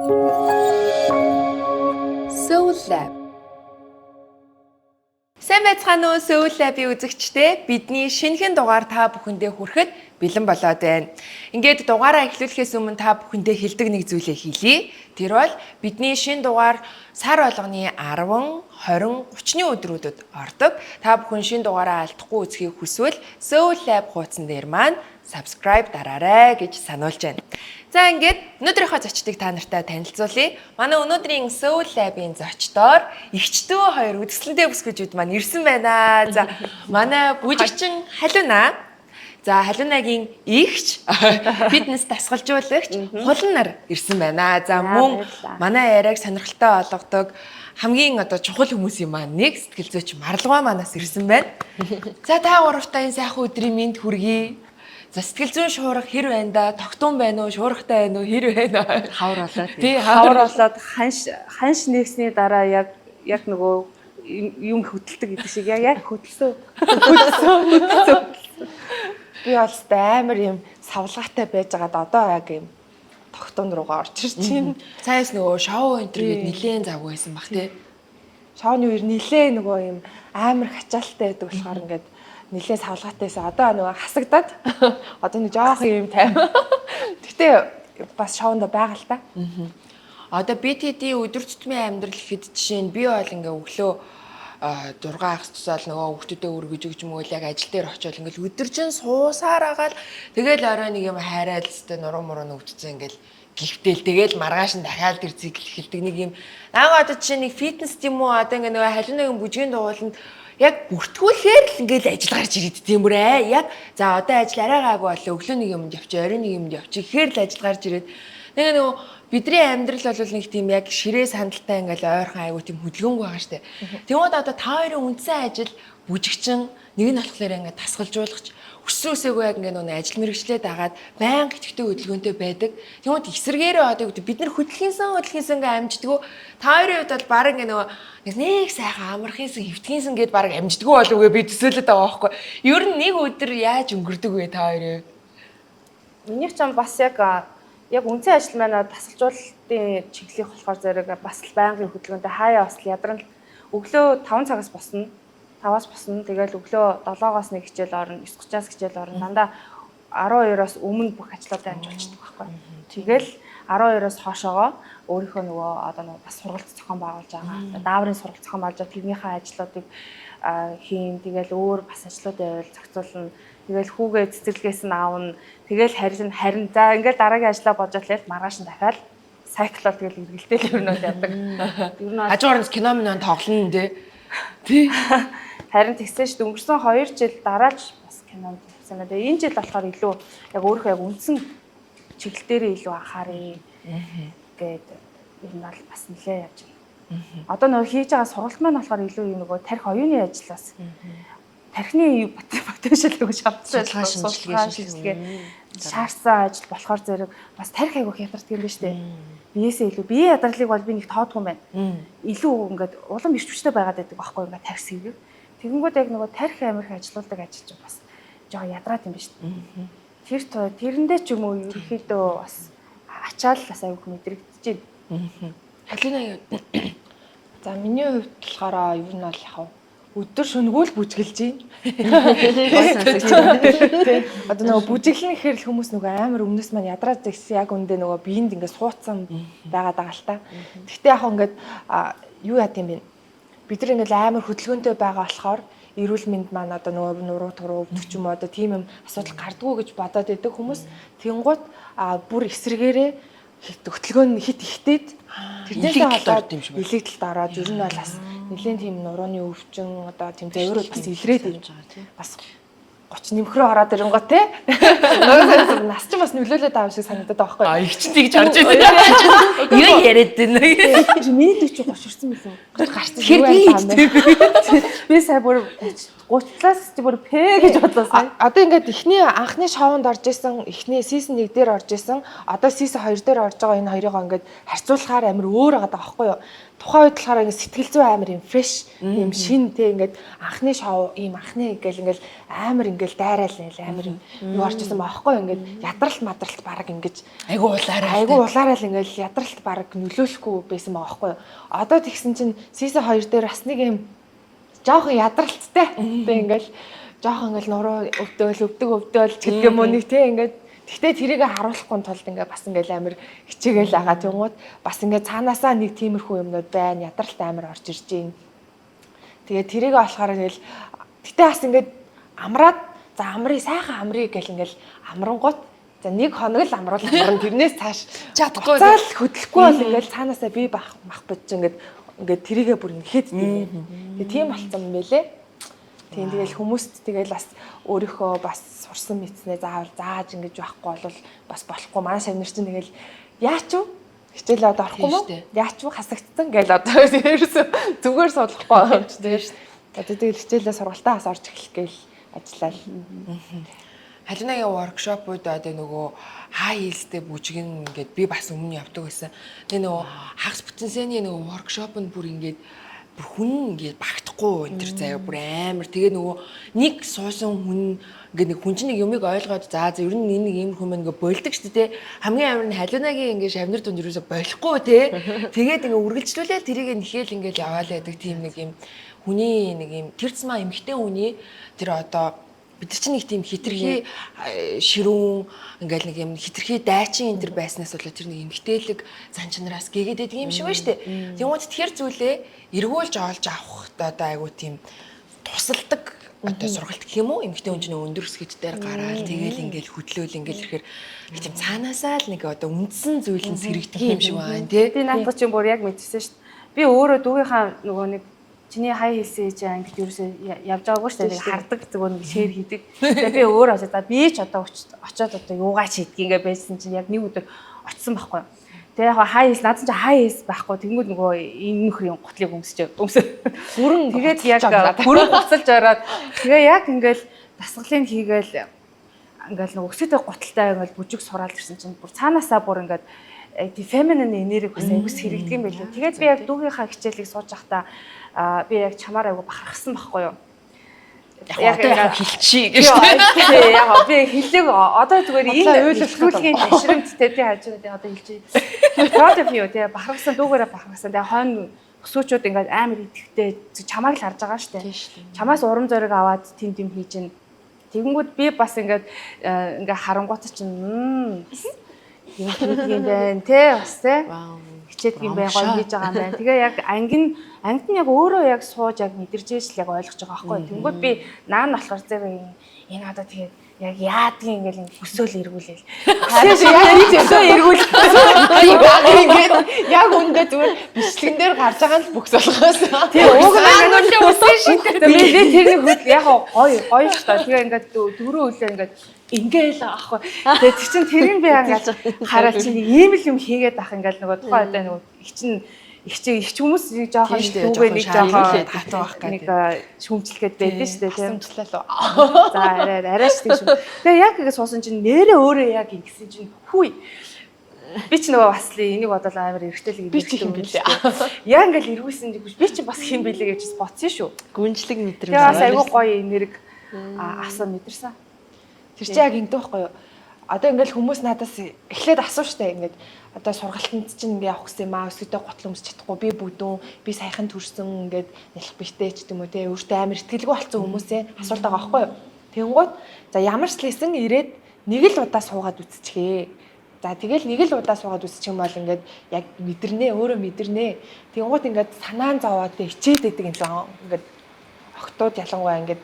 Soul Lab. Сайн байцгаана уу Soul Lab-ийн үзэгчдээ. Бидний шинэхэн дугаар та бүхэндээ хүрэхэд бэлэн болоод байна. Ингээд дугаараа эхлүүлэхээс өмнө та бүхэндээ хэлдэг нэг зүйлээ хэлье. Тэр бол бидний шинэ дугаар сар болгоны 10, 20, 30-ны өдрүүдэд ордог. Та бүхэн шинэ дугаараа алдахгүй үзхийг хүсвэл Soul Lab хуудсан дээр маань subscribe дараарай гэж сануулж байна. За ингээд өнөөдрийнхөө зочдыг та нартай танилцуулъя. Манай өнөөдрийн Soul Lab-ийн зочдоор эгчдөө хоёр үдгсэлэнтэй бүсгүйчүүд маань ирсэн байна. За манай бүжигчин Халиуна. За Халиунагийн эгч, фитнес дасгалжуулагч Хулан нар ирсэн байна. За мөн манай яриаг сонирхолтой болгодог хамгийн чухал хүмүүсийн маань нэг сэтгэл зүйч Марлгуа манаас ирсэн байна. За та гуравтаа энэ сайхан өдрийн мэнд хүргэе. За сэтгэл зүйн шуурга хэр байна да? Тогтун байна уу? Шуургатай байна уу? Хэр байна? Хавар болоод. Тий, хавар болоод ханш нэгсний дараа яг нөгөө юм хөдөлдөг гэдэг шиг яг хөдөлсөн. Би бол амар юм савлгаатай байжгаад одоо яг юм тогтун руугаа орж ирж байна. Цаас нөгөө шоу интервьюд нилээн завгүй байсан бах тий. Шоуны үер нилээ нөгөө юм амар хачаалтай байдаг болохоор ингээд нилээ савлгаатайсаа одоо нөгөө хасагдаад одоо нэг жоох юм тайм. Гэтэ бас шоунд байгаа л та. Одоо BTD өдөр тутмын амьдрал гэхэд жишээ нь би бол ингээ өглөө 6 ахс тусаал нөгөө хүүхдүүдэд өргөж өгч мөөл яг ажил дээр очиод ингээл өдөржин суусаар агаал тэгэл орой нэг юм хайраад өстэй нуруу муруу нүгдсэн ингээл гихтэл тэгэл маргааш нь дахиад тэр цикл эхэлдэг нэг юм аа одоо жишээ нэг фитнес юм уу одоо ингээ нөгөө халиунагийн бүжгийн дугууланд яг бүртгүүлэхээр л ингээл ажил гарч ирээд тийм бүрээ яг за одоо ажил арай гаагүй болоо өглөө нэг юмд явчих орой нэг юмд явчих ихээр л ажил гарч ирээд нэг нөгөө бидний амьдрал бол нэг тийм яг ширээ сандалтай ингээл ойрхон аягүй тийм хөдөлгөөнгүй байгаа штэ. Тэгмээд одоо та хоёрын үндсэн ажил бүжигчин нэг нь болохоор ингээд тасгалжуулагч өссөн үсээгүй яг ингээд нөгөө ажил мэргэжлээд агаад байнга итгэвтэй хөдөлгөөнтэй байдаг. Тэгмээд эсрэгээрээ одоо бид нар хөдөлгөөнсөн ингээд амждгүү. Та хоёрын хувьд бол баг ингээд нөгөө нэг сайхан амархийнсэн хөвтгийнсэн гэд баг амждгүү болов уу би төсөөлөд байгаа байхгүй. Ер нь нэг өдөр яаж өнгөрдөг вэ та хоёрын хувьд? Миний ч бас яг үндсэн ажил маань тасалжуулалтын чиглэлийнх болохоор зэрэг бас л байнгын хөдөлгөөнтэй хаяа бас ядран өглөө 5 цагаас босно. 5-аас босно. Тэгэл өглөө 7-оос нэг хичээл орно, 9:30-аас хичээл орно. Дандаа 12-оос өмнө бүх ажлуудаа амжуулчихдаг байхгүй. Тэгэл 12-оос хойшоогоо өөрийнхөө нөгөө одоо нөгөө бас сургалт зохион байгуулж байгаа. Дааврын сургалт зохион байгуулж тэрнийхээ ажлуудыг хийн. Тэгэл өөр бас ажлуудын ойл зохицуулна. Тэгэл хүүгээ цэцэрлэгээс нь аавна. Тэгэл харин за ингээл дараагийн ажлаа бодож лээ маргааш нь дахиад сайклоо тэгэл эргэлдээл ер нь бол яадаг. Ер нь хажуугаар кино минь тоглоно тий. Харин тэгсэн шүү дээ өнгөрсөн 2 жил дарааж бас кинонд явсан байна. Тэгээ энэ жил болохоор илүү яг өөрөө яг үндсэн чиглэл дээр илүү анхаарыг гээд ер нь бол бас нэлээ явж байна. Одоо нөгөө хийж байгаа сургалт маань болохоор илүү юм нөгөө тарих оюуны ажил бас тархины потенциал гэж шавтсан шинжилгээ шаардсан ажил болохоор зэрэг бас тарих айгүйх ядардаг юм байна шүү дээ. Биесээ илүү бие ядралыг бол би нэг тоодгүй юм байна. Илүү ингээд улам ирч хүчтэй байгаад байдаг байхгүй ингээд тарих сэвэг. Тэгэнгүүт яг нөгөө тарих амирх ажилладаг ажил чинь бас жоо ядраад юм байна шүү дээ. Тэрэндээ ч юм уу ерөөхдөө бас ачаал бас айгүйх мэдрэгдэж байна. Халиуна юу? За миний хувьд болохоор ер нь бол яхав өдөр шөнөгөө л бүжгэлж байна. Одоо нөгөө бүжиглэн гэхээр л хүмүүс нөгөө амар өмнөөс маань ядраад зэгсэн яг үндэ нөгөө биеинд ингээд суудсан байгаад байгаа л та. Гэхдээ яг ингээд юу яа гэм бэ? Бид нар ингээд амар хөдөлгөөнтэй байгаа болохоор эрүүл мэнд маань одоо нөгөө нуруу туруу өвдөх юм одоо тийм юм асуудал гардггүй гэж бодоод байдаг хүмүүс. Тэнгуут бүр эсрэгээрээ хөдөлгөөн хит ихтэйд тэрнээсээ болоод илэгдэлд ороод ер нь бол бас нэлийн тийм нурууны өвчин одоо тийм завир бол бас илрээд ирж байгаа тийм бас 30 нэмхрөө ороод ирэнгоо те нас ч бас нөлөөлөд байгаа шиг санагдаад байгаа байхгүй их ч тийж харж байна юу яриад байна миний дэг чи 30 ирсэн билүү гарцсан би сая бүр 30-аас чи бүр П гэж бодлоо. Одоо ингээд эхний анхны шоунд орж исэн, эхний season 1 дээр орж исэн, одоо season 2 дээр орж байгаа энэ хоёрыг ингээд харьцуулахаар амар өөр байгаа байхгүй юу? Тухайн үед болохоор ингээд сэтгэл зүй амар юм fresh, юм шин те ингээд анхны шоу, ийм анхны гэл ингээд амар ингээл дайраал нэл амар юу орж исэн баахгүй ингээд ядралт мадралт баг ингэж Айгу улаараа л ингээл ядралт баг нөлөөлөхгүй байсан баахгүй. Одоо тэгсэн чинь season 2 дээр бас нэг юм жоохон ядралттай. Тэ ингээл жоохон ингээл нуруу өвдөөл гэдэг юм уу нэг те ингээд гэхдээ тэрийг харуулахгүй тулд ингээ бас ингээл амар хичээгээл байгаа тэнгууд бас ингээ цаанаасаа нэг тиймэрхүү юмнууд байна ядралт амар орж ирж байна. Тэгээ тэрийг болохоор ингээл гэтээ бас ингээд амраад за амрыг сайхан амрыг гэл ингээл амрангууд за нэг хоног л амруул амран тэрнээс цааш чадахгүй цаал хөдлөхгүй бол ингээл цаанаасаа би мах бодож ингээд тэрийгээ бүр нэхэд тийм. Тэгээ тийм болцсон юм байлээ. Тийм тэгэл хүмүүст тэгэл бас өөрийнхөө бас сурсан мэдснээ заавал зааж ингэж байхгүй бол бас болохгүй. Манай шавнар чинь тэгэл яач вэ? Хичээлээ одоо орохгүй мó? Яач вэ? Хасагдсан гэл одоо ерөөсө зүгээр суулгахгүй юм чи тийм шүү дээ. Одоо тэгэл хичээлээ сургалтаа бас орж эхлэх гээл ажиллаа. Халинагийн воркшопууд одоо нөгөө хай хилстэй бүжгэн ингээд би бас өмнө явдаг байсан. Тэгээ нөгөө хагас бүтэнсэний нөгөө воркшоп нь бүр ингээд бүр хүн ингээд багтахгүй энэ төр заяа бүр амар. Тэгээ нөгөө нэг суусан хүн ингээд нэг хүн чинь нэг юмыг ойлгоод за ер нь энэ нэг ийм хүн ингээд болдог шүү дээ. Хамгийн амар нь халинагийн ингээд шавнар дунд юусоо болохгүй те. Тэгээд ингээд үргэлжлүүлээ тэрийг нэхэл ингээд яваалаа гэдэг тийм нэг юм хүний нэг юм тэрцмаа эмхтэй хүний тэр одоо бид нар чинь нэг тийм хитрхи ширүүн ингээл нэг юм хитрхи дайчин энэ төр байснаас болоо тэр нэг эмгтээлэг зан чанараас гээгээд байдаг юм шиг байна штэ. Тэгмүүд тэр зүйлээ эргүүлж олж авах одоо айгу тийм тусалдаг одоо сургалт гэх юм уу эмгтээ хүн чинь өндөр өсгөд дээр гараал тэгэл ингээл хөдлөөл ингээл ирэхээр нэг тийм цаанаасаа л нэг одоо үндсэн зүйл нь сэрэгдэх юм шиг байна тий. Би наадах чинь бүр яг мэдчихсэн штэ. Би өөрөө дүүгийнхаа нөгөө нэг чиний хай хэлсэн ээж ангид юусоо явж байгаагүй шүү дээ. Хардаг зүгээр нэг шеэр хийдэг. Тэгээ би өөр очоод за би ч одоо очоод одоо юугаа ч хийдэг ингээ байсан чинь яг нэг өдөр очсон байхгүй. Тэгээ яг хай хэл надад ч хай хэлс байхгүй. Тэнгүүд нөгөө энэ нөхрийн гутлыг өмсөж бүрэн тэгээд яг бүрэн гоцолж ороод тэгээ яг ингээл дасгалыг хийгээл ингээл нөгөө өсөйтэй гуталтай ингээл бүжиг сураал ирсэн чинь бүр цаанаасаа бүр ингээд тийм feminine энерги бас айгус хэрэгдэг юм байлээ. Тэгээд би яг дүүгийнхаа хичээлийг сууж байхдаа би яг чамаар айгу бахархсан байхгүй юу. Яг одоо хэлчихье гэж. Яг би хэллэг одоо зүгээр энэ үйлчлүүлгийн ташрамттай тий хажуу тий одоо хэлчихье. Proud of you тий бахархсан дүүгээрээ бахархсан. Тэгээ хойно өсвчүүд ингээд амар идэвхтэй чамааг л харж байгаа штэ. Чамаас урам зориг аваад тим хийж гин. Тэгэнгүүт би бас ингээд харангуут чинь юм байна те бас те хичээдэг юм байна гоё хийж байгаа юм байна. Тэгээ яг ангид нь яг өөрөө яг сууж яг мэдэрч ижил яг ойлгож байгаа байхгүй. Тэнгүүд би наан болохоор зэрэг энэ одоо тэгээд яг яадгийн ингээл өсөөл эргүүлээл. Яг өсөө эргүүлэх. Ингээд яг үндэ зүгээр бичлэгэн дээр гарч байгаа л бүкс болохоос. Тийм уг нь өсөө шийдэх. Тэгээд тэр нэг яг гоё шүү дээ. Тэгээ ингээд дөрөв үлээ ингээд ингээл аахгүй. Тэгээ тэр чинь тэрийг би ингээд хараад чинь ийм л юм хийгээд ах ингээл нөгөө тухайн одоо нөгөө их хүмүүс жоохон дүүгээ нэг жоохон татуу байх гэдэг. Нэг шүмжлэхэд байдаг шүү дээ тийм. Шүмжлээ лөө. За арайш тийм шүү. Тэгээ яг ингэ суусан чинь нэрээ өөрөө яг ингэсэн чинь хүй. Би ч нөгөө бас л энийг бодол амар эргэтэл юм билээ. Яг ингээл эргүүлсэн би ч бас хэм билээ гэж бодсон шүү. Гүнжлэг мэдрэмж. Тэгээ бас айгүй гоё энерги авсан мэдэрсэн. Тэр чинь яг ингэдэг байхгүй юу? Одоо ингээл хүмүүс надаас эхлээд асуу штэ ингээд одоо сургалтанд чинь ингээ явах гэсэн юм аа өсвөдөө готл өмсч чадахгүй би бүдүүн би саяхан төрсөн ингээд нялх биштэй ч гэдэм үү те өөртөө амар ихтгэлгүй болсон хүмүүсээ асуулт байгаа байхгүй юу. Тэнгууд за ямар ч лсэн ирээд нэг л удаа суугаад үзчихээ. За тэгэл нэг л удаа суугаад үзчих юм бол ингээд яг мэдэрнэ өөрөө мэдэрнэ. Тэнгууд ингээд санаан зовоод ичээд идэг юм шиг ингээд охтууд ялангуяа ингээд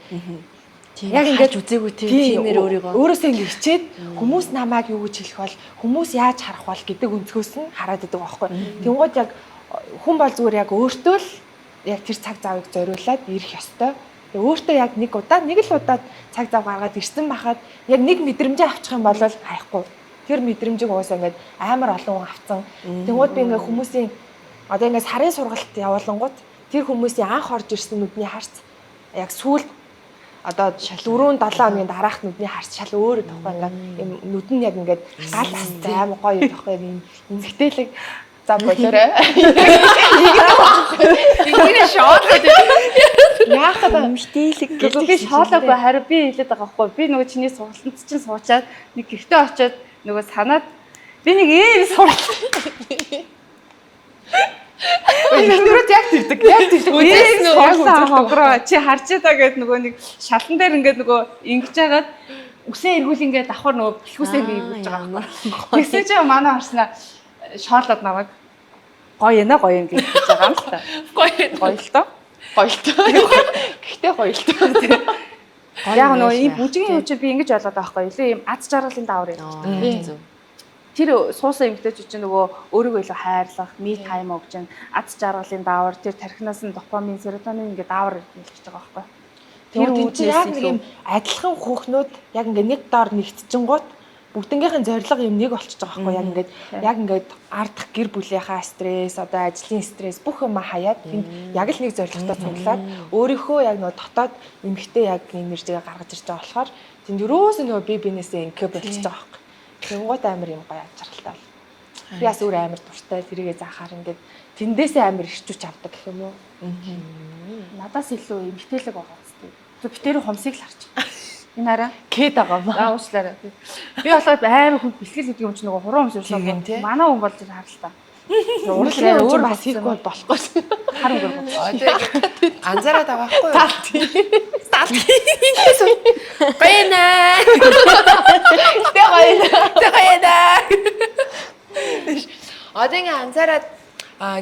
яг ингэж үзээгүй тиймэр өөрийгөө өөрөөсөө ингэ хичээд хүмүүс намайг юу гэж хэлэх бол хүмүүс яаж харах бол гэдэг өнцгөөс нь хараад идэг байхгүй. Тэнгууд яг хүн бол зүгээр яг өөртөө л яг тэр цаг завыг зориулаад ирэх ёстой. Өөртөө яг нэг л удаа цаг зав гаргаад ирсэн байхад яг нэг мэдрэмжээ авчих юм бол хайхгүй. Тэр мэдрэмжийг уусаа ингэ амар олон хүн авцсан. Тэнгууд би ингэ хүмүүсийн одоо ингэ сарын сургалт явуулангууд тэр хүмүүсийн анх орж ирсэн нүдний харц яг сүүл одоо 4-7 хоногийн дараах нүдний харц шал өөрөө тоххой ингээд нүд нь яг ингээд гал астай амар гоё тоххой юм эмхтэлэг За болоорой. Ингээд шоолоод Яах вэ? Мштийлэг Гэхдээ би шоолоогүй харин би хэлээд байгаа байхгүй. Би нөгөө чиний сургалтанд чинь суучаад нэг гэртээ очиод нөгөө санаад би нэг ийм сурлаа. Өөрөөр яг тэгдэг. Яг тэгдэг. Ийм сурлаа хогроо. Чи харж байгаа гэд нөгөө нэг шалан дээр ингээд нөгөө ингэж хагаад үсээ эргүүл ингээд давхар нөгөө бэлхүүсээ ингээд эргүүлж байгаа байхгүй. Тэгсэн чинь манай харснаа шоолоод намайг гоё ээ гоё юм гэж хэлж байгаа юм л та. Гоё л тоо. Гоё л тоо. Гэхдээ гоё л тоо. Яг нөгөө ийм бүжгийн үчир би ингэж болоод байгаа байхгүй. Илүү ийм аз жаргалын даавар юм. Тэр суусан эмгтээч чинь нөгөө өөрийгөө илүү хайрлах, me time өгч जैन аз жаргалын даавар, тэр тархинаас нь допамин, серотонин ингээд даавар илэрхийлж байгаа байхгүй. Тэр үднээс яг нэг юм адилхан хүүхнүүд яг ингээд нэг доор нэгтжингууд бүгднгийнхэн зорилго юм нэг болчихж байгаа байхгүй. Яг ингээд ардах гэр бүлийнхаа стресс, одоо ажлын стресс бүх юм хаяад тэнд яг л нэг зорилготой цуглаад өөрийнхөө яг нөгөө дотоод эмгтээ яг энержигээ гаргаж ирж байгаа болохоор тэнд юроос нөгөө би бинээсээ инкэ болчихж байгаа байхгүй. Тэнгууд амар юм гоё аз жаргалтай бол. Би бас өөр амар дуртай тэрийгээ заахаар ингээд тэндээсээ амар ирчүүч авдаг гэх юм уу. Надаас илүү эмгтээлэг байгаа зү. Би тэр хомсыг л харч. Энэ хараа Кэд байгаа маа. уучлаарай. Би болохоор амар хүн бэлтгэл гэдэг юм чи нөгөө хуруу өмсөж байгаа. Манай хүн болж хараа л та. Урлагийн өөр бас хийхгүй болохгүй. Харин гөр. анзаараад байгаа байхгүй юу? Талт. Баяна. Тэгайна. Одоо ингээ анзаараад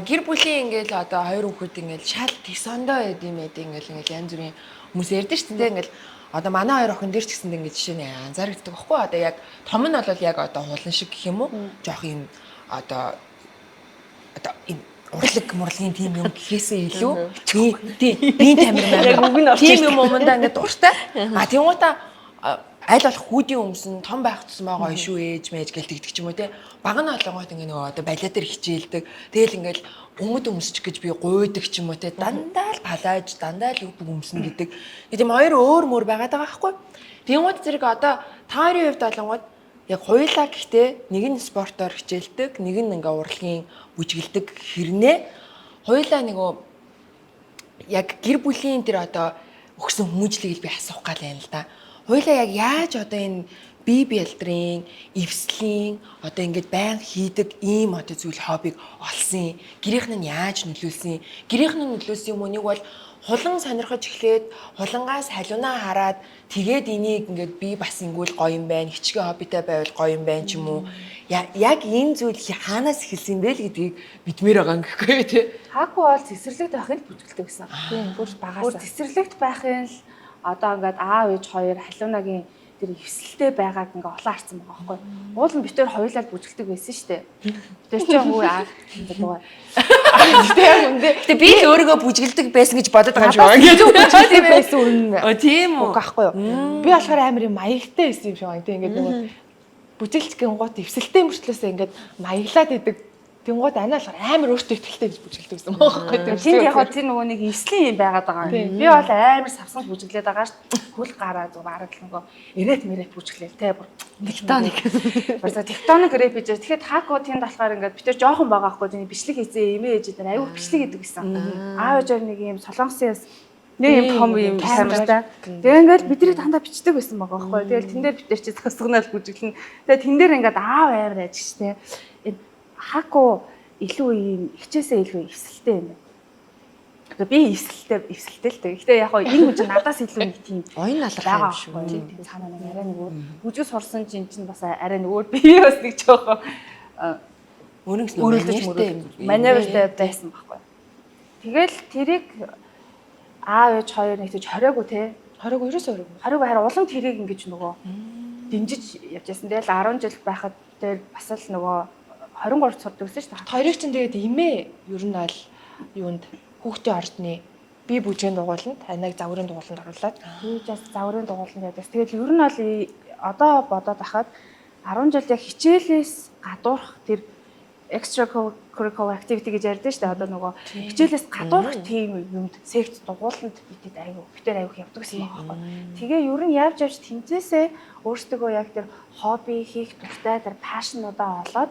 гэр бүлийн ингээл одоо хоёр хүүхэд ингээл шал тисондоо байд юм ингээл янз бүрийн хүмүүс ярьдэн шүү дээ ингээл одоо манай хоёр охин дээр ч гэсэндээ ингээд жишээ нь анзаарэгддэг байхгүй одоо яг том нь бол яг одоо хулан шиг гэх юм уу жоох юм одоо энэ урлаг мурлагийн тим юм гэхээсээ илүү биеийн тамир тийм юм умандаа ингээд дуртай тэнгуутаа аль болох хүүдийн өмсөн том байх тусмаа гоё шүү ээж мэж гэл тэгдэг ч юм уу те баг нь олонгууд ингээ нөгөө одоо балиа дээр хичээлдэг тэгэл ингээл өмд өмсчих гэж би гуйдаг ч юм уу те дандаа л палаж дандаа л үг өмснө гэдэг тийм хоёр өөр мөр байгаад байгаа байхгүй тэнгууд зэрэг одоо та хоёрын хувьд олонгууд яг хоёулаа гэхдээ нэг нь спортоор хичээлдэг нэг нь ингээ урлагийн бүжгэлдэг хэрнээ хоёулаа нөгөө яг гэр бүлийн тэр одоо өгсөн хүмүүжлийг би асуух гал байна л да. Хоёулаа яг яаж одоо энэ бие бэлтрийн, эвслийн одоо ингэж байн хийдэг ийм одоо зүйл хоббиг олсон. Гэрийнх нь яаж нөлөөлсөн? Гэрийнх нь нөлөөлсөн юм уу? Нэг бол хулан сонирхож эхлээд хулангаас халуунаа хараад тэгээд энийг ингээд би бас ингүүл гоё юм байна. Хичгээ хоббитай байвал гоё юм байна ч юм уу? Яг энэ зүйл хаанаас эхэлсэн бэ л гэдгийг бидмээр байгаа юм гэхгүй тий. Хаагүй бол цэцэрлэгт байхын л бүжгэлдэг гэсэн. Тийм бүр багаас. Бүр цэцэрлэгт байхын л одоо ингээд аав ээж хоёр халуунагийн тэр эвсэлтэй байгааг ингээ олон харсан байгаа байхгүй. Уул нь битээр хоёулаа бүжгэлдэг байсан шүү дээ. Тэр чинь хүү ингээд байгаа. Гэтэ би л өөрийгөө бүжгэлдэг байсан гэж бодоод байгаа юм шиг байна. Илүү бүжгэлдэг байсан үнэ. Тийм үү байхгүй юу? Би болохоор амар юм маягтай байсан юм шиг байна. Тэг ингээд нөгөө бүжиглч гингууд эвсэлтэй мөрчлөөсөө ингээд маяглаад идэг. Тэнгууд ана болохоор амар өөртөө ихтэй гэж бүжгэлдэг байсан байхгүй юу? Тэнд яг тэр нөгөө нэг эвслийн юм байгаад байгаа юм. Би бол амар савсан бүжиглээд байгаа ш. Хөл гараа зүг бараг л нөгөө эрэт мэрэт бүжиглээл те бүр тектоник. Барса тектоник рэп гэж. Тэгэхээр тако тэнд болохоор ингээд би тэр жоохон байгаа байхгүй юу? Бичлэг хийсэн эмээ ээжэд аюу бичлэг хийдэг гэсэн. Аав ээжээр нэг юм солонгосын нэг юм том юм камертай. Тэгээ ингээд бидний дандаа бичдэг байсан байгаа байхгүй юу? Тэгэл тэн дээр бид нар чи засгнаал бүжиглэн. Тэгээ тэн дээр ингээд аав амар ажиж те. Хако илүү юм хичээсээ илүү эвсэлтэй юм. Тэгээ би эвсэлтэй л дээ. Гэхдээ яг энэ хүн чинь надаас илүү нэг тийм оюун алга юм шүү. Тийм цаанаа нэг арай нэг өөр бүжиг сурсан чинь бас арай нэг өөр би бас нэг жоохон өөрөнгөс маневртэй байсан байхгүй. Тэгэл тэрийг аав ээж хоёр нэг тийж хориогүй те. Хориогүй ерөөсөө хориогүй. Хориогүй хараа улам тэрийг ингэж нөгөө дэмжиж явжсэн. Тэгэл 10 жил байхад тэр бас л нөгөө 23 сурдаг гэсэн шүү дээ. Хоёрыг чинь тэгээд эмээ ер нь аль юунд хүүхдийн ордны би бүжгийн дугууланд танайг загварын дугууланд оруулаад би just загварын дугууланд ядаас. Тэгээд ер нь бол одоо бодоод ахад 10 жил яг хичээлээс гадуурх тэр extracurricular activity гэж ярьдэн шүү дээ. Одоо нөгөө хичээлээс гадуурх тийм юмд сект дугууланд битэд аюух явдаг гэсэн байгаа байхгүй. Тэгээ ер нь явж тэмцээсээ өөрсдөө яг тэр хобби хийх дуртай тэр пашнуудаа олоод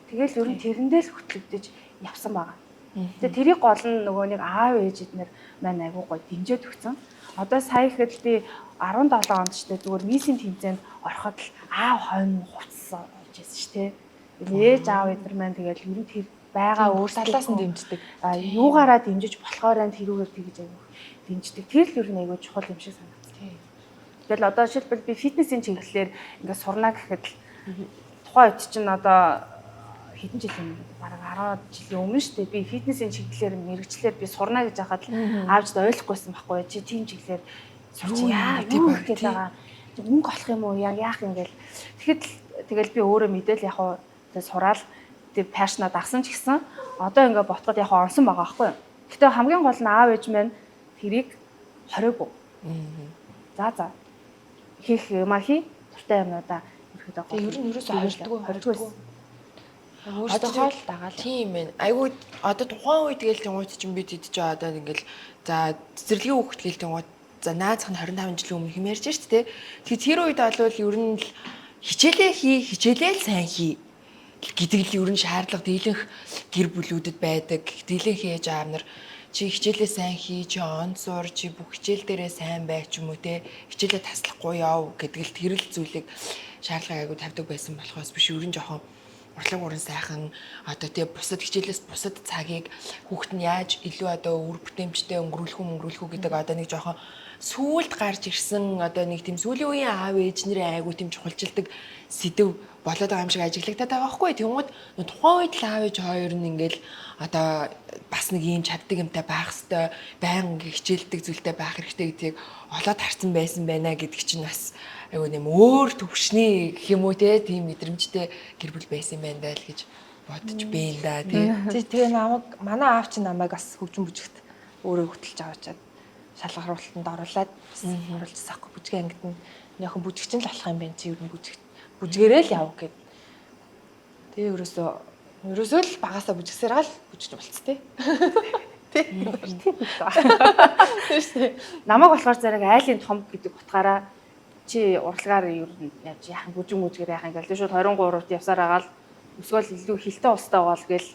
Тэгэл ер нь тэрэндээ л хөтлөгдөж явсан байгаа. Тэгээ тэрийг гол нь нөгөө нэг аав ээж эднэр маань айгуу гоё дэмжиж өгсөн. Одоо сая ихэд би 17 онд ч зүгээр мисийн тэмцээнд ороход л аав хойно хувцсан байжсэн шүү дээ. Ээж аав эднэр маань тэгэл ер нь тэр байгаа талаас нь дэмждэг. Юугаараа дэмжиж болохоор тэрүүгээр тэгж айгуу дэмждэг. Тэр л ер нь айгуу чухал юм шиг санагдав. Тэгэл одоо жишээлбэл би фитнесийн чиглэлээр ингээд сурна гэхэд тухайн үед чинь одоо хэдэн жил юм бараг 10 жилийн өмнө шүү дээ. Би фитнесийн чиглэлээр мэрэгчлэр би сурна гэж хахад аавчд ойлгохгүйсэн байхгүй. Чи тийм чиглэлээр сурч яа юу гэх гээд байгаа. Мөнгө олох юм уу? Яах юм гээл. Тэгэхэд тэгэл би өөрөө мэдээл яг хуу сураал тэг пашна дагсан ч гэсэн одоо ингээд ботход яг онсон байгаа байхгүй. Гэтэ хамгийн гол нь аав ээж маань тэрийг хориогүй. За хийх юмаа хий. Туртай юмудаа ирэхэд байгаа. Тэг ер нь ерөөсөө хоригдгүй. Өөртөө л дагаал. Тийм ээ. Айгуу одоо тухайн үед тэгэл тэнгуут чинь бид идэж байгаа одоо ингээл за цэцэрлэгийн хүүхэд гээл тэнгуут за наацх нь 25 жилийн өмнө хэмээрч шүү дээ. Тэгэхээр тэр үед бол ер нь л хичээлээ л сайн хий гэдэг л ер нь шаардлага дийлэнх гэр бүлүүдэд байдаг. Дийлэнх ээж аав нар чи хичээлээ сайн хий, чи онцор, чи бүх хичээл дээрээ сайн бай ч юм уу те. Хичээлээ таслахгүй яв гэдэг л тэр л зүйлийг шаардлага айгуу тавьдаг байсан болохоос биш ер нь жоохон урлаг уран сайхан одоо тий бусад хичээлээс бусад цагийг хүүхэд нь яаж илүү одоо үр бүтээмжтэй өнгөрүүлэх үү гэдэг одоо нэг жоохон сүүлд гарч ирсэн одоо нэг тийм сүүлийн үеийн аав ээж нарын айгуу тийм чухалчилдаг сэдв болоод байгаа юм шиг ажиглагдаад байгаа байхгүй. Тэнгууд тухайн үед л аав ээж хоёр нь ингээл одоо бас нэг юм чаддаг юмтай байх хэвээр байнга хичээлдэг зүйлтэй байх хэрэгтэй гэдгийг олоод харсан байсан байна гэдэг чинь бас айгуу нэм өөр төвшний гэх юм уу те тийм мэдрэмжтэй гэр бүл байсан юм байна даа л гэж бодож байна да тий. Тэгээ намайг манай аав чинь намайг бас хөгжим бүжигт өөрөө хөтөлж аваачаад шалгах сургалтанд оруулаад оруулчихсан аахгүй бүжгийн ангид нь нөхөн бүжигчин л болох юм байна чи ер нь бүжгээрээ л яв гэд. Тэгээ ерөөсөө л багасаа бүжгсээр гал бүжиж болц тээ. Тийм үү. Намайг болохоор зэрэг айлын том гэдэг утгаараа чи урлагаар ер нь яаж яахан бүжиг мүжгээр яахан гээл шууд 23-т явсаар агаал өсгөл илүү хилтэй устаа бол гээл.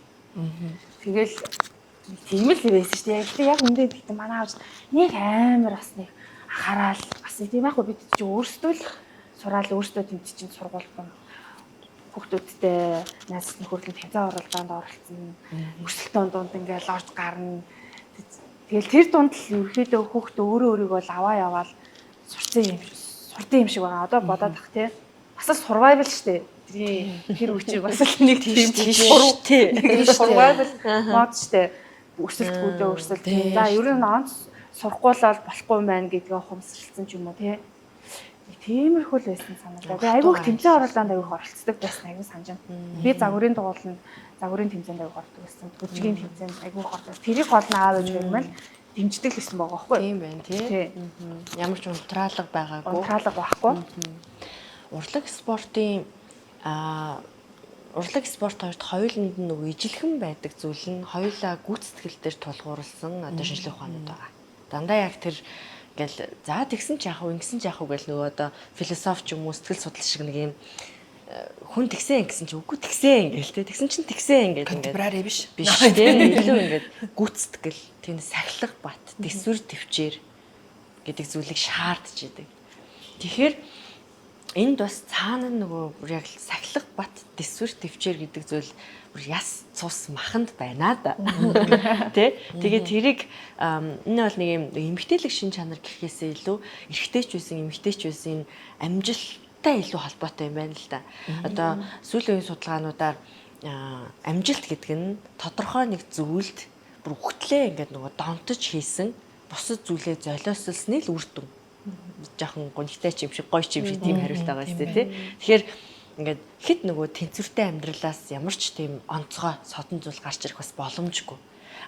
Тэгэл тийм л байсан шүү дээ. Яг үндэ гэдэг манай аавч нэг амар бас нэг хараал бас тийм яг бид чи өөрсдөө л сураал өөрсдөө тэмц чинь сургууль хүүхдүүдтэй найз нөхөрлөнд хязгаар оролдоонд оролцсон. Өсөлтөнд дунд ингээл орж гарна. Тэгэл тэр дунд л ерөөхдөө хүүхд өөрөө өөрийгөө л аваа яваал сурцсан юм шиг байгаа. Одоо бодоод тах тий. Бас л survival шүү дээ. Тэр үчиг бас л нэг тийм тий. Survival мод шүү дээ. Өсөлтгүүдээ өрсөлт. За ер нь онц сурахгүй л болохгүй маань гэдгээ ухамсарлцсан ч юм уу тий. Тиймэрхүү л байсан санагдаа. Би айгүйх тэмцээн оролдоонд айгүйх оролцдог байсан айгүй санаж байна. Би загварын дугууланд загварын тэмцээнд айгүйх ордог байсан. Бүжгийн тэмцээнд айгүйх ордог. Тэрийг гол нь аав ээж гэмэл дэмждэг л байсан байгаа байхгүй юу? Тийм байна тий. Ямар ч унтраалга байгаагүй. Унтраалга байхгүй. Урлаг спорт хоёрт хоёуланд нь нөгөө ижилхэн байдаг зүйл нь хоёулаа гүйцэтгэл дээр тулгуурласан одоо шинжлэх ухаанууд байгаа. Дандаа яг тэр ингээл за тэгсэн ч яах вэ, ингэсэн ч яах вэ гэл нөгөө одоо философи ч юм уу сэтгэл судлал шиг нэг юм хүн тэгсэн гэсэн чи үгүй тэгсэн ингээл те тэгсэн чинь тэгсэн ингээд контемпорари биш тийм илүү ингээд гүйцэтгэл тийм сахилах бат дэсвэр төвчээр гэдэг зүйлийг шаардж идэг. Тэгэхээр энд бас цаана нөгөө яг сахилах бат дэсвэр төвчээр гэдэг зүйл яс цус маханд байна да. Тэ? Тэгээд тэрийг энэ бол нэг юм эмгтээлэг шин чанар гэхээсээ илүү эрэгтэйч байсан, эмгтээч байсан амжилттай илүү холбоотой юм байна л да. Одоо сүүлийн үеийн судалгаануудаар амжилт гэдэг нь тодорхой нэг зүйлд бүр хөтлөө ингээд нөгөө донтож хийсэн бусад зүйлээ золиослсны л үр дүн. Жохон гонхтой ч юм шиг, гоё ч юм шиг тийм хариулт байгаа шүү дээ, тий. Тэгэхээр ингээд хэд нөгөө тэнцвэртэй амьдралаас ямар ч тийм онцгой содон зүйл гарч ирэх бас боломжгүй.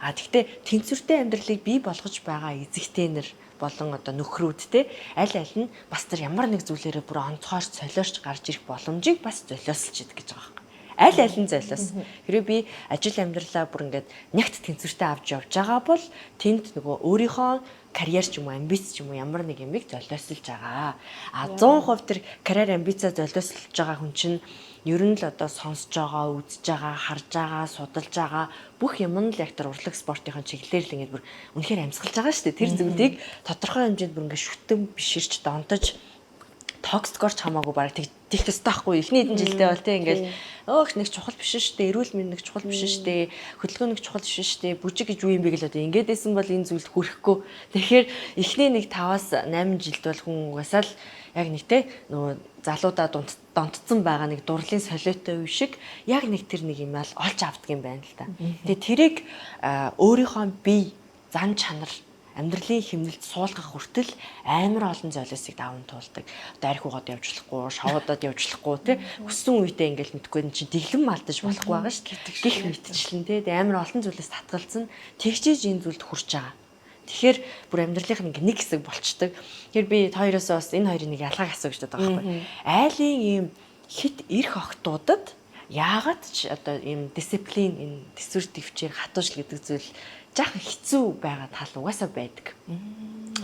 Тэгтээ тэнцвэртэй амьдралыг бий болгож байгаа эзэгтэйнэр болон одоо нөхрүүд те аль аль нь бас тэр ямар нэг зүйлээрээ бүр онцгойрч солиорч гарч ирэх боломжийг бас золиослж идэг гэж байгаа юм. Аль аль нь золиос. Хэрвээ би ажил амьдралаа бүр ингээд нягт тэнцвэртэй авч явж байгаа бол тэнд нөгөө өөрийнхөө карьер ч юм уу, амбиц ч юм уу ямар нэг юмыг золиослж байгаа. 100% тэр карьер амбицаа золиослж байгаа хүн чинь ер нь л одоо сонсож байгаа, үзэж байгаа, харж байгаа, судалж байгаа бүх юм нь л яг тэр урлаг спортын чиглэлээр л ингээд бүр үнэхээр амьсгалж байгаа шүү дээ. Тэр зүйлийг тодорхой хэмжээнд бүр ингээд шүтэн биширч донтож токсикорч хамаагүй бараг тийх төстэй байхгүй. Эхний хэдэн жилдээ бол тийм ингээд өөч нэг чухал биш шүү дээ. Эрүүл мэнд нэг чухал биш шүү дээ. Хөдөлгөөн нэг чухал биш шүү дээ. Бүжиг гэж юу юм бэ гэл одоо ингээд байсан бол энэ зүйлд хүрэхгүй. Тэгэхээр эхний нэг 5-аас 8 жилд бол хүн угаасаа л яг нэг те нөгөө залуудаа донтцсон байгаа нэг дурлалын солиотой үе шиг яг нэг тэр нэг юм аа олж авдаг юм байна л та. Тэгээ тэрийг өөрийнхөө бие зан чанар амьдралын хэмнэлд суулгах хүртэл амар олон золиосыг даван туулдаг. Одоо арх угаад явжлахгүй, шавуудад явжлахгүй тий хүссэн үедээ ингээл мэдгүй энэ чинь дэглэм малтаж болохгүй байгаа шүү дээ. Гих мэтчлэн тий амар олон зүйлээс татгалзсан тэгчээж энэ зүйлд хүрч байгаа. Тэгэхээр бүр амьдралынх нь нэг хэсэг болчдөг. Тэгэхээр би хоёроос бас энэ хоёрын нэг ялгааг асууж байгаа байхгүй. Айлын ийм хит эрх огтуудад яагаад ч одоо ийм дисциплин энэ төсвөр төвчээр хатуужл гэдэг зүйл жаахан хэцүү байгаа тал угаасаа байдаг.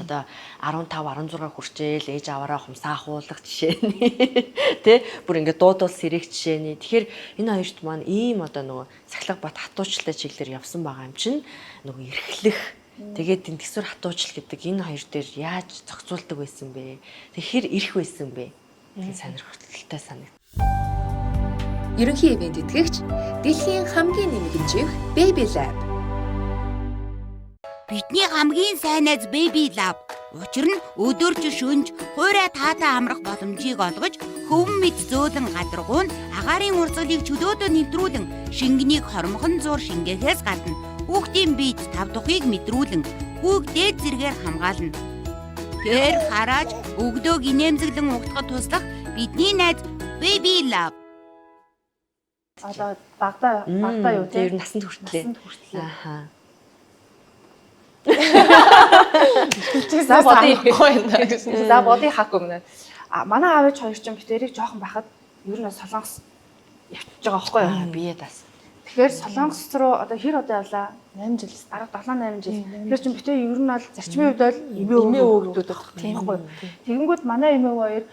Одоо 15 16 хүрчээл ээж аваараа хумсаа ахуулах жишээний тий бүр ингээд дуудвал сэрэх жишээний. Тэгэхээр энэ хоёрт маань ийм одоо нөгөө сахилга бат хатуучтай чиглэлээр явсан байгаа юм чинь нөгөө эрхлэх тэгээд энэ төсвөр хатуужл гэдэг энэ хоёр дээр яаж зохицуулдаг байсан бэ? Тэгэхээр эрх байсан бэ? Тийм сонирхолтой санагд. Ерөнхий ивент итгэгч дэлхийн хамгийн нэмэгдэж Baby Lab. Бидний хамгийн сайн найз Baby Lab. Учир нь өдөрж шөнж хуурай таатай амрах боломжийг олгож, хөвөн мэд зөөлөн гадаргуун агаарын урсгалыг чөлөөдөө нэвтрүүлэн шингэнийг хормхон зур шингээхээс гадна хүүхдийн биед тав тухыг мэдрүүлэн хүүгдээ зэргээр хамгаална. Тэр харааж өгдөөг инээмсэглэн угтахад туслах бидний найз Baby Lab. Одоо багада юу тэр насанд хүртлээ. Ааха. За бодыг хаагүй мэнэ. Манай аав ээж хоёр ч битэрийг жоохон байхад ер нь солонгос явчихж байгаа байхгүй юу? Бие дас. Тэгэхээр солонгос руу одоо хэр одоо явлаа? 8 жил. Бараг 7-8 жил. Тэгэхээр чи битээ ер нь бол зарчмын хувьд бол эмээ өвгдүүд байхгүй юу? Тэгэнгүүт манай эмээ хоёр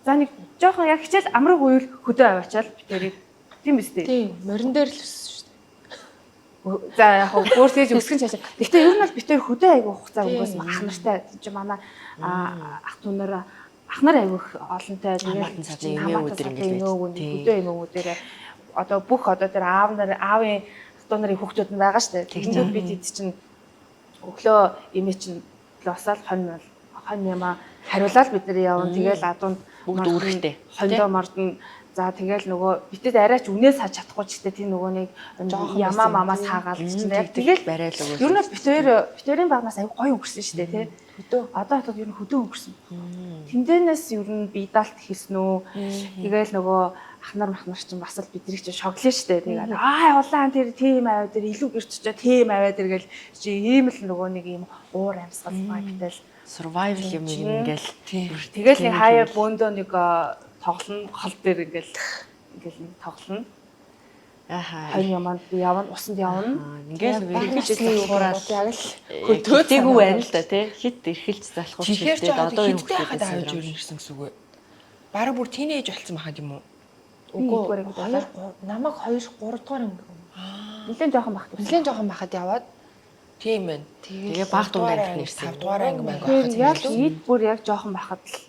за нэг жоохон яг хичээл амраг үйл хөдөө аваачаал битэрийг тийм биз дээ. Тийм, морин дээр л өссөн шүү дээ. За яг гуурсгийж өсгөн цаашаа. Гэхдээ ер нь бол битэр хөдөө айгу хугацаа өнгөрсөн ах нартай. Чи манай ах түнэр ах нар айгу олонтой. Тэгээд эмээ өдөр ингээд хөдөө эмээгүүдээр одоо бүх одоо тэр аавын ах дуу нарын хүүхдүүд нь байгаа шүү дээ. Тэгээд бид эд чинь өглөө эмээ чинь лосаал хонь ямаа хариулаад бид нар явна. Тэгээл адуунд бүгд үүрэгтэй. Хондоо мордно. За тэгэл нөгөө битэд арайч үнээс хаж чадахгүй ч гэдэг тийм нөгөө нэг ямаа мамаас хаагаал чинь яг тэгэл барайл өгөө. Ер нь битэрийн багнаас аяг гоё өнгөрсөн шүү дээ тий. Одоо ер нь хөдөө өнгөрсөн. Тэндэнээс ер нь бидаалт хийсэн үү. Тэгэл нөгөө ахнар махнар чинь бас л бидрийг чинь шоглоо шүү дээ. Тэгээд улаан тэр тийм аваа тэр илүү гэрччээ тийм аваа тэр гэл чи ийм л нөгөө нэг ийм уур амьсгал байгатай л survival юм ингээл. Тэгэл нэг хаяа бөөндөө нэг тоглоно хол дээр ингээл тоглоно. Ааха. Хонь яманд явна, усанд явна. Ингээл эргэлжлээ хуураад яг л хөдөөтэйгүү байна л да тий. Хит эргэлж залах Тэгэхээр ч одоо одоо хиттэй хахад авч өрнөсөн гэсэн үг үү? Бараг бүр тийнейж болсон байхад юм уу? Үгүй Намайг 2 3 дугаар анги. нэлээд жоохон багт. Нэлээд жоохон байхад яваад тийм ээ. Тэгээ баг дунд амт нэрсэн. 5 дугаар анги байгаад байхад яг ийд бүр яг жоохон байхад л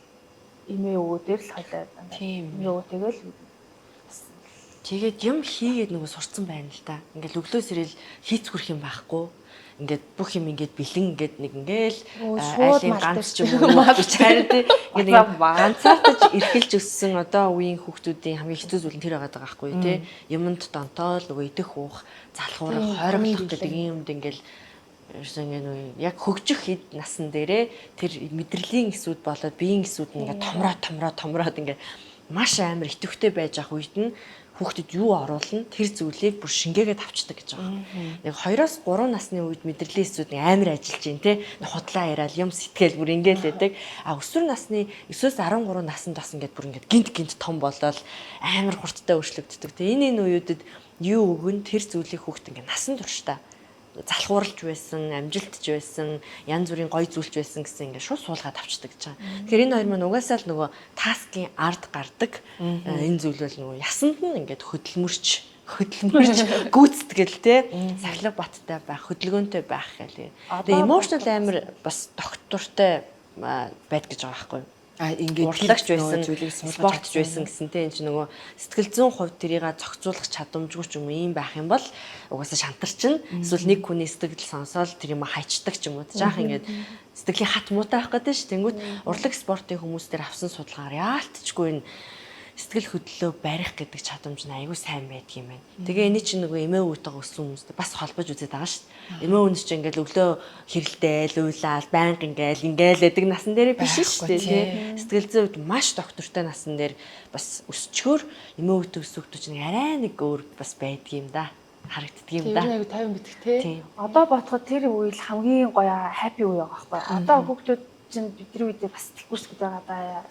эмээ өвөө дээр л хойлоо. Тийм. Юу тэгэл тэгээд юм хийгээд нөгөө сурцсан байна л да. Ингээл өглөөс ирэл хийцгүрх юм байхгүй. Ингээд бүх юм ингээд бэлэн ингээд нэг ингээл айлын ганц ч юм уу гэж харин ингээд нэг ганцаатаж эрхэлж өссөн одоо үеийн хүүхдүүдийн хамгийн хэцүү зүйл нь тэр байгаа байхгүй тий. Юмд донтоол нөгөө идэх уух, залхуурах, хойроглох гэдэг юмд ингээл яг хөгжих хэд насан дээрээ тэр мэдрэлийн эсүүд болоод биеийн эсүүд нь ингээд томроод ингээд маш амар итэвхтэй байж ах үед нь хүүхдэд юу оруулна тэр зүйлийг бүр шингээгээд авчдаг гэж байгаа. Нэг 2-3 насны үед мэдрэлийн эсүүд нэг амар ажиллаж байна те худлаа яриад юм сэтгэл бүр ингээл байдаг. Өсвөр насны 9-13 наснд бас ингээд бүр ингээд гинт том болоод амар хурдтай өөрчлөгддөг. Тэгээ энэ үеүүдэд юу өгөн тэр зүйлийг хүүхд ингээд насан туршдаа залхууралж байсан, амжилтж байсан, янз бүрийн гоё зүйлч байсан гэсэн ингээд шууд суулгаад авчдаг гэж байгаа. Тэгэхээр энэ хоёр маань угаасаа л нөгөө таскын ард гардаг энэ зүйл бол нөгөө ясанд нь ингээд хөдөлмөрч гүйцэтгэл те сахилга баттай байх, хөдөлгөөнтэй байх гэх. Тэгээ emotional амар бас доктортой байд гэж байгаа байхгүй юу? Ингээд урлагч байсан, спортч байсан гэсэнтэй энэ чинь нөгөө сэтгэл зүйн хувьд тэрийг зохицуулах чадамжгүй ч юм ийм байх юм бол угаасаа шантарч нь эсвэл нэг хүний сэтгэл сонсоод тэр юм хайчдаг ч юм уу жаах ингээд сэтгэлийн хат муутай байх гэдэг ш. Тэнгүүт урлаг спортын хүмүүс дээр авсан судалгаагаар яалтчгүй энэ сэтгэл хөдлөлөө барих гэдэг чадамж нь аягүй сайн байдаг юм байна. Тэгээ энэ чинь нөгөө эмээ өвтэйгээ өссөн хүмүүстэй бас холбож үзээд байгаа шүү дээ. Эмээ өвнөс чинь ингээл өглөө хэрэлдээл, уйлаал, байнга ингээл байдаг насан дээр биш шүү дээ тий. Сэтгэл зүйн хувьд маш доктортой насан дээр бас өсчгөр эмээ өвтэй өссөн хүмүүс чинь арай нэг өөр бас байдаг юм да. Харагддаг юм да. Тэр аягүй 50 битг тий. Одоо бодоход тэр үйл хамгийн гоё happy үе байгаа байхгүй. Одоо хүүхдүүд чинь бидний үедээ бас тэггүйс гэдэг байгаа даа.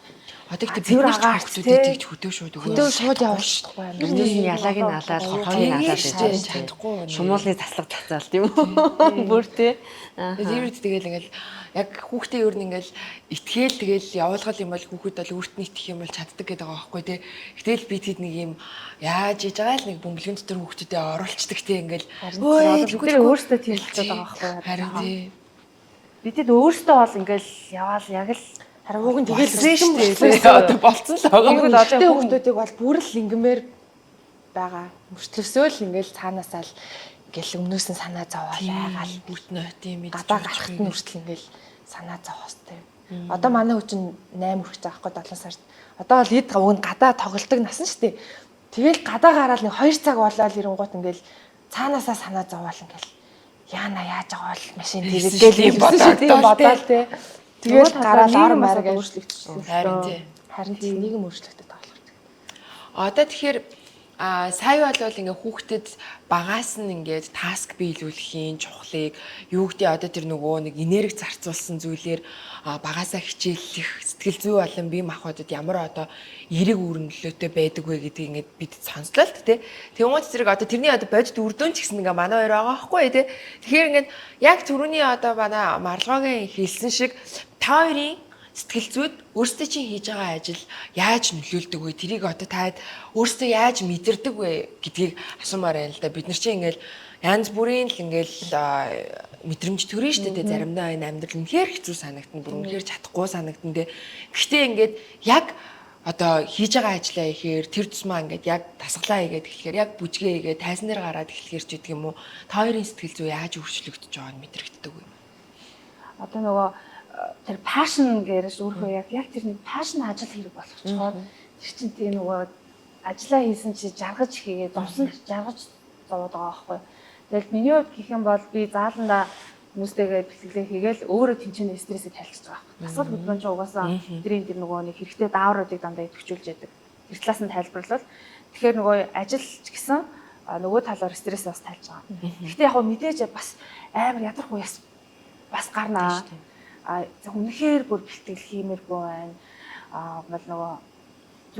Одоо гэдэг бид нар хүүхдүүдэд тэгж хөдөө шууд өгөө. Хөдөө шууд явуулчихгүй юм. Биднээс нь ялагыг нь алаад, хорхогийг нь алаад байж чадахгүй. Шумуулны заслаг цацаал тийм үү? Бүр тий. Тэр үед тэгэл ингээл яг хүүхдээ ер нь ингээл итгээл тэгэл явуулгал юм бол хүүхэд бол үрт нийтэх юм бол чаддаг гэдэг байгаа байхгүй тий. Гэтэл би тэд нэг юм яаж хийж байгаа л нэг бөмбөлгөн дотор хүүхдүүдэд оруулцдаг тий ингээл тэр өөрсдөө тийм болчиход байгаа байхгүй. Харин тий. Бидэд өөрсдөө бол ингээл яваал яг л харин хүүхэн тэгэл шүү дээ. Одоо болцсон л байгаа. Тэгвэл одоо хүүхдүүдийг бол бүр л ингэмээр байгаа. Мөртлөсөөл ингээл цаанаасаа л ингээл өмнөөс нь санаа зовоол байгаал бүтнэ тийм ээ. гадаа гарахт нь хүртэл ингээл санаа зовоостой. Одоо манай хүчин 8 хүрэх байгаа байхгүй 7 сард. Одоо л эд уг нь гадаа тоглолдог насан шүү дээ. Тэгэл гадаа гараад нэг 2 цаг болоод ирэнгуут ингээл цаанаасаа санаа зовоол ингээл яана яаж байгаа бол машин тэрэггээл бодоол тий. Тэгээд гараад орон байраа өөрчлөгдсөн. Харин тий. Харин тий нийгэм өөрчлөгдөж байгаа болохоор. Одоо тэгэхээр сая бол ингээ хүүхдэд багаас нь ингээд таск биелүүлэхийн чухлыг юу гэдэг одоо тэр нөгөө нэг энерги зарцуулсан зүйлээр багаасаа хичээллэх сэтгэл зүй болон бие махбодод ямар одоо эерэг өрнөлөөтэй байдаг вэ гэдгийг ингээд бид сонслоо л тий. Тэгмээд зэрэг одоо тэрний одоо бодит үрдүн ч гэсэн ингээ манай хоёр байгаа байхгүй тий. Тэгэхээр ингээд яг түрүүний одоо манай Марлагогийн хэлсэн шиг та хоёрын сэтгэл зүйд өөрсдөө чинь хийж байгаа ажил яаж нөлөөлдөг вэ? Тэрийг одоо таад өөрсдөө яаж мэдэрдэг вэ гэдгийг асуумаар байна л да. Бид нар чинь ингээл янз бүрийн л ингээл мэдрэмж төрнө шүү дээ. Заримдаа энэ амьдрал үнэхээр хэцүү санагдана, бүр үнэхээр чадахгүй санагдана. Гэхдээ ингээд яг одоо хийж байгаа ажлаа ихээр тэр тусмаа ингээд яг тасглаа хийгээд эхлэхээр яг бүжгээ хийгээд тайзан дээр гараад эхлэхээр ч гэдэг юм уу. Та хоёрын сэтгэл зүй яаж өөрчлөгдөж байгааг мэдрэгддэг вэ? Одоо нөгөө тэр passion гэрэж өөрөө яг тэр нэг passion ажил хэрэг болгочихоор тэр чинь тийм нөгөө ажиллаа хийсэн чи жаргаж хийгээд зовсон жаргаж зовоод байгаа байхгүй. Тэгэл миний хувьд гэх юм бол би зааландаа хүмүүстэйгээ бэлтгэлээ хийгээл өөрөө тэнцэнэ стрессийг тайлж байгаа байхгүй. Дасгал хөдөлгөөн чи угаасаа тэрийн тэр нөгөө нэг хэрэгтэй даавруудыг дандаа идэвхжүүлж яадаг. Тэр талаас нь тайлбарлал. Тэгэхээр нөгөө ажил ч гэсэн нөгөө талаар стресс бас тайлж байгаа. Гэхдээ яг мэдээж бас амар ядарх уяс бас гарнаа. Үнэхээр бүр бэлтгэл хиймээргүй байна. Ингээл нөгөө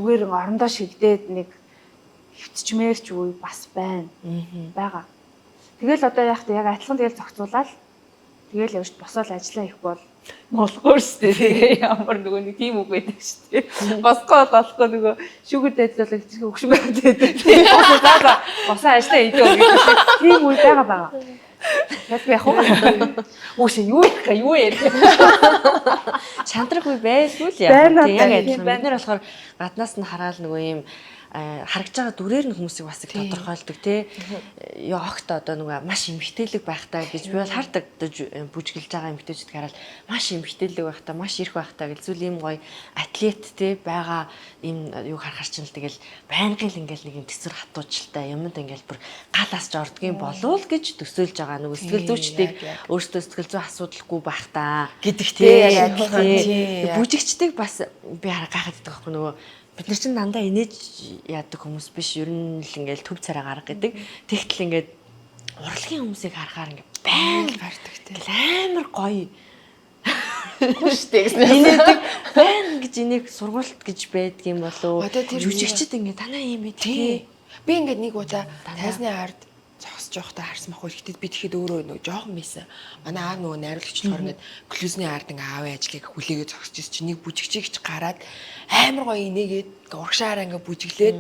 зүгээр орондоо шигдээд нэг хөвтчмээрч үе бас байна. Бага. Тэгэл одоо яг адилхан тэгэл зохицуулаад тэгэл явж босоод ажиллаа их бол болохгүй шүү дээ. Ямар нөгөө нэг тийм үг байдаг шүү дээ. Босгоо болохгүй нөгөө шүгэр дэдлэлэг зэрэг өгшөг байдаг. Босоо ажиллаа идэх гэдэг тийм үе байгаа. Яг яг үгүй юу ярих. Шантрах үе байлгүй л яг адилхан. Бид нар болохоор гаднаас нь хараад нөгөө юм харагдж байгаа дүрээр нь хүмүүсийг бас их тодорхойлдог тий. Огт одоо нөгөө маш эмгтээлэг байхтаа гэж би бол хардаг бүжгэлж байгаа эмгтээчд хараад маш эмгтээлэг байхтаа маш ирэх байхтаа гэж зүйл юм гоё атлет тий байгаа юм юу харахаар чинь л тэгэл байнгын л ингээл нэг юм тэсвэр хатуучилтай юмд ингээл бүр галаас ч ордгийн болов гэж төсөөлж байгаа нөгөө сэтгэл зүйчдийг өөрсдөө сэтгэл зүй асуудалгүй байхтаа гэдэгтэй яг адилхан бүжигчдийг бас би гайхаад байдаг байхгүй нөгөө бид нар чинь дандаа инээж яадаг хүмүүс биш. Ер нь л ингээл төв царай гарга гэдэг. Тэгтэл ингээд урлагийн хүмүүсийг харахаар ингээд байнга гардаг. Тэгэл амар гоё. Хүштэй гэсэн. Инээдэг байна гэж энийг сургуульд гэж байдаг юм болов уу? Жүжигчд ингээд танаа юм бэ тий. Би ингээд нэг удаа тайзны ард зогсож явахдаа харсан байхгүй. Гэхдээ би тэгэхэд өөрөө нөгөө жоохон мэйсэн. Манай аав нөгөө найруулагч болохоор ингээд клюзний ард ингээ аавын ажлыг хүлээгээ зогсож ирсэн чинь нэг бүжигчийгч гараад амар гоё инээгээд урагшаараа ингээ бүжиглээд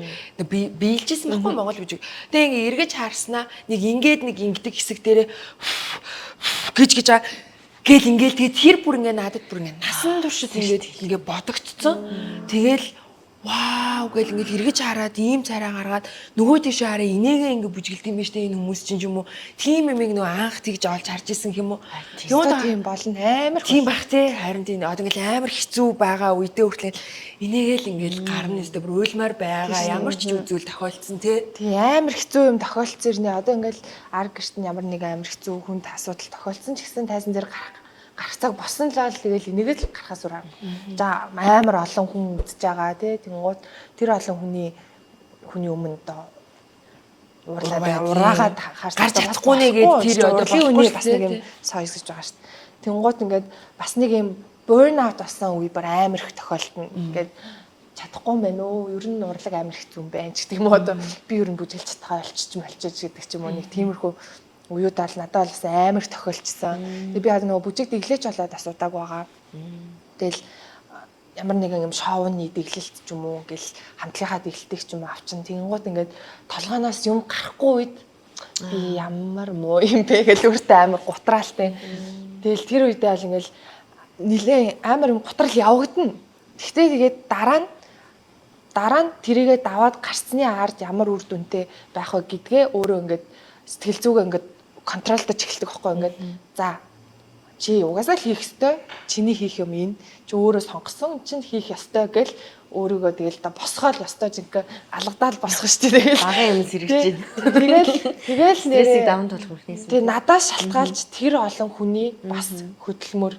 биелжсэн байхгүй Монгол бүжиг. Тэгээ ингээ эргэж харснаа нэг ингэдэг хэсэг дээрээ гэж гэл ингээл тэгээд тэр бүр ингээ надад бүр ингээ насан туршид ингээ бодогдцсон. Тэгэл вау гэл ингээд эргэж хараад ийм царай гаргаад нөгөө тийш хараа инээгээ ингээд бүжгэлт юм биш үү энэ хүмүүс чинь юм уу тийм юмыг нөгөө анх тэгж олж харж исэн юм уу тийм болно амар тийм бах тий харин тийм одоо ингээд амар хэцүү байгаа үедээ хүртэл инээгээл ингээд гарна өстө бүр уйлмаар байгаа ямар ч зүйл тохиолдсон тий амар хэцүү юм тохиолдсон ирнэ одоо ингээд ар гэрт нь ямар нэг амар хэцүү хүнд асуудал тохиолдсон ч гэсэн тайзан дээр гарах цаг босон л тэгэл энийгээ л гарахаас үр харна. За амар олон хүн үзэж байгаа тий. Тэнгууд тэр олон хүний өмнө доо ураагаад гарч чадахгүй нэгээд тэр одоо хүний бас нэг юм сойс гэж байгаа шүү дээ. Тэнгууд ингээд бас нэг юм burn out болсон үе бүр амар их тохиолдно. Ингээд чадахгүй юм байна уу? Ер нь урлаг амар хэцүү юм байна ч гэдэг юм уу одоо би ер нь бүжиглж чадхаа олчиж гэдэг ч юм уу нэг тиймэрхүү уюудаа л надад бас амар их тохиолдсон. Тэгээ би хаад нөгөө бүжиг дэглэж болоод асуудаг байгаа. Тэгэл ямар нэгэн юм шоуны дэглэлт ч юм уу гэл хамтлагийнхаа дэглэлтийг ч юм уу авчин тэгэнгუთ ингээд толгооноос юм гарахгүй үед би ямар муу юм бэ гэж өөртөө амар гутраалтай. Тэгэл тэр үедээ л ингээд нилээн амар юм гутрал явагдана. Гэхдээ тэгээд дараа нь тэрийгээ даваад гарцны ард ямар үр дүнтэй байх вэ гэдгээ өөрөө ингээд сэтгэл зүгээ ингээд контролдож эхэлдэг байхгүй ингээд за чи угаасаа хийх ёстой чиний хийх юм энэ чи өөрөө сонгосон чинь хийх ёстой гэл өөрийгөө тэгэл да босгоол ёстой жинхэнэ алгадаал босгох шүү дээ тэгэл багын юм сэрэгж байна тэгэл нэрийг даван тулах үрнээс тэгээ надаас шалтгаалж тэр олон хүний бас хөдөлмөр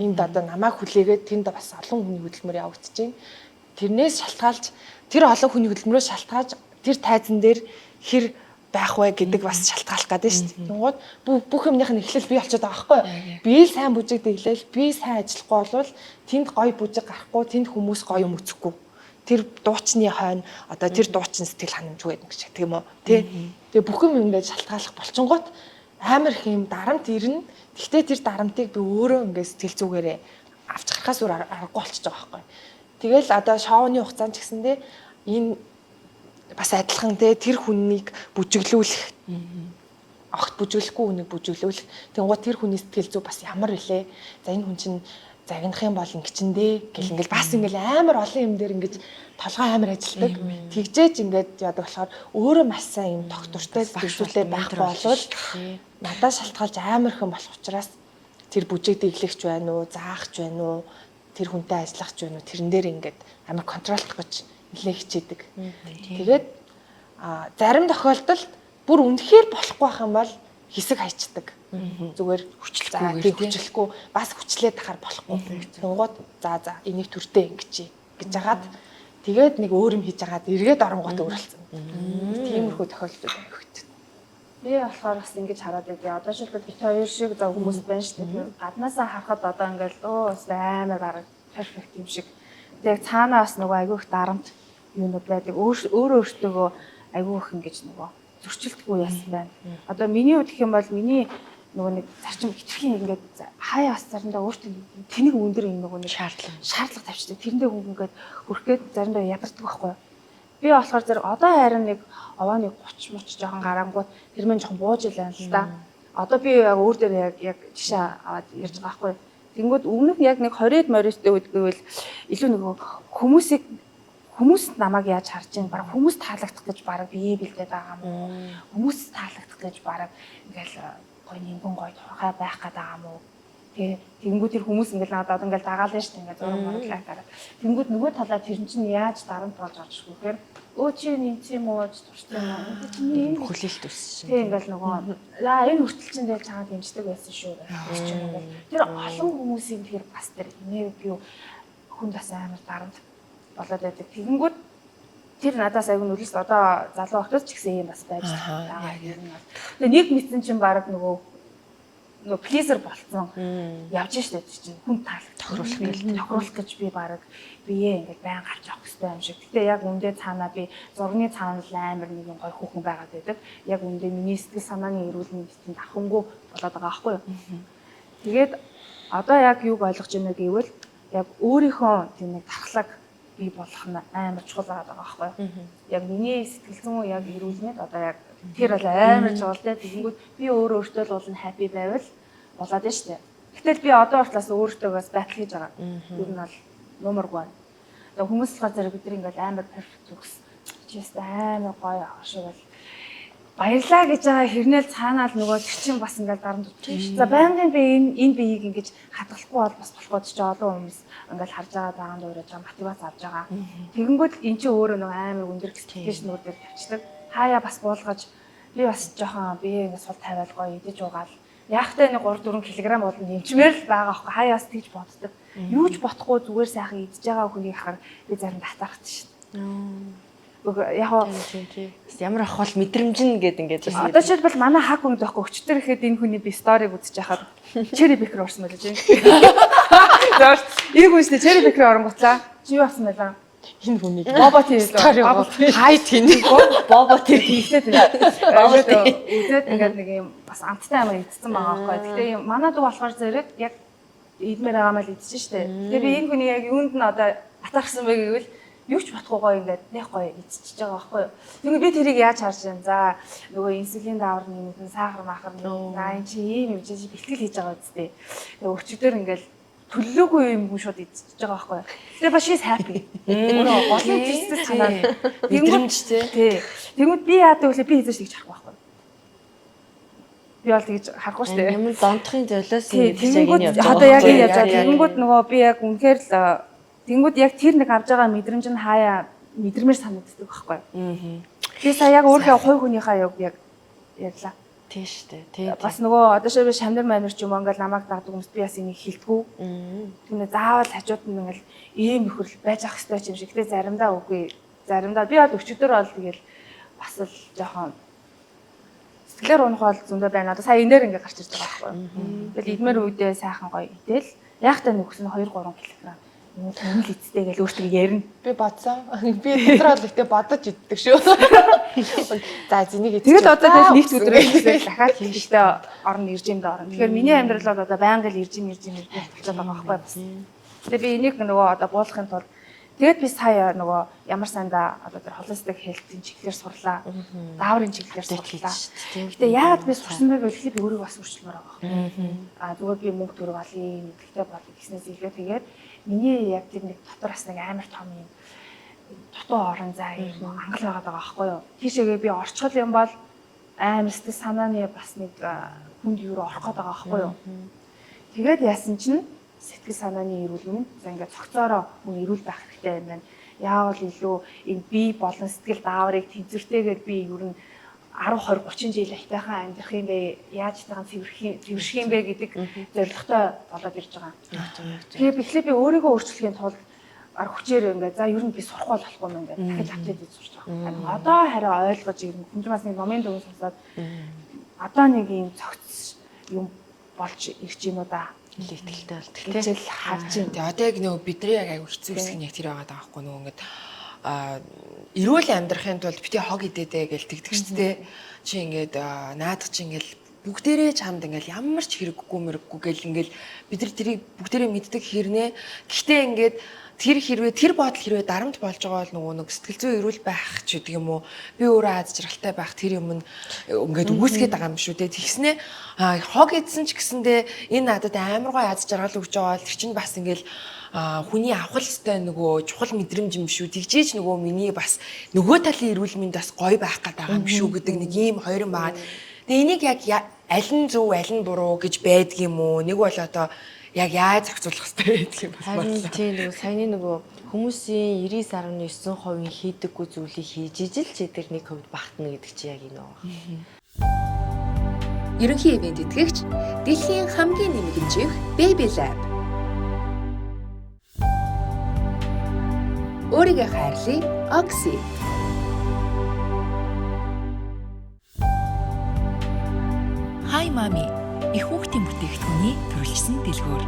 энд одоо намайг хүлээгээд тэнд бас олон хүний хөдөлмөр явагдаж байна тэрнээс шалтгаалж тэр олон хүний хөдөлмөрөөс шалтгаалж тэр тайзан дээр хэр байх вэ гэдэг бас шалтгаалах гэдэг шүү дээ. Тэнгууд бүх юмных нь эхлэл бий болчиход байгаа байхгүй юу? Би л сайн бүжиг дэглэл, би сайн ажиллахгүй болвол тэнд гоё бүжиг гарахгүй, тэнд хүмүүс гоё юм үзэхгүй. Тэр дуучны хойно одоо тэр дуучин сэтгэл ханамжгүй гэдэг ч гэх юм уу, тий? Тэгээ бүх юм ингээд шалтгаалах болчингууд амар их юм дарамт ирнэ. Гэхдээ тэр дарамтыг би өөрөө ингээд сэтгэл зүгээрээ авч гарахаас өөр аргагүй болчихж байгаа байхгүй юу? Тэгэл одоо шоуны хугацаанд ч гэсэндээ энэ бас адилхан тэр хүнийг бүжиглүүлэх огт бүжиглэхгүй хүнийг бүжиглүүлэх тэнгуут тэр хүний сэтгэл зүй бас ямар илээ за энэ хүн чинь загнах юм бол ингэчэндээ гэл ингээл бас ингээл амар олон юм дээр ингэж толгой амар ажилдаг тэгжээж ингээд яадаг болохоор өөрөө маш сайн юм доктортой сэтгэлзүйтэй байх болвол надад шалтгаалж амар хэн болох учраас тэр бүжиг дэглэгч байна уу заахч байна уу тэр хүнтэй ажиллахч байна уу тэрэн дээр ингээд амар контролдох гэж нэлээ хичээдэг. Тэгээд зарим тохиолдолд бүр үнэхээр болохгүй байх юм бол хэсэг хайчдаг. Зүгээр хүчлэхгүй бас хүчлээд тахаар болохгүй. Тэнгууд за энийг төртөө ингэж яагаад тэгээд нэг өөр юм хийж агаад эргээд оронгууд өөрлөсөн. Тиймэрхүү тохиолдол байна хөхт. Би болохоор бас ингэж хараад байгаад одоо шилбэл бит хоёр шиг за хүмүүс байна шүү дээ. Гаднаасаа харахад одоо ингээл бас амар бараг перфект юм шиг. Тэгээд цаанаас нөгөө айгүй их дарамт юунууд байдаг. Өөрөө өөртөөгөө айгүй их ингэж нөгөө зөрчилдөггүй яасан байна. Одоо миний хувьд гэх юм бол миний нөгөө нэг зарчим хитрхийн ингээд хаяа бас заримдаа өөртөө тэнэг өндөр юм нөгөө нэг шаардлага тавьчихдаг. Тэрэндээ хүн ингээд хөрхгээд заримдаа ядардаг байхгүй юу? Би болохоор зэрэг одоо харин нэг овооны 30 муч жоохон гарангууд тэр мэн жоохон бууж илаа л да. Одоо би яг өөр дээр яг жишээ аваад ярьж байгаа байхгүй юу? Тэнгүүд өмнөх яг нэг 20-д морьтой үдгэвэл илүү нөгөө хүмүүст намайг яаж харж байна баг хүмүүс таалагдах гэж баг бие бэлдээд байгаа юм. Хүмүүс таалагдах гэж баг ингээл гоё нэгэн гоё тухай байх гэдэг юм уу. Тэгээ тэнгүүд тэр хүмүүс ингээл надад ингээл дагаална шүү дээ ингээл зураг морлаа гараад. Тэнгүүд нөгөө талаа тэр чинь яаж дарамт болж байгаа шүү гэхээр өө чи нэг юм уу туршсан юм уу. хүлээлт өссөн. Тэг ингээл нөгөө энэ хүртэл чинь дээр чагаад дэмждэг байсан шүү гэх. Тэр олон хүмүүсийн тэр бас тэр энерги хүн бас амар дарамт болоод байдаг. Тэгэнгүүт тэр надаас аяг нүрээс одоо залуу охтос ч гэсэн юм бас байж байгаа юм. Тэгээ нэг мэдсэн чинь баг нөгөө нөгөө плизер болцсон явж штэ чинь хүн тохируулах гэж би баг бие ингээд байн гарч авах хэрэгтэй юм шиг. Гэтэ яг үндэ цаанаа би зургийн цаана л амар нэг юм гой хүүхэн байгаад байдаг. Яг үндэ миний сэтгэл санааны эрүүл мэндийн давхангүй болоод байгаа байхгүй юу. Тэгээд одоо яг юуг ойлгож байна гэвэл яг өөрийнхөө тийм нэг тархлаг бий болох нь амар чухал байгаа байхгүй юу. Яг миний сэтгэл зүйн яг эрүүл мэнд одоо яг тэр бол амар чухал те. Тэгэнгүүт би өөртөө л бол happy байвал болоод байна шүү дээ. Гэтэл би одоо уртлаас өөртөөгөөс батал хийж байгаа. Юу нь бол номер 1. Тэгээ хүмүүс болохоор зэрэг бид ингээл амар перфект зүгс. Чист амар гоё ашиг бол баярлаа гэж байгаа хэрнээл цаанаа л нөгөө тэр чинь бас ингээл дарамт утчих шүү. За байнгын би энэ биеийг ингэж хадгалахгүй бол бас болохгүй ч олон хүмүүс ингээл харж байгаа даанд уураж байгаа мотивац авж байгаа. Тэгэнгүүт эн чинь өөрөө нөгөө амар өндөр экспекташнууд дээр тавьчихдаг. Хаяа бас буулгаж би бас жоохон бие ингэ сул тавиал гоё идэж угаал. Яахтай нэг 3-4 кг бол нэмчмээр л байгаа аахгүй хаяас тэгж боддог. Юу ч бодохгүй зүгээр сайхан идэж байгаа хүнийг харахаар би зарим татархад шүү дээ. Яг ямар ах бол мэдрэмжин гэдэг ингээд бас. Одоо жишээлбэл манай хаг хүн зөхгүй өчтөр ихэд энэ хүний би сториг үзэж хахад чери бикер орсон байлаа чинь. Зоорч ээг үстэй чери бикер оронгутлаа. Чи юу авсан байлаа? Энэ хүний бобо тэр хай тэнийг бобо тэр хийхтэй үзээд ингээд нэг юм бас амттай амар идсэн байгаа байхгүй. Гэтэ манай дүү болохоор зэрэг яг идмээр байгаа мэл идсэн шүү дээ. Тэгээ би энэ хүний яг юунд нь одоо атархсан бэ гэвэл юу ч бодохгүй гоё ингээд нэх гоё идчихэж байгаа байхгүй. Тэгвэл би тэрийг яаж харж байна? За нөгөө инсулин даавар нэмэгдэн сахар махар нэмэгдэн чи ийм юм чи бэлтгэл хийж байгаа үстэй. Тэгээ өчигдөр ингээд төлөөгүй юм хүн шууд идчихэж байгаа байхгүй. Тэгээ ба she's happy. Өөрөө голын зэвсэг санаа мэдрэмжтэй. Тий. Тэгвэл би яадаг вэ? Би хийж тэгж харахгүй байхгүй. Би бол тэгж харахгүй шүү дээ. Ямар донтохын золиос юм гэж яг энэ явж байгаа. Одоо яг энэ явж байгаа. Тэгэнгүүт нөгөө би яг үнэхээр л тэгэнгүүт яг тэр нэг авж байгаа мэдрэмж нь хаяа мэдрэмээр санагддаг байхгүй. Тэгээ сая яг өөрөө хувь хүнийхээ яг ярьлаа. Тийм шүү дээ. Тийм. Бас нөгөө одоо шивэ шамнар манер ч юм уу ингээл намайг дагдаг хүмүүс би бас энийг хилдэггүй. Тэгээ заавал хажууд нь ингээл ийм ихэрл байж ах хэвээр юм шиг. Гэтэ заримдаа үгүй. Заримдаа би бол өчигдөр бол тэгэл бас л жоохон сэтгэлээр унах бол зөндөө байна. Одоо сая энээр ингээ гарч ирж байгаа байхгүй. Тэгэл идмэр үедээ сайхан гоё идэл. Яг та нөхс нь 2-3 кг. Юм л эцтэй гэж өөртөө ярина. Би бодсон. Би өдрөө л ихтэй бодож иддэг шүү. За зэнийг идчих. Тэгэл одоо нэг өдрөө хийсэл дахиад хийхдээ орно иржимд орно. Тэгэхээр миний амьдрал бол одоо байнга л иржим болчиход байгаа байхгүй бас. Тэгээ би энийг нөгөө одоо буулгахын тулд тэгээд би сая нөгөө ямар санда одоо тэр холистик хэлтийн чиглэлээр сурлаа. Дааврын чиглэлээр сурлаа. Гэтэ яагаад би сурсан бэ гэвэл би өөрийгөө бас өөрчлөмөр байгаа. Зүгээр би мөнгө төгрөг олъё, мэдээлэлтэй болъё гэснээс илүү тэгээд миний яг тэр нэг дотор бас нэг амар том юм дутуу орон зай юм ангал байгаа байхгүй юу. Тийшээгээ би орчхол юм бол амар сэтгэл санааны бас нэг хүнд юу орох гээд байгаа байхгүй юу. Тэгээд яасан чинь сэтгэл санааны эрүүл мэнд за ингээд цогцоороо хүн эрүүл байх хэрэгтэй юм байна. Яавал илүү энэ бие болон сэтгэл дааврыг тэнцвэртэйгээр би ер нь 10 20 30 жил айтайхан амьдрах юм бэ? Яаж тагаан цэвэрших юм бэ гэдэг зорилготой болоод ирж байгаа. Тэгээ эхлээ би өөрийгөө өөрчлөхийн тулд хүчээр ингээд за ер нь би сурах болохгүй юм ингээд дахиад апдейт хийж сурч байгаа. Одоо хараа ойлгож ирнэ. Хүнч бас нэг номын дөрөв сонсоод одоо нэг юм цогц юм болж ирж юм уу да. Илэтгэлтэй бол тэгтэл харж байна. Тэгээ одоо яг нөгөө бидний яг аюу хэцүү хэсэг нь яг тэр байгаа байхгүй нөгөө ингээд эрүүл амьдрахын тулд бити хог идээдэ гэж тэгдэг шүү дээ. Чи ингээд наадах чи ингээд бүгдээрээ чамд ингээд ямар ч хэрэггүй мэрэггүй гэл ингээд бид нар тэрийг бүгдээрээ мэддэг хэрнээ. Гэхдээ ингээд тэр хэрвээ тэр бодол хэрвээ дарамт болж байгаа бол нөгөө нэг сэтгэл зүйн эрүүл байх ч гэдэг юм уу. Би өөрөө аз жаргалтай байх тэр юм ингээд үүсгээд байгаа юм шүү дээ. Тэгснээ хог идсэн ч гэсэндээ энэ надад амар гой аз жаргал өгч байгаа бол тэр чинь бас ингээд хүний авах ёстой нөгөө чухал мэдрэмж юм шүү. Тэгжээч нөгөө миний бас нөгөө талын эрүүл мэнд бас гоё байх гэдэг юм шүү гэдэг нэг ийм хоёрын байгаа. Тэгээ энийг яг аль нь зөв аль нь буруу гэж байдаг юм уу? Нэг бол одоо яг яаж зохицуулах хэрэгтэй гэдэг юм бас бодлоо. Тийм нөгөө саяны нөгөө хүмүүсийн 99.9% хийдэггүй зүйлийг хийж ижил ч эдгээр нэг хувьд багтна гэдэг чи яг энэ байна. Ерөнхий ивент итгэгч дэлхийн хамгийн нэмэгдэмжих Baby Lab. Өөрийгөө хайрлая, Oxy. Hi Mommy. их хүүхдийн бүтээгдэхүүний төрөлжсөн дэлгүүр.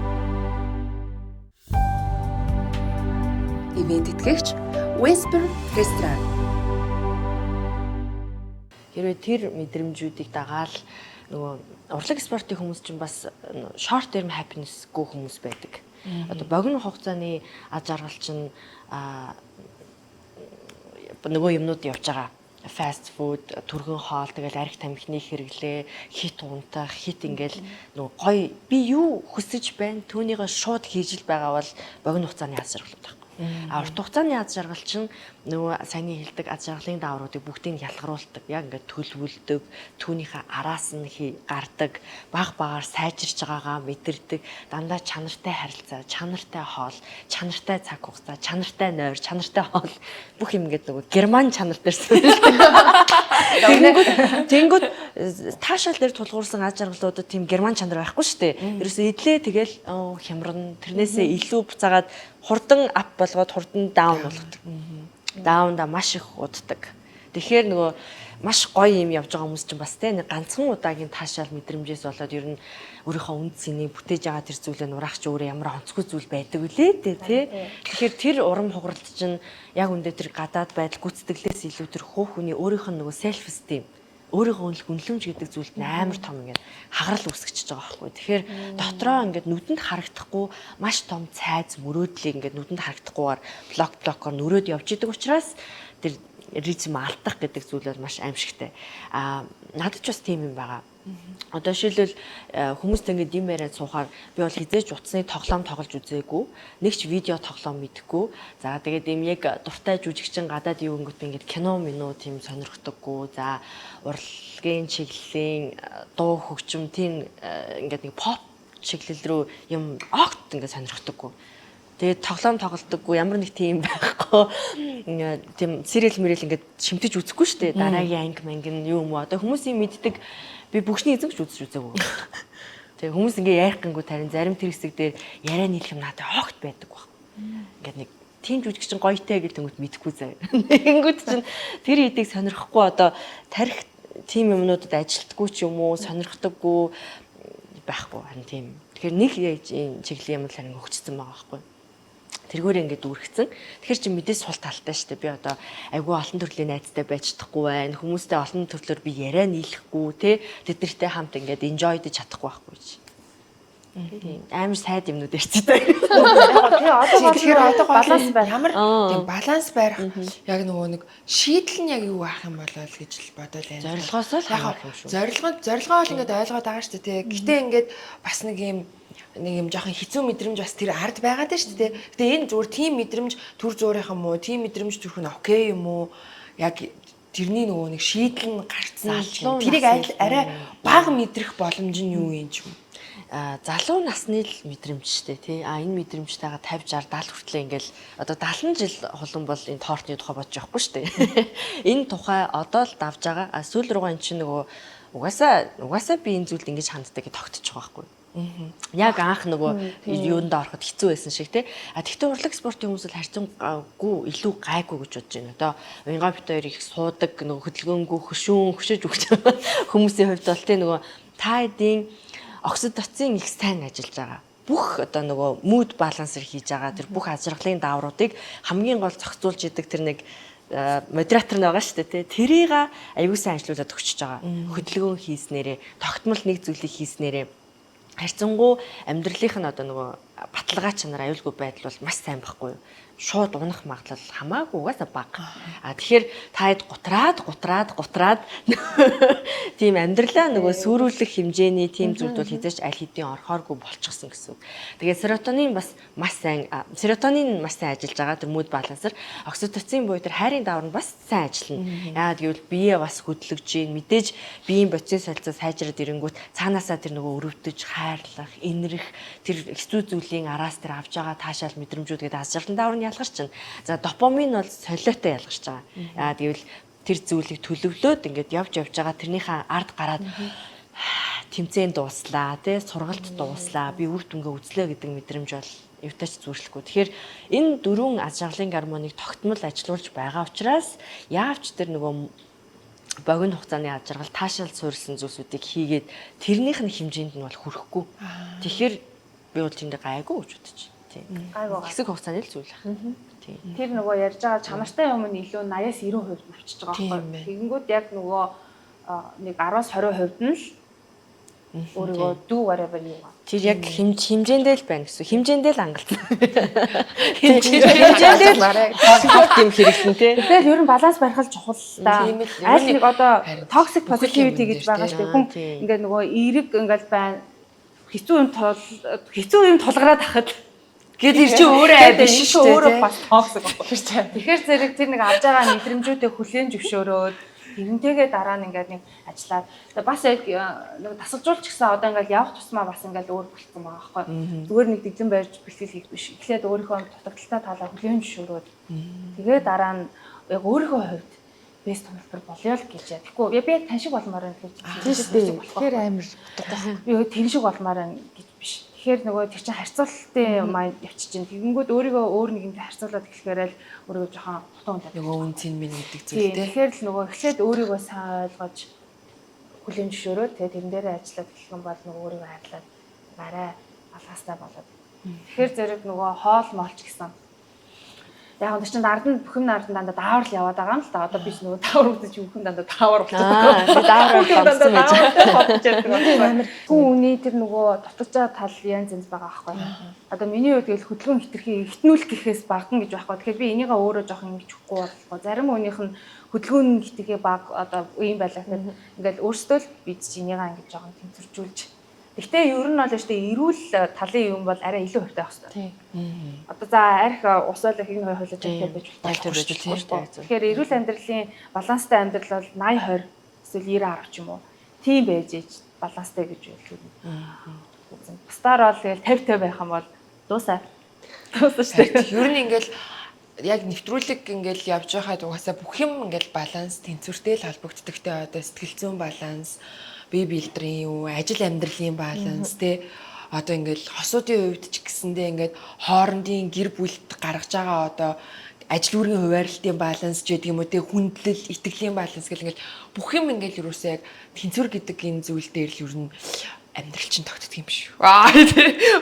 Ивент тэтгэгч Whisper Restaurant. Хэрвээ тэр мэдрэмжүүдийг дагаал нөгөө урлаг спортын хүмүүс чинь бас short term happiness-гүй хүмүүс байдаг. Одоо богино хугацааны аж аргал чинь нөгөө юмнууд явж байгаа. Fast food, түргэн хоол, тэгэл арх тамхины хэрэглээ, хит унтах, хит ингээл нөгөө гоё би юу хүсэж байна, түүнийг шууд хийж л байгаа бол богино хугацааны аз жаргал байдаг. А урт хугацааны аз жаргал чинь нөгөө саяны хэлдэг аз жаргалын даавруудыг бүгдийг ялгаруулдаг. Яг ингээд төлөвлөдөг, түүнийхээ араас нь гардаг, баг багаар сайжирч байгаагаа мэдэрдэг, дандаа чанартай харилцаа, чанартай хоол, чанартай цаг хугацаа, чанартай нойр, чанартай хоол бүх юм ингээд нөгөө герман чанар дээр Тэнгүүд таашаал дээр тулгуурсан аз жаргалуудад тийм герман чанар байхгүй шүү дээ. Ерөөсөө идлээ тэгэл хямран тэрнээсээ илүү буцаагаад хурдан ап болгоод хурдан даун болгодог. Даунда маш их уддаг. Тэгэхээр нөгөө маш гоё юм явж байгаа хүмүүс чинь бас те нэг ганцхан удаагийн таашаал мэдрэмжээс болоод ер нь өөрийнхөө үнд цэнийг бүтээж байгаа тэр зүйлээ нураач өөрөө ямар онцгүй зүйл байдаг үлээ те. Тэгэхээр тэр урам хугаралт чинь яг үндэ тэр гадаад байдал гүйцэтгэлээс илүү тэр хөөхний өөрийнх нь нөгөө self esteem өөрийнхөө үнэлэмж гэдэг зүйлд амар том ингээд хагарал үүсгэж байгаа байхгүй. Тэгэхээр дотроо ингээд нүдэнд харагдахгүй маш том цайз мөрөөдлийг ингээд нүдэнд харагдахгүйгээр блокоор нөрөөд явж идэг учраас тэр ритм алдах гэдэг зүйл бол маш аимшигтай. Надад ч бас тийм юм байгаа. Одоо жишээлбэл хүмүүст ингээд юм яриад суухаар би бол хизээж утасны тоглоом тоглож үзээгүй, нэг ч видео тоглоом мэдэхгүй. За тэгээд ийм яг дуртай жүжигчин гадаад юу гингүүт би ингээд кино минуу тийм сонирхдаггүй. За урлагийн чиглэлийн дуу хөгжим тийм ингээд нэг pop чиглэл рүү юм огт ингээд сонирхдаггүй. Тэгээд тоглоом тоглодоггүй ямар нэг тийм байхгүй. Тийм сериал мэрэл ингээд шимтэж үзэхгүй шүү дээ. Дараагийн анги мангин юу юм уу? Одоо хүмүүсийн мэддэг би бүгшний эзэмж үзэж үзээгүй. Тэгээ хүмүүс ингээ ярих гингүү тарин зарим тэр хэсэг дээр яриа нийлэх юм надад огт байдаг баг. Ингээд нэг тийм жүжигчин гоётэй гэдэг нь мэдэхгүй заяа. Ингэнгүүт чинь тэр хэдийг сонирхгүй одоо тарих тийм юмнуудад ажилтдаггүй ч юм уу сонирхдаггүй байхгүй харин тийм. Тэгэхээр нэг чиглэлийн юм л харин хөгжсөн байгаа байхгүй. Тэргээр ингээд дүүргэцэн. Тэгэхээр чи мэдээ сул талтай шүү дээ. Би одоо айгүй олон төрлийн найзтай байж чадахгүй байна. Хүмүүстэй олон төрлөөр би яриа нийлэхгүй те. Тэднэртэй хамт ингээд enjoy дэж чадахгүй байхгүй чи. Амар сайд юмнууд ярьчих таа. Тэгэхээр одоо баланс байх. Ямар тийм баланс барих яг нөгөө нэг шийдэл нь яг юу байх юм болоо л гэж л бодоод байна. Зорилгоосоо л хамаарх юм шүү. Зорилгоо л ингээд ойлгоод байгаа шүү дээ. Гэтэ ингээд бас нэг юм жоохон хэцүү мэдрэмж бас тэр ард байгаад байна шүү дээ. Гэтэ энэ зүгээр тийм мэдрэмж төр зуурих юм уу? Тийм мэдрэмж төрөх нь окей юм уу? Яг тэрний нөгөө нэг шийдэл нь гарцсан. Тэрийг арай бага мэдрэх боломж нь юу юм ч юм. Залуу насны л мэдрэмж штэ тий. Энэ мэдрэмжтэйгээ 50 60 70 хүртлээ ингээл одоо 70 жил хулан бол энэ тоортны тухай бодож явахгүй штэ. Энэ тухай одоо л давж байгаа. Сүүл рүүгээ эн чинь нөгөө угаасаа би энэ зүйлд ингэж ханддаг гэж тогтчих байхгүй. Яг анх нөгөө юунд ороход хэцүү байсан шиг тий. Тэгтээ урлаг спортын хүмүүс л харьцангуйгүй илүү гайгүй гэж бодож байна. Одоо уянгаа бит хоёр их суудаг нөгөө хөдөлгөөнгөө хөшөөж өгч хүмүүсийн хувьд бол тий нөгөө та эдийн окситоцин их сайн ажиллаж байгаа. Бүх одоо нөгөө mood балансер хийж байгаа. Тэр бүх аз жаргалын даавруудыг хамгийн гол зохицуулж идэг тэр нэг модератор байгаа шүү дээ тий. Тэрийг аюул сайн ажиллуулад өгчөж байгаа. Хөдөлгөөн хийснээрээ, тогтмол нэг зүйлийг хийснээрээ харьцангуй амьдралынх нь одоо нөгөө баталгаа чанар аюулгүй байдал бол маш сайн байхгүй юу? Шууд унах магадлал хамаагүй угаасаа бага. Тэгэхээр та хэд гутраад тийм амьдралаа нөгөө сүрүүлэх хэмжээний тийм зүйлд бол хизээч аль хэдийн орхооргүй болчихсон гэсэн үг. Тэгээд серотонин маш сайн ажиллаж байгаа тэр mood балансер. Окситоцин буюу тэр хайрын даавар нь бас сайн ажиллана. Яагаад гэвэл бие бас хөдлөж гин мэдээж биеийн бодис солилцоо сайжраад ирэнгүүт цаанаасаа тэр нөгөө өрөвдөж хайрлах, инэрх тэр хэцүү зүйлийн араас тэр авж байгаа таашаал мэдрэмжүүд гэдэг аз жаргалын даавар нь ялгарч чинь. За допамин бол солиотой ялгарч байгаа. Яагаад гэвэл тэр зүйлийг төлөвлөөд ингээд явж байгаа тэрнийхээ ард гараад тэмцээн дууслаа, тий сургалт дууслаа, би үр дүнгээ үзлээ гэдэг мэдрэмж бол эвтэж зүрлэхгүй. Тэгэхээр энэ дөрвөн аз жаргалын гормоныг тогтмол ажилуулж байгаа учраас яавч тэр нөгөө богино хугацааны аж аргал таашаал суурилсан зүйлсүүдийг хийгээд тэрнийх нь хэмжээнд нь бол хүрэхгүй. Тэгэхээр би бол тэндээ гайгүй гэж бодож байна. Тийм. Гайгүй. Хэсэг хугацааны л зүйл ах. Тийм. Тэр нөгөө ярьж байгаа чанартай юм нь илүү 80-аас 90% авчиж байгаа байхгүй. Тэгэнгүүт яг нөгөө нэг 10-20% нь л өөрийгөө do whatever you want. Тэр яг хэмжээндээ л байна гэсэн. Хэмжээндээ л ангалцсан. Хэмжээндээ л тийм хэрэглэн тий. Тэгэхээр ер нь баланс барих л чухал л да. Аль нэг одоо toxic positivity гэж байгаа шүү дээ. Хүн ингээд нөгөө эерэг ингээд байна. Хэцүү юм тулгараад ахад гээд ир чи өөрөө ай биш шүү дээ. Өөрөө бас toxic байна. Тэгэхээр зэрэг тэр нэг авж байгаа мэдрэмжүүдээ хүлээн зөвшөөрөөд тэрнтэйгээ дараа нь ингээд нэг ажиллаад бас яг нэг тасалжуулч гэсэн одоо ингээд явах тусмаа бас ингээд өөр болцсон байгаа байхгүй. Зүгээр нэг дэглэн барьж бэлтгэл хийх биш. Эхлээд өөрийнхөө дутагдaltaа талаа хүлээн зөвшөөрөөд тэгээ дараа нь яг өөрийнхөө хувьд бэст томилбор болёо л гэж яа. Тэгэхгүй би яг тань шиг болмоор байна гэж. Тийм шүү дээ. Тэгэхээр амар дутагдах. Би тань шиг болмоор байна гэж биш. Тэгэхээр нөгөө тэр чинь харьцуулалтын майнд явчих чинь. Тэгэнгүүт өөрийгөө өөр нэгэнтэй харьцуулаад эхлэхээр л өөрийгөө жоохон хутуунтай. Нөгөө үнцэн минь гэдэг зүйл те. Тэгэхээр л нөгөө эхлээд өөрийгөө сайн ойлгож хүлээн зөвшөөрөөд тэгээ тэрэн дээрээ ажиллаад эхлэх юм бол нөгөө өөрийгөө хайрлаад арай алгастай болоод. Тэгэхээр зэрэг нөгөө хоол молч гэсэн. Яг энэ чинь ардан бүхэм нардан дандаа даавар л яваад байгаа юм л та. Одоо биш нөгөө даавар үзэж бүхэм дандаа даавар болчихсон. Даавар болчихсон байж. Хүн үний тэр нөгөө дутагчаа тал янз янз байгаа аахгүй. Одоо миний хувьд тэгэл хөдөлгөөн хитрхи ихтнүүлэх гэхээс багтана гэж байхгүй. Тэгэхээр би энийгээ өөрөө жоохон ингэж өгөхгүй болохгүй. Зарим хүнийх нь хөдөлгөөн хитрхи баг одоо ийм байлаа гэхэд ингээл өөрсдөө л бид энийгээ ингэж жоохон тэнцвэржүүлж. Гэхдээ ер нь бол шүү дээ эрүүл талын юм бол арай илүү хувьтай байх хэрэгтэй. Одоо за арх усаалах нэг хойлож авах байж болно. Тэгэхээр эрүүл амьдралын баланстай амьдрал бол 80-20 эсвэл 90-10 ч юм уу. Тийм байж ээж баланстай гэж хэлдэг. Бусдаар бол тэгэл 50-50 байх юм бол дуусаа. Дуусаа шүү дээ. Ер нь ингээл яг нэвтрүүлэг ингээл явж байхад угаасаа бүх юм ингээл баланс тэнцвэртэй л холбогддог те. Одоо сэтгэл зүйн баланс, бие биедрийн юу, ажил амьдралын баланс те. Одоо ингээл хосуудын хувьд ч гэсэндээ ингээд хоорондын гэр бүлд гаргаж байгаа одоо ажил үүргийн хуваарлтын баланс ч гэдэг юм уу те, хүндлэл, итгэлийн баланс гэл ингээл бүх юм ингээл юусаа яг тэнцвэр гэдэг энэ зүйл дээр л ер нь амьдрал чинь тогтдог юм шүү.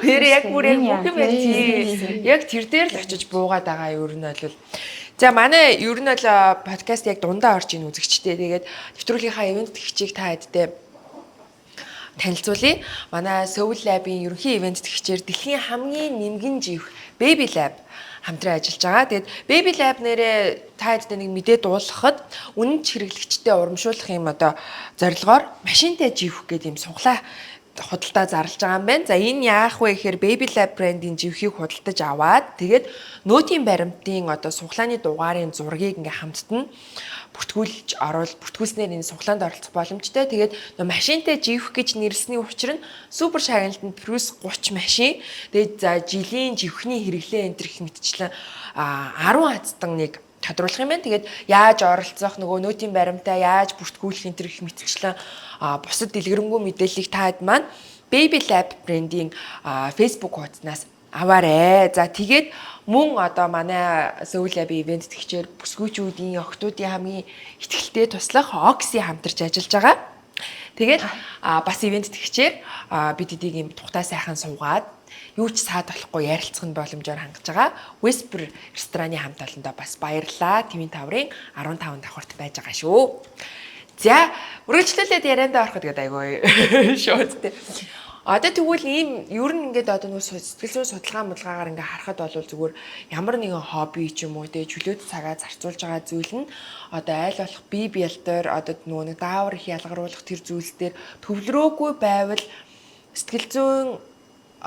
Тэр яг бүр яг бүх юм яг тэр дээр л очиж буугаад байгаа ер нь бол. За манай ер нь бол подкаст яг дундаа орж ийн үзэгчтэй. Тэгээд нэвтрүүлгийнхаа ивент тэгчийг та хэдтэй танилцуулъя. Манай Soul Lab-ийн ерөнхий ивент тэгчээр дэлхийн хамгийн нимгэн живх Baby Lab хамтран ажиллаж байгаа. Тэгээд Baby Lab нэрээ та хэдтэй нэг мэдээ дуулгахад үнэн хэрэглэгчтэй урамшуулах юм одоо зорилгоор машинтай живх гэдэг юм суглаа худалдаа зарлаж байгаа юм байна. За энэ яах вэ гэхээр Baby Lab брендийн живхийг худалдаж аваад тэгээд нөөтийн баримтын одоо суглааны дугаарын зургийг ингээм хамтд нь бүртгүүлж бүртгүүлснээр энэ суглаанд оролцох боломжтой. Тэгээд машинтай живх гэж нэрлсэний учир нь супер шагналд плюс 30 машин. Тэгээд за жилийн живхний хэрэглээ энэ төр их мэтчлэн 10 хацтан нэг тодруулах юм байна. Тэгээд яаж оролцох, нөгөө нөөтийн баримтаа яаж бүртгүүлэх энэ төр их мэтчлэн бусад дэлгэрэнгүй мэдээллийг таад маань Baby Lab брендийн Facebook хуудаснаас аваарэ. За тэгээд мөн одоо манай Soul Lab-ийн ивент тэгчээр бүсгүйчүүдийн охтуудын хамгийн ихтгэлтэй туслах Oxy хамтарч ажиллаж байгаа. Тэгээд бас ивент тэгчээр бид эдийг юм тухтай сайхан суугаад юу ч саад болохгүй ярилцах нь боломжоор хангаж байгаа. Whisper рестораны хамт олондоо бас баярлалаа. Твин таврын 15 давхарт байж байгаа шүү. За, үргэлжлүүлээд яриандаа ороход гэдэг айгүй шуудтэй. Одоо тэгвэл ийм ер нь ингээд одоо нэг сэтгэл зүйн судалгаа мудалгаагаар ингээд харахад бол зүгээр ямар нэгэн хобби ч юм уу те чөлөөт цагаа зарцуулж байгаа зүйл нь одоо айл болох бие биелдээр одоо нөгөө нэг даавар их ялгаруулах тэр зүйлс дээр төвлөрөөгүй байвал сэтгэл зүйн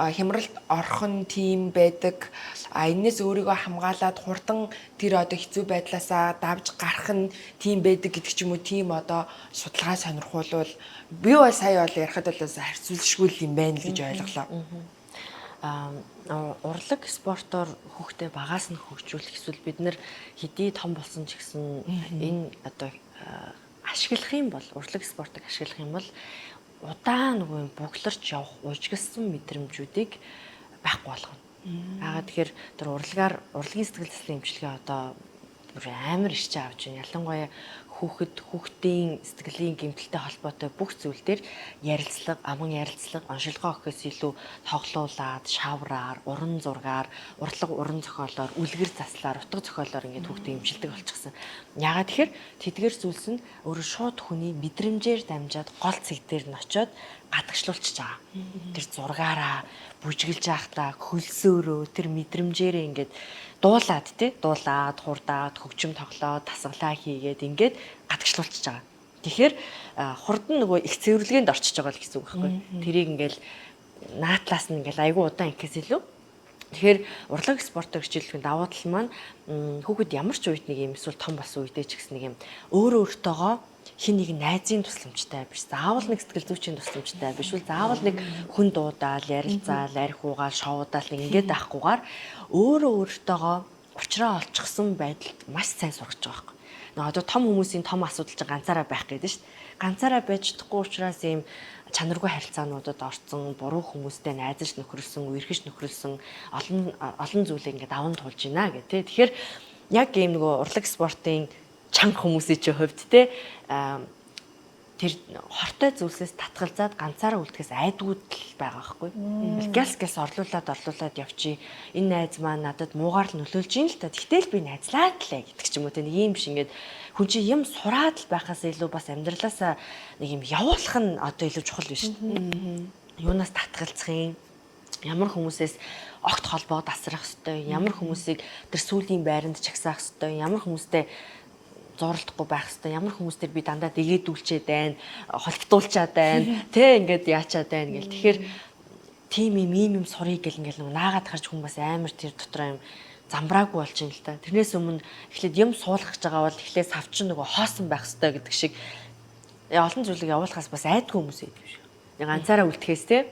хямралд орох нь тийм байдаг. Энэс өөрийгөө хамгаалаад хурдан тэр одоо хэцүү байдлаасаа давж гарах нь тийм байдаг гэдэг ч юм уу тийм одоо судалгаа сонирхуулвал би бол сая бол ярихад бол харьцуулшгүй юм байна л гэж ойлголоо. Урлаг спортоор хүүхдээ багаас нь хөгжүүлэх эсвэл бид нар хэдий том болсон ч гэсэн энэ одоо ашиглах юм бол урлагийн спортыг ашиглах юм бол удаан нөгөө бугларч явах ужигсан мэдрэмжүүдийг байхгүй болгоно. Тэгэхээр тэр урлагийн сэтгэл заслын эмчилгээ одоо амар иш авч байна. Ялангуяа хүүхдийн сэтгэлийн гэмтэлтэй холбоотой бүх зүйл дээр ярилцлага, аман ярилцлага, оншилгоо өгөхөөс илүү тоглоулаад, шавраар, уран зургаар, уртлаг уран зохиолоор, үлгэр заслаар, утга зохиолоор ингээд хүүхдээ имжилдэг болчихсон. Яагаад тэгэхээр тэдгээр зүйлс нь өөрөө шууд хүний мэдрэмжээр дамжаад гол цэг дээр нь очиод гадагшлуулчихж байгаа. Тэр зургаараа бүжгэлж байхдаа хөлсөөрөө тэр мэдрэмжээрээ ингээд дуулаад, хурдаад, хөгжим тоглоод, тасгалаа хийгээд ингээд гадагшлуулчихж байгаа. Тэгэхээр хурд нь нөгөө их цэвэрлэгээнд орчиж байгаа л гэсэн үг байхгүй. Тэрийг ингээл наатлаас нь ингээл айгүй удаан ихээс илүү. Тэгэхээр урлаг спортоор хичээллэхэд давуу тал маань хүүхэд ямар ч үед нэг юм эсвэл том болсон үедээ ч гэсэн нэг юм өөртөөгөө хин нэг найзын тусламжтай биш. Заавал нэг сэтгэл зүйчийн тусламжтай биш. Заавал нэг хүн дуудаал, ярилцаал, арх уугаал, шоудаал ингээд авахгүйгээр өөртөөгөө уучраа олчихсан байдалд маш сайн сурч байгаа байхгүй. Нөгөө одоо том хүмүүсийн том асуудал чинь ганцаараа байх гэдэг шүү дээ. Ганцаараа байж чадахгүй учраас ийм чанаргүй харилцаануудад орсон, буруу хүмүүстэй найзаж нөхрөлсөн, үерхэж нөхрөлсөн олон зүйлийг ингээд даван туулж байна гэх тээ. Тэгэхээр яг ийм нөгөө урлаг спортын чанга хүмүүсийн чинь хувьд те тэр хортой зүйлсээс татгалзаад ганцаараа үлдэхээс айдгүй л байгаа байхгүй. Гялс орлуулад явчих. Энэ найз маань надад муугаар л нөлөөлж ийн л та. Тэгтэл би найзлаад л гэдэг ч юм уу те. Нэг юм биш ингээд хүн чинь юм сураад л байхаас илүү бас амьдралаасаа нэг юм явуулах нь одоо илүү чухал биш. Юунаас татгалзах юм? Ямар хүмүүсээс огт холбоо тасрах хэвээр, ямар хүмүүсийг тэр сүүлийн байранд чагсаах хэвээр, ямар хүмүүстэй зуралдахгүй байх хэвээр, ямар хүмүүстэр би дандаа дэгээдүүлчээд байна, холбтуулчаад байна, тэ ингээд яачаад байна гэл. Тэгэхээр тийм юм сурыг гэл ингээл нэг наагаад гарч хүн бас амар тэр дотор юм замбраагүй болж юм л та. Тэрнээс өмнө эхлээд юм суулгах гэж байгаа бол эхлээд савчин нөгөө хоосон байх хэвээр гэдэг шиг олон зүйлийг явуулахаас бас айдгүй хүмүүс байдаг шүү. Нэг ганцаараа үлдэхээс те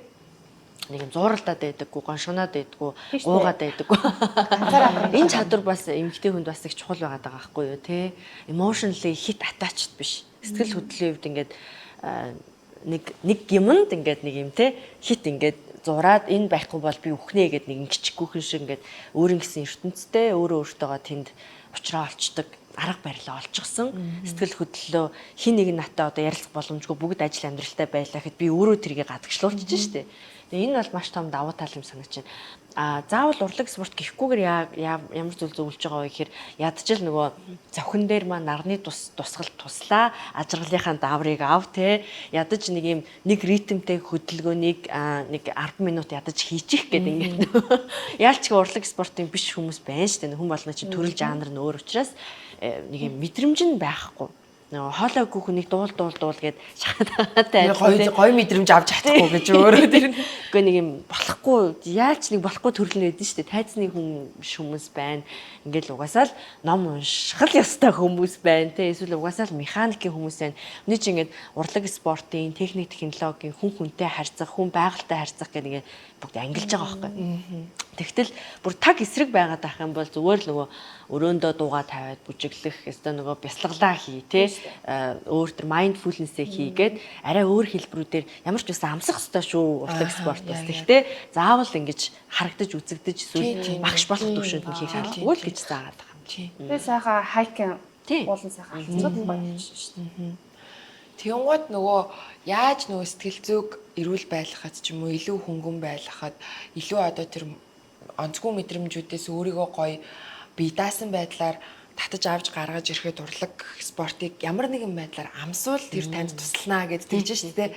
нэг юм зууралдаад байдаггүй, гоншгоноод байдаггүй, гуугаад байдаггүй. Энэ чадвар бас эмэгтэй хүнд бас их чухал байгаа байхгүй юу те. Emotionally hit attached биш. Сэтгэл хөдлөлийн хувьд ингээд нэг юмд ингээд нэг юм те хит ингээд зураад энэ байхгүй бол би үхнэ гэд нэг гिचгүйхэн шиг ингээд өөрийн гэсэн ертөнцтэй өөртөөгөө тэнд уучраа олцдог арга барилаа олчихсон. Сэтгэл хөдлөлөө хин нэг натаа одоо ярилцах боломжгүй бүгд ажил амьдралтай байлаа гэхэд би өөрөө тэрийг гадагшлуулчих штеп. Тэгээ энэ бол маш том давуу тал юм санагч байна. Заавал урлаг спорт гэхгүйгээр ямар зүйл зөвлөж байгаа вэ гэхээр ядчил нөгөө завхин дээр маань нарны тусгалт туслаа, ажиглалынхаа даврыг ав те. Ядаж нэг юм нэг ритмтэй хөдөлгөөнийг нэг 10 минут ядаж хийчих гэдэг ингээд. Яалч урлаг спортын биш хүмүүс байна штэ. Хүн болгоны чинь төрөл жанр нь өөр учраас нэг юм мэдрэмж нь байхгүй. Нөгөө хоолойгүй хүнийг дуул гэд шахаатай гоё мэдрэмж авч чадахгүй гэж өөрөө тэр үгүй нэг юм болохгүй яаж нэг болохгүй төрөл нь байдэн шүү дээ. Тайзны хүмүүс байна. Ингээл угаасаа л ном унших ёстой хүмүүс байна те. Эсвэл угаасаа л механикийн хүмүүс байна. Үний чинь ингээд урлаг спортын, техник технологийн хүн хүнтэй харьцах, хүн байгальтай харьцах гэдэг ингээд бүгд ангилж байгаа байхгүй. Тэгтэл бүр таг эсрэг байгаад байх юм бол зүгээр л нөгөө өрөөндөө дуугаа тавиад бүжиглэх, ёстой нөгөө бясалгалаа хий те. Өөр төр mindfulness-ээ хийгээд арай өөр хэлбэрүүдээр ямар ч үсэн амсах ёстой шүү урлаг спортоос. Тэгтээ заавал ингэж харагдаж үзэгдэж эсвэл багш болох төвшөнд нь хийх албагүй л гэж заагаад байгаа юм. Тэгээ сайхан хайкин уулан сайхан алцаад гоё шүү дээ. Тэнгууд нөгөө яаж нөгөө сэтгэл зүг эрүүл байлгахад ч юм уу илүү хөнгөн байлгахад илүү одоо тэр онцгүй мэдрэмжүүдээс өөрийгөө гоё бие даасан байдлаар татаж авч гаргаж ирэхэд урлаг спортыг ямар нэгэн байдлаар амсуул тэр танд туслана гэж тэгж шүү дээ.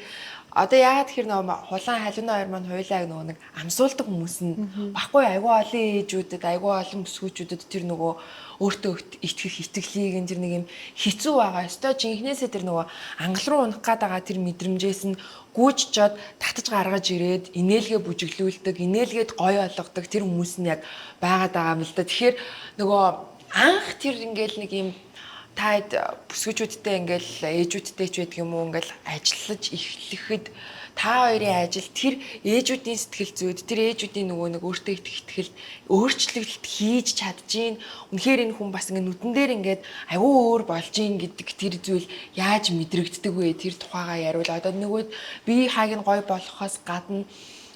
Одоо яагаад тэгэхээр нөгөө хулаан халиуны хоёр маань хуйлаа нөгөө нэг амсуулдаг хүмүүс нь баггүй айгүй олон ээжүүдэд айгүй олон бүсгүүчүүдэд тэр нөгөө өөртөө итгэх итгэлийг энэ тэр нэг юм хэцүү байгаа. Өстой жинхнээсээ тэр нөгөө ангал руу унах гээд байгаа тэр мэдрэмжээс нь гүйччоод татаж гаргаж ирээд инээлгээ бүжиглүүлдэг, инээлгээд гоё болгодог тэр хүмүүс нь яг байгаад байгаа юм л да. Тэгэхээр нөгөө анх тэр ингээл нэг юм таад бүсгүүчүүдтэй ингээл ээжүүдтэй ч байдаг юм уу ингээл ажиллаж эхлэхэд та хоёрын ажил тэр ээжүүдийн сэтгэл зүйд тэр ээжүүдийн нөгөө нэг өөртөө итгэл өөрчлөлт хийж чадчихээн. Үнэхээр энэ хүн бас ингээд нүдэн дээр ингээд аюу өөр болж ийн гэдэг тэр зүйл яаж мэдрэгддэг вэ? Тэр тухайгаа яриул. Одоо нөгөө бие хааг нь гоё болохоос гадна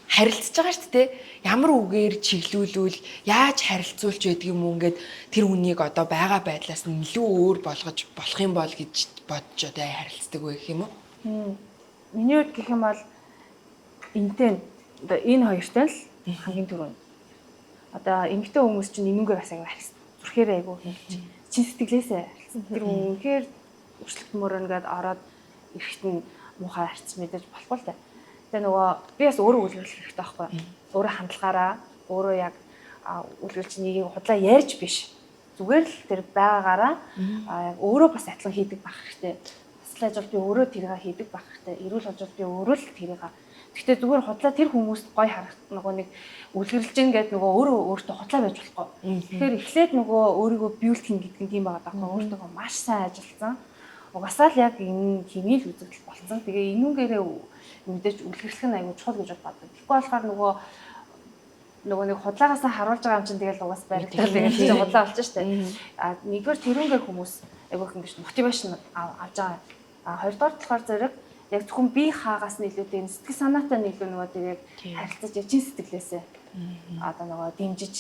харилцаж байгаа шүү дээ. Ямар үгээр чиглүүлвэл яаж харилцуулж байдаг юм уу ингээд тэр хүнийг одоо байгаа байдлаас нь илүү өөр болгож болох юм бол гэж бодож одоо харилцдаг байх юм уу? Миний хувьд гэх юм бол энтэй одоо энэ хоёртой л хамгийн түрүүнд. Одоо эмэгтэй хүмүүс чинь энүүгээ бас аяга харилцсан. Зүрхээр айгу хийж чин сэтгэлээсээ харилцсан. Тэр үнэхээр өршлөгтмөр ингээд ороод ирэхэд нь муухай харьц мэдээж болохгүй л дээ. Тэгээ нөгөө би бас өөрөө үлгэрлэх хэрэгтэй байхгүй. Өөрөө хандлагаараа өөрөө яг үлгэлч нэгийг худлаа ярьж биш. Зүгээр л тэр байгаагаараа яг өөрөө бас атлан хийдэг байх хэрэгтэй. Таслаж бол би өөрөө тэрийг хийдэг байх хэрэгтэй. Эрүүл хожил би өөрөө л тэрийг. Гэхдээ зүгээр худлаа тэр хүмүүст гой харах нөгөө нэг үлгэрлж ин гэдэг нөгөө өөрөө өөртөө худлаа байж болохгүй. Тэгэхээр эхлээд нөгөө өөрийгөө биелтгэн гэдэг нь тийм байгаа даахгүй. Өөртөө маш сайн ажилласан. Угасаал яг энэ химийл үзэгдэл болсон. Тэгээ энүүгээрээ мэдээж үлгэрлэх нь аюул чухал гэж боддог. Тэгэхгүй болохоор нөгөө нэг худлагаасаа харуулж байгаа юм чинь тэгэл угаас баригдал тэгээд худлаа болж штэ. Нэгдүгээр тэрүүнгээр хүмүүс аюул их ингэж мотивашн авж байгаа. Хоёрдугаар болохоор зэрэг яг зөвхөн би хаагаас нь илүүтэй энэ сэтгэл санаатай нь илүү нөгөө тэгээд харилцаж яг чин сэтгэлээсээ одоо нөгөө дэмжиж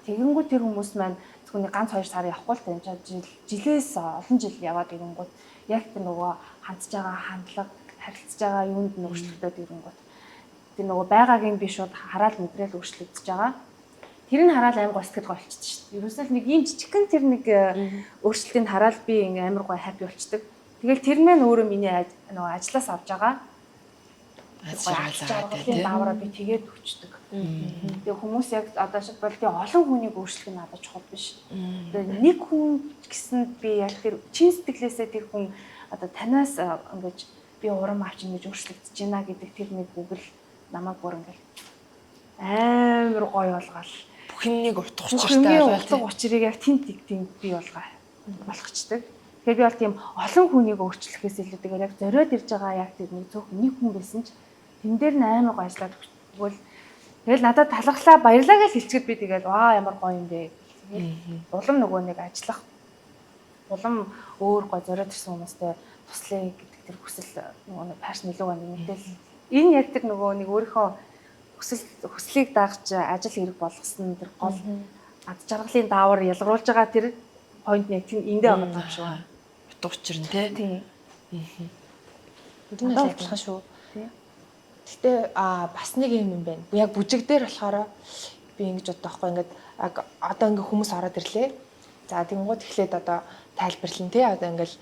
тэгэнгүүт тэр хүмүүс маань зөвхөн ганц 2 сар явахгүй л энэ жилээс олон жил яваад ирэнгүүт яг тэр нөгөө хандж байгаа хандлага харилцаж байгаа юунд нь өөрчлөлтөд ирэнгүүт тэр нөгөө байгаагийн би шууд хараад мэдрэл өөрчлөгдөж байгаа. Тэр нь хараад амар гой сэтгэл голчихдээ шүү дээ. Ерөөсөө нэг ийм жижигхэн тэр нэг өөрчлөлтийг хараад би ингээм амар гой хаппи болчдөг. Тэгэл тэр мэн өөрөө миний нөгөө ажлаас авж байгаа ажлын даавраа би тэгээд өчтдөг. Тэгээ хүмүүс яг одоо шиг бол тийм олон хүнийг өөрчлөх нь надад чухал биш. Тэгээ нэг хүн гэсэнд би яг тэр чин сэтгэлээсээ тэр хүн одоо танаас ингэж би урам авч ингэж өөрчлөгдөж байна гэдэг тэр нэг үгэл намайг бүр ингээл амар гоё болгоол. Бүх юмыг утга учиртай болгоо. Утга учирыг яг тэнт би болгочдөг. Тэгэхээр би бол тийм олон хүнийг өөрчлөхөөс илүү тэгээд яг зориод ирж байгаа яг тэр нэг зөвхөн нэг хүн байсан ч тэн дээр нь амар гоё ажиллаад өгвөл тэгэл надад талархлаа баярлаа гэж хэлчихэд би тэгээд ямар гоё юм бэ. Улам нөгөө нэг ажиллах улам өөр гоё зориод ирсэн хүмүүстэй туслая гэдэг тэр хүсэл нөгөө нэг пашн илүү гоо нэгтэл энэ яг тэр нөгөө нэг өөрийнхөө хүслийг дагж ажил хэрэг болгосон тэр гол ад жаргалын даавар ялгаруулж байгаа тэр point нь яг эндээ байгаа юм шиг байна. Утга учир нь тий. Бидний адилхан шүү. Гэтэ бас нэг юм байна. Яг бүжиг дээр болохоор би ингэж боддог байхгүй ингээд одоо ингээ хүмүүс ороод ирлээ. За тэгэнгუთ эхлээд одоо тайлбарлан тий одоо ингээл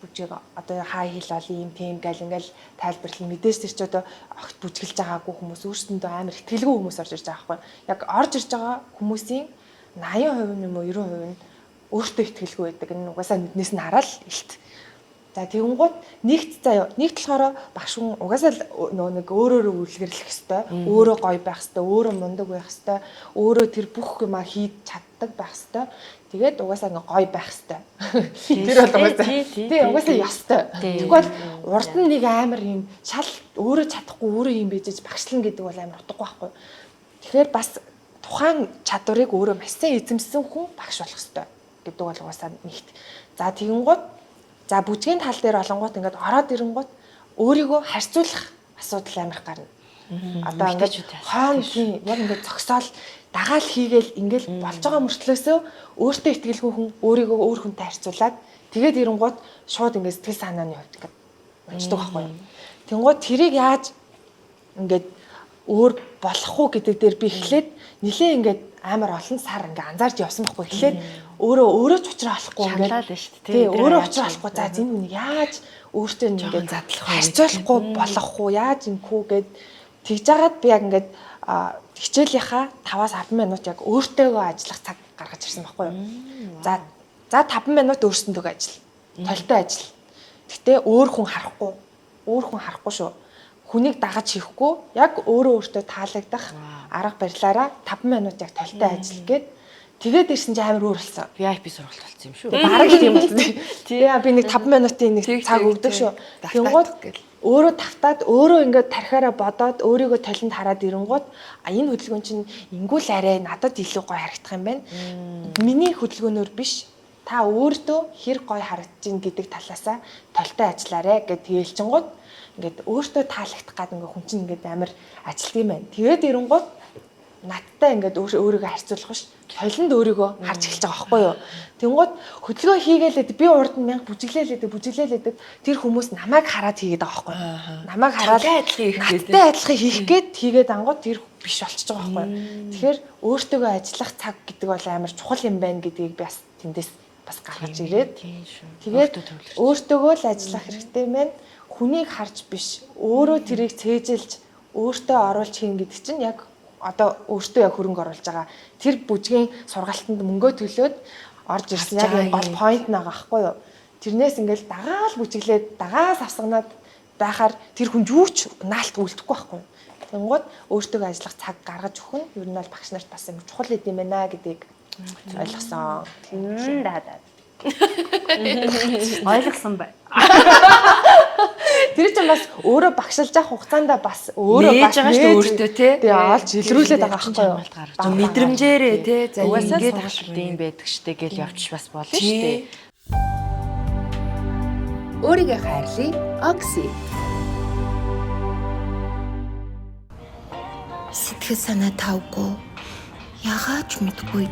бүжиг одоо хаа хэл ол юм тийм гал ингээл тайлбарлан мэдээж тэр ч одоо огт бүжиглж байгаагүй хүмүүс өөрсөндөө амар ихтгэлгүй хүмүүс орж ирж байгаа байхгүй. Яг орж ирж байгаа хүмүүсийн 80% юм уу 90% нь өөртөө ихтгэлгүй байдаг. Энэ угаасаа нүднээс нь хараад илт. За тэгэнгუთ нэгт заяа нэгт болохоор багш хүн угаасаа нөгөө нэг өөрөөрөө үлгэрлэх хэвээр өөрөө гоё байх хэвээр өөрөө мундаг байх хэвээр өөрөө тэр бүх юмаа хийж чаддаг байх хэвээр тэгээд угаасаа ингээ гоё байх хэвээр тэр бол угаасаа тий угаасаа ёстой. Тэгвэл урд нь нэг амар юм шал өөрөө чадахгүй өөрөө юм бийж багшлан гэдэг бол амар утгагүй байхгүй. Тэгэхээр бас тухайн чадварыг өөрөө маш сайн эзэмсэн хүн багш болох хэвээр гэдэг бол угаасаа нэгт. За тэгэнгუთ за бүжгийн тал дээр олонгууд ингээд ороод ирэнгууд өөрийгөө харьцуулах асуудал амарх гарна. Одоо ингээд хоон тийм яг ингээд зогсоол дагаал хийгээл ингээд болж байгаа мөртлөөсөө өөртөө ихтгэлгүй хүн өөрийгөө өөр хүнтэй харьцуулаад тэгээд ирэнгууд шууд ингээд сэтгэл санааны хувьд ингээд унцдаг байхгүй юу. Тэнгууд тэрийг яаж ингээд өөр болох уу гэдэг дээр би эхлээд нилээ ингээд амар олон сар ингээ анзаарч явсан байхгүй. Эхлээд өөрөө ч уучраа болохгүй ингээд тий өөрөө уучраа болохгүй. За энэ үнийг яаж өөртөө ингээ задлах вэ? Харьцуулахгүй болох уу? Яаж ингэхүү гэд тэгж жагаад би яг ингээд хичээлийнхаа 5-10 минут яг өөртөөгөө ажиллах цаг гаргаж ирсэн байхгүй юу? За 5 минут өөрсөндөө ажил. Толтой ажил. Гэтэ өөр хүн харахгүй шүү. Хүнийг дагаж хийхгүй яг өөртөө таалагдах арга барилаараа 5 минут яг толтой ажил гээд тэгээд ирсэн чи амар өөр болсон. VIP сургалт болсон юм шүү. Бараг тийм болсон. Тий би нэг 5 минутын нэг цаг өгдөг шүү. Тэнгууд өөрөө тавтаад өөрөө ингээд тархиараа бодоод өөрийгөө толинд хараад ирэнгууд энэ хөдөлгөөн чинь ингүүл арай надад илүү гоё харагдах юм байна. Миний хөдөлгөөнөөр биш та өөртөө хэр гоё харагдаж ин гэдэг талаасаа толтой ажиллаарэ гэд тгийлчингууд ингээд өөртөө таалагдах гад ингээд хүн чинь ингээд амар ажилт юм байна. Тэгээд ирэнгууд надтай ингээд өөрийгөө харьцуулах ш. Толинд өөрийгөө харж эхэлж байгаа байхгүй юу. Тэнгууд хөдөлгөөн хийгээлээд би урд нь мянга бүжиглээлээдэг тэр хүмүүс намайг хараад хийгээд байгаа байхгүй юу. Намайг хараад надтай адилхан хийх гээд хийгээд ангууд тэр биш болчихж байгаа байхгүй юу. Тэгэхээр өөртөөгөө ажиллах цаг гэдэг бол амар чухал юм байна гэдгийг би бас тэндээс бас гаргаж ирээд тэгээд өөртөөгөө л ажиллах хэрэгтэй байна. Хүнийг харж биш өөрөө тэрийг цээжилж өөртөө оруулж хийн гэдэг чинь яг одоо өөртөө яг хөрөнгө оруулж байгаа тэр бүжгийн сургалтанд мөнгөө төлөөд орж ирсэн яг юм гол point байгаа байхгүй юу. Тэрнээс ингээл дагаал бүжиглээд дагаал авсганаад байхаар тэр хүн юу ч наалт үлдэхгүй байхгүй юу. Тэнгууд өөртөө ажиллах цаг гаргаж өгөх нь ер нь бол багш нарт бас юм чухал юм байна гэдгийг ойлгосон. Ойлгосон бай. Тэр чинь бас өөрөө багшилж авах хугацаанд бас өөрөө нээж байгаа шүү дээ өөртөө тий. Тэгээ олж илрүүлээд байгаа байхгүй юу. Зөв мэдрэмжээрээ тий. За угаасаа сургалтын юм байдаг штэ гэж явчих бас болно штэ. Өөрийгөө хайрлая. Окси. Сэтгэл санаа тавгүй яагаад ч мэдгүй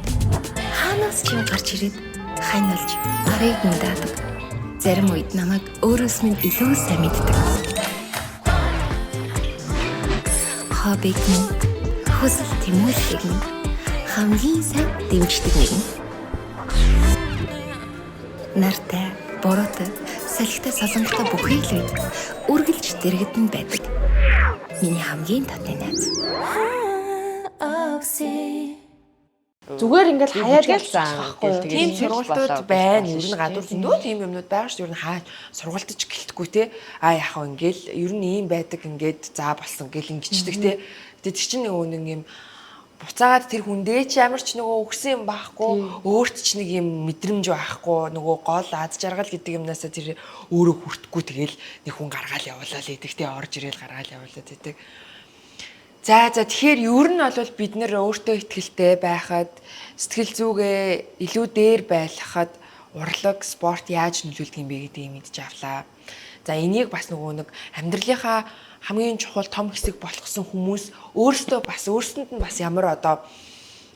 хаанаас ч юм гарч ирээд ханилж арыг мэддэг. Зарим үед намайг өөрөөс минь илүү сайн мэддэг. Хоббиг минь хүсэл тэмүүлхийг минь хамгийн сайн дэмждэг нэг. Нартай, бороотой, салхитай солонготой бүхий л үед үргэлж дэрэгдэн байдаг. Миний хамгийн татны найз. Зүгээр ингээл хаяад ялсан байхгүй юу. Тийм сургалтууд байна. Ер нь гадуур зөндөө тийм юмнууд байгаа шүү. Ер нь хаа сургалтаж гэлтгүй те. А яхаа ингээл ер нь ийм байдаг ингээд заа болсон гэл ингэчдэг те. Тэгээд тэр чинь нөгөө нэг юм буцаагаад тэр хүндээ чи ямар ч нөгөө өгсөн юм байхгүй. Өөрт ч нэг юм мэдрэмж байхгүй. Нөгөө гол аз жаргал гэдэг юмнасаа тэр өөрөө хүртэхгүй тэгэл нэг хүн гаргаал явуулаад идэг те. Орж ирээл гаргаал явуулаад идэг. За тэгэхээр ер нь бол бид нэр өөртөө ихтэй байхад сэтгэл зүгээ илүү дээр байлгахад урлаг, спорт яаж нөлөөлдөг юм бэ гэдгийг мэдж авлаа. За энийг бас нөгөө нэг амьдралынхаа хамгийн чухал том хэсэг болгосон хүмүүс өөрсдөө бас өөрсөнд нь бас ямар одоо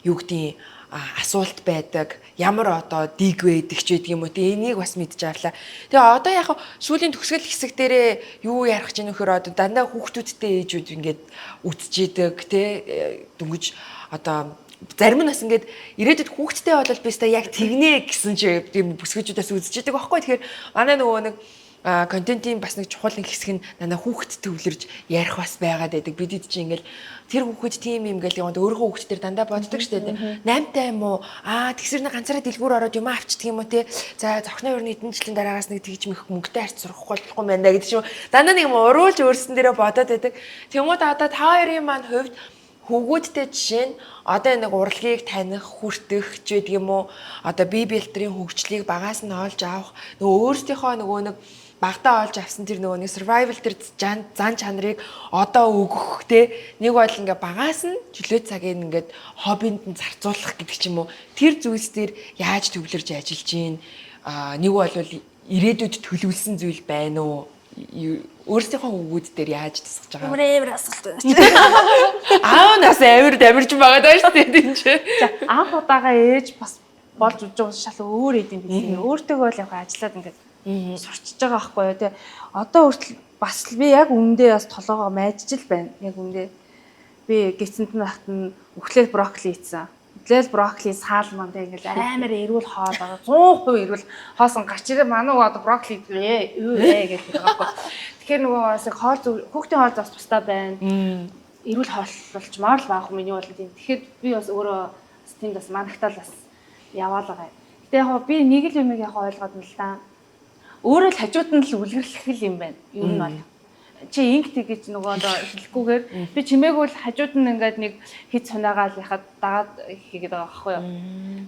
юу гэдгийг асуулт байдаг, ямар одоо дэг байдаг ч гэдэг юм уу. Тэ энийг бас мэдж авлаа. Тэгээ одоо яг сүүлийн төгсгөл хэсэг дээрээ юу ярих гэж нөхөр одоо дандаа хүүхдүүдтэй ээжүүд ингээд үтжидэг тэ дөнгөж одоо зарим нь бас ингээд ирээдүйд хүүхдтэй болол би өстой яг тэгнэ гэсэн чи тийм бүсгүүчүүдээс үзчихдэг байхгүй. Тэгэхээр манай нөгөө нэг контентын бас нэг чухал нэг хэсэг нь дандаа хүүхдэд төвлөрж ярих бас байгаад байдаг. Бидэд чи ингээл тэр хүүхэд тийм юм гээл өөрийнхөө хүүхдээр дандаа боддог штэ тэ. 8-тай юм уу? Тэгсэр нэг ганцаараа дэлгүүр ороод юм авчдаг юм уу те. За зохино өрний эдэн жилийн дараагаас нэг тэгж мэх мөнгөтэй харьц сурахгүй болохгүй юм байна гэдэг ч юм. Дандаа нэг юм уруулж өөрсөн дээрээ бодоод байдаг. Тэнгууд одоо та хоёрын маань хувьд хүүгүүдтэй жишээ нь одоо нэг урлагийг таних, хүртэх ч гэдэг юм уу? Одоо бие биелтрийн хөгжлийг багаас нь олж авах, нөгөө өөрсдийнхөө нөгөө нэг багтаа олж авсан тэр нөгөө нэг survival тэр зан чанарыг одоо өгөх те нэг бол ингээ багаас нь чөлөө цагийг ингээд хоббинд нь зарцуулах гэдэг ч юм уу тэр зүйлс дээр яаж төвлөрж ажиллаж гин нэг бол ирээдүйд төлөвлөсөн зүйл байна уу өөрсдийнхөө хүүгүүд дээр яаж тасгаж байгаа Амар асуулт байна. аавнаас амар дамирч байгаа даа шүү дээ тийм ч За анх удаага ээж бас болж үзэж шал өөр идэм бид өөртөөгөө л яг ажиллаад ингээд сурчиж байгаа байхгүй юу те. Одоо хүртэл бас би яг өмнөдөө бас толгоогоо майжж л байна. Яг өмнөдөө би гисэнд нь багт нь өглөөл брокколи ийцсэн. Өглөөл брокколи саалман те ингээл амар эрүүл хоол байгаа. 100% эрүүл хоосон гарч ирээ манай одоо брокколи юу гэдэг байгаа байхгүй. Тэгэхээр нөгөө бас хоол хүүхдийн хоол зас тустай байна. Эрүүл хооллолчмаар л байгаа хүмүүс миний бол тийм. Тэгэхээр би бас өөрөө тийм бас манагтаал бас яваалгаа. Гэтэ яг би нэг л юмыг яг ойлгоод нь л та өөрөө л хажууд нь л үлгэрлэх юм байна. Юу нь бол чи инкт гэж нөгөө хэлэхгүйгээр би чимээгүй л хажууд нь ингээд нэг хит цунаагаал яхад дагаад хийгээд байгаа байхгүй юу.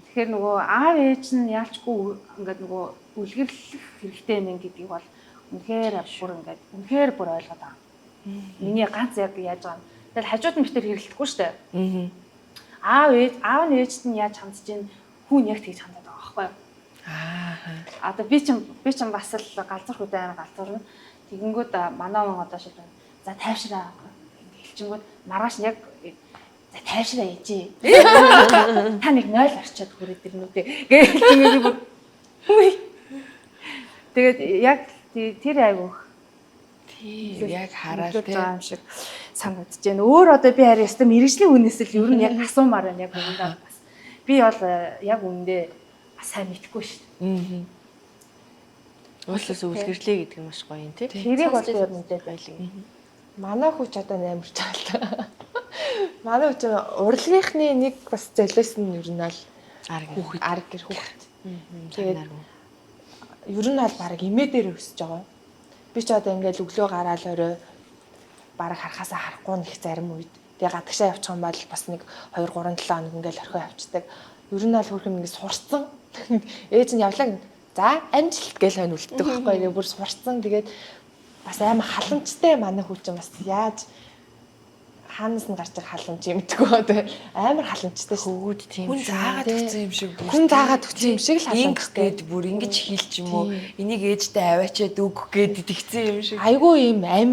Тэгэхээр нөгөө аав ээж нь яалчгүй ингээд нөгөө үлгэрлэх хэрэгтэй юм гэдгийг бол үнэхээр бүр ойлгоод байгаа. Миний ганц яг яаж байгаа юм. Тэгэл хажууд нь битэр хэрэглэхгүй шүү дээ. Аав нь ээжт нь яаж хандж ийн хүн яг тэгж хандаад байгаа байхгүй юу. Одоо би ч бас л галзуурх үдэ амар галзуурна. Тэгэнгүүт манай он одоо шилбэ. За тайвшраа. Хэлчингүүд маргааш яг за тайвшраа ээжээ. Та нэг 0 орчоод хүрээд ирнүүдээ. Гээл тэгээд яг тэр айгуух яг хараад юм шиг санагдаж байна. Өөр одоо би харин ястаа мэрэгжлийн үнээс л ер нь яг асуумаар байна яг үүндээ бас. Би бол яг үүндээ сайн мэдхгүй шүү дээ. Уучлаас үлгэрлээ гэдэг нь маш гоё юм тий. Тэрийг бол би мэдээд байлиг. Манай хүч одоо 8 жаал. Манай хүч урлагийнхны нэг бас золиос нь ер нь бол арг гэр хүүхэд. Тэгээд ер нь бол баг эмээ дээр өсөж байгаа. Би ч одоо ингээл өглөө гараал орой баг харахаасаа харахгүй нэг зарим үед. Тэгээ гадагшаа явчих юм бол бас нэг 2 3 7 хоног ингээл орхио явцдаг. Ер нь бол хөрхөм ингээд сурцсан. Ээж нь явлаа. За амжилт гэж хань үлддэг байхгүй. Тэгээ бүр сурцсан. Тэгээд бас амар халамжтай манай хүүчин бас яаж хаанаас нь гарч байгаа халамж юм гэдэггүй. Амар халамжтай хөвгүүд тийм хүн заагаад өгсөн юм шиг хүн заагаад өгсөн юм шиг л халамжтай. Ингээд бүр ингэж хийлч юм уу? Энийг ээжтэй аваачаад өг гэд итгэцэн юм шиг. Айгүй юм ам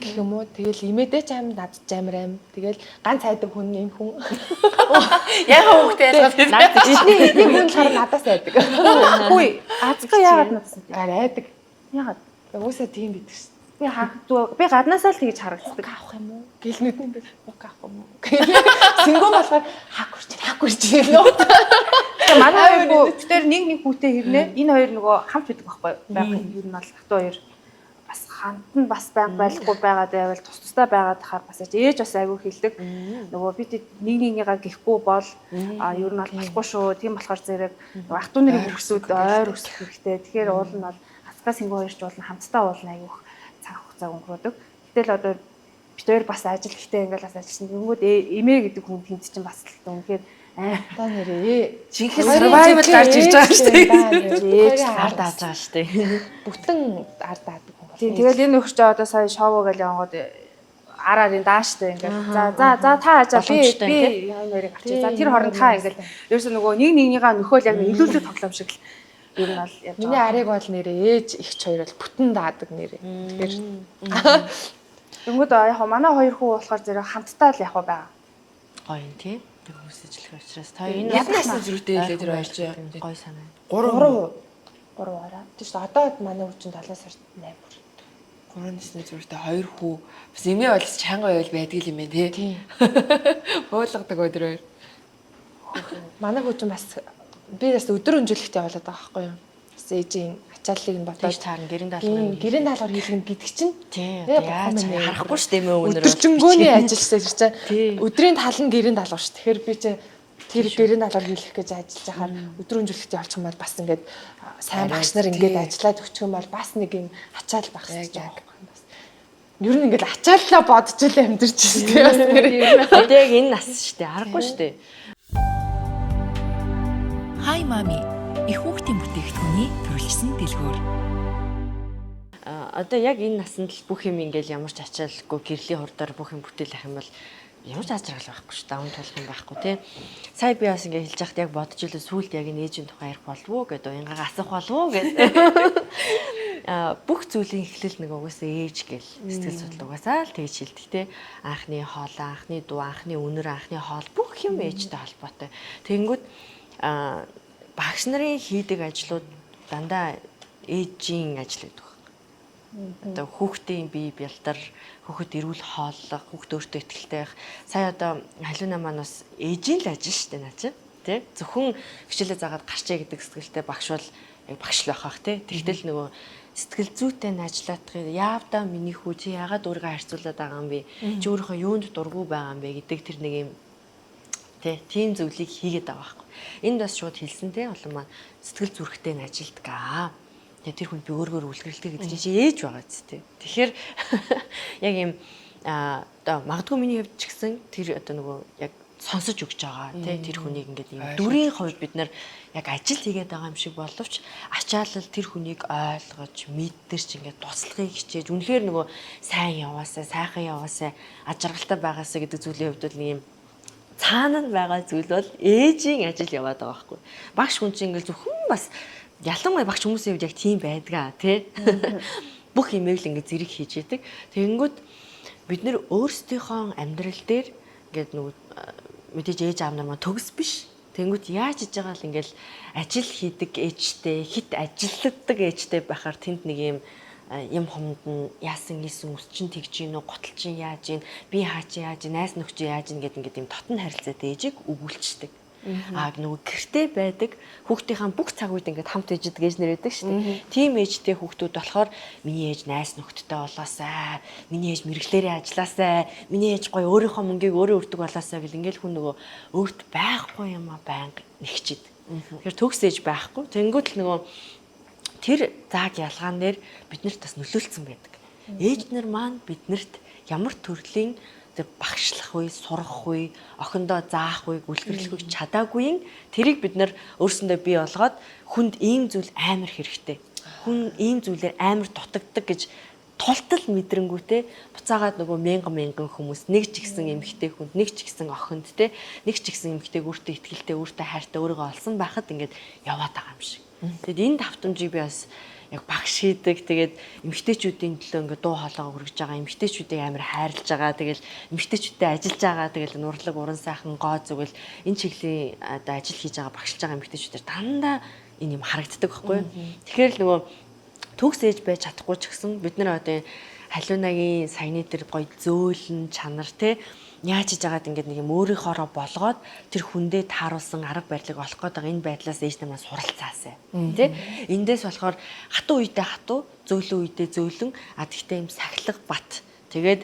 гэх юм уу. Тэгэл имэдээ ч ам над ч амар ам. Тэгэл ганц хайдаг хүн энэ хүн. Яг хүүхдээ ялгаад эдний хүн болохоор надаас айдаг. Хүй, азгаа яагаад надаас айдаг. Яагаад? Уусаа тийм бидэг ш. Би гаднаасаа л тэгж харагддаг. Авах юм уу? Гэлнүүд нь би уг авах юм уу? Сингом болохоор хаагурч гэлөө. Манай хоёр бүгдээр нэг хүүтэй хэрнээ. Энэ хоёр нөгөө хамт байдаг байхгүй байх юм. Ер нь бол хатуу хоёр бас хамт нь бас байхгүй байгаад байвал тус тустай байгаад хахаар бас ээж бас айгүй хэлдэг. Нөгөө бид нэг нэгнийгаа гихгүй бол ер нь бол болохгүй шүү. Тийм болохоор зэрэг ах トゥ нарын хөрсүүд ойр өсөх хэрэгтэй. Тэгэхээр уул нь бол Азгаа Сингом хоёрч уул нь хамтдаа уул нь айгүй цаг хугацаа өнгөрөөдөг. Гэтэл одоо бид хоёр бас ажил ихтэй ингээл бас ажилласан. Тэнгүүд эмээ гэдэг хүн тэнд чинь бас л үнэхээр та нэрээ жинхэнэ survival гарч ирж байгаа шүү дээ. Ээж ард ааж байгаа шүү дээ. Бүтэн ард аадаг хүн. Тийм тэгэл энэ өгч одоо сая шоу гэж явангууд араар энэ дааштай ингээл за та аажаа би энэ хоёрыг авчи. За тэр хооронд та ингээл ерөөсөө нөгөө нэг нэгнийгаа нөхөөл яг илүүлдэг тоглоом шиг л ер нь бол яаж. Миний арыг бол нэрээ ээж ихч хоёр бол бүтэн даадаг нэрээ. Тэгэхээр Тэнгүүд яг манай хоёр хүү болохоор зэрэг хамтдаа л яг байгаа. Гоё юм тий. Тэг хүсэжлэх учраас та энэ Яднаас зөрүүтэй хэлээ тэр хоёр чи. гоё санаа. 3 ороо. Тийш одоо манай хүчин 7 сард 8 бүр. 3 насны зөрүүтэй 2 хүү. Бас эмээ бол чанга байвал байдаг юм байна тий. Буулгадаг өдөр хоёр. Манай хүчин бас би бас өдөр өнжүүлэхтэй болоод байгаа байхгүй юу? Бас ээжийн ачааллыг нь бодож таарна гэрэн даалгавар гэрэн даалгавар хийлгэн гэдэг чинь тий яаж харахгүй шүү дээ мөө өнөр өдөржингөөний ажилсаа гэж чинь өдрийн тал нь гэрэн даалгавар шүү. Тэгэхээр би чинь тэр гэрэн даалгавар хийх гэж ажиллаж байхаар өдөр өнжүүлэхтэй болчих юм бол бас ингээд сайн багш нар ингээд ажиллаад өччих юм бол бас нэг юм ачаал байх гэж байгаа юм бас. Ер нь ингээд ачааллаа бодож л амьдэрч шүү дээ. Одоо яг энэ нас шүү дээ аргагүй шүү дээ. Хай мами их хүүхдийн бүтээгдэхүүний төрөлжсөн дэлгүүр. Одоо яг энэ насанд л бүх юм ингээл ямар ч ачааллгүй гэрлийн хурдаар бүх юм бүтээлэх юм бол ямар ч ажрал байхгүй шүү. Даван тулах юм байхгүй тий. Сая би бас ингээ хэлж яхад яг бодож илээ сүулт яг энэ ээжийн тухай ярих болов уу гэдэг уянгаа асах болов уу гэдэг. Бүх зүйлийн эхлэл нэг угаасаа ээж гэл сэтгэл судлал угаасаа л тэгж хэлдэг тий. Анхны хоол, анхны дуу, анхны үнэр, анхны хоол бүх юм ээжтэй холбоотой. Тэгэнгүүт багш нарын хийдэг ажлууд дандаа ээжийн ажил гэдэг. Одоо хүүхдийн бие бэлтэр, хүүхэд эрүүл хооллох, хүүхд өөртөө ихтэй байх. Сая одоо халиуна маань бас ээжийн л ажил шүү дээ наа чи. Тэ? Зөвхөн хичээлээ заагаад гарчээ гэдэг сэтгэлтэй багш бол яг багш л байх тий. Тэгтэл нөгөө сэтгэл зүйтэй нь ажиллаадах яавдаа миний хүү чи яагаад өөрийгөө харьцуулаад байгаа юм бэ? Чи өөрийнхөө юунд дургу байгаа юм бэ гэдэг тэр нэг юм тийм зөвлөгийг хийгээд байгаа байхгүй. Энд бас шууд хэлсэн те олон маань сэтгэл зүрэхтэй нь ажилддаг аа. Тэгээ тэр хүн би өөрөөр үлгэрэлтэй гэдэг чинь ээж байгаа зү те. Тэгэхээр яг юм одоо магадгүй миний хувьд ч гэсэн тэр одоо нөгөө яг сонсож өгч байгаа те тэр хүнийг ингээд юм дүрийн хувьд бид нар яг ажил хийгээд байгаа юм шиг боловч ачаалал тэр хүнийг ойлгож мэддэрч ингээд туслахыг хичээж үнэхээр нөгөө сайн яваасаа сайхан яваасаа ажиргалтай байгаасаа гэдэг зүйлийн хувьд бол нэг юм цаана байгаа зүйл бол ээжийн ажил яваад байгаа байхгүй. Багш хүн чинь ингээл зөвхөн бас ялангуяа багш хүмүүсийн хувьд яг тийм байдгаа тий. бүх имийг л ингээд зэрэг хийж яадаг. Тэгэнгүүт бид нэр өөрсдийнхөө амьдрал дээр ингээд нөгөө мэдээж ээж аав нар маань төгс биш. Тэнгүүт яаж хийж байгаа л ингээл ажил хийдэг ээжтэй, хит ажилладаг ээжтэй байхаар тэнд нэг юм хомд нь яасан ийсэн үс чин тэгж гин үү, готл чин яаж гин, би хаа чи яаж гин, найс нөхч яаж гин гэдэг ингээд юм дотн харилцаатай ээжийг өгүүлчихдэг. Нөгөө гэртээ байдаг хүүхдийнхаа бүх цаг үед ингээд хамт ээждэг ээж нэр байдаг шүү дээ. Тим ээжтэй хүүхдүүд болохоор миний ээж найс нөхдөдтэй болоосай, миний ээж мэрэгчлэрээ ажилласай, миний ээж гоё өөрийнхөө мөнгийг өөрөө өртөг болоосай гэл ингээд хүн нөгөө өөрт байхгүй юм а байнга нэгчээд. Тэгэхээр төгс ээж байхгүй. Тэнгүүт л нөгөө тэр зааг ялгаан дээр биднэрт бас нөлөөлцсөн байдаг. Ээж нар маань биднэрт ямар төрлийн тэр багшлах үе, сурах үе, охиндоо заах үе, гүлгэрлэх үе чадаагүй тэрийг бид нар өөрсөндөө бий болгоод хүнд ийм зүйл амар хэрэгтэй. Хүн ийм зүйлээр амар дутагддаг гэж тултал мэдрэнгүүтээ буцаагаад нөгөө мянган хүмүүс нэг ч ихсэн эмэгтэй хүнд, нэг ч ихсэн охинд те, нэг ч ихсэн эмэгтэйг өөртөө ихтгэлтэй, өөртөө хайртай өөрийгөө олсон байхад ингээд яваад байгаа юм шиг. Тэгэд энэ давтамжийг би бас яг багш хийдэг. Тэгээд эмэгтэйчүүдийн төлөө ингээд дуу хоолойгоо хүргэж байгаа. Эмэгтэйчүүдийг амар хайрлаж байгаа. Тэгэл эмэгтэйчүүдтэй ажиллаж байгаа. Тэгэл нурлаг уран сайхан гоо зүгэл энэ чиглийн одоо ажил хийж байгаа багшилж байгаа эмэгтэйчүүдээр дандаа энэ юм харагддаг байхгүй юу? Тэгэхээр л нөгөө төгс ээж байж чадахгүй ч гэсэн бид нар одоо халиунагийн саяны тэр гоё зөөлн чанар те яаж хийж байгаад ингээд нэг юм өөрийнхоороо болгоод тэр хүндээ тааруулсан арга барилыг олох гээд байгаа энэ байдлаас ээж намаа суралцаасай. Тэ? Эндээс болохоор хатуу үедээ хатуу, зөөлөн үедээ зөөлөн, гэхдээ юм сахилга бат. Тэгээд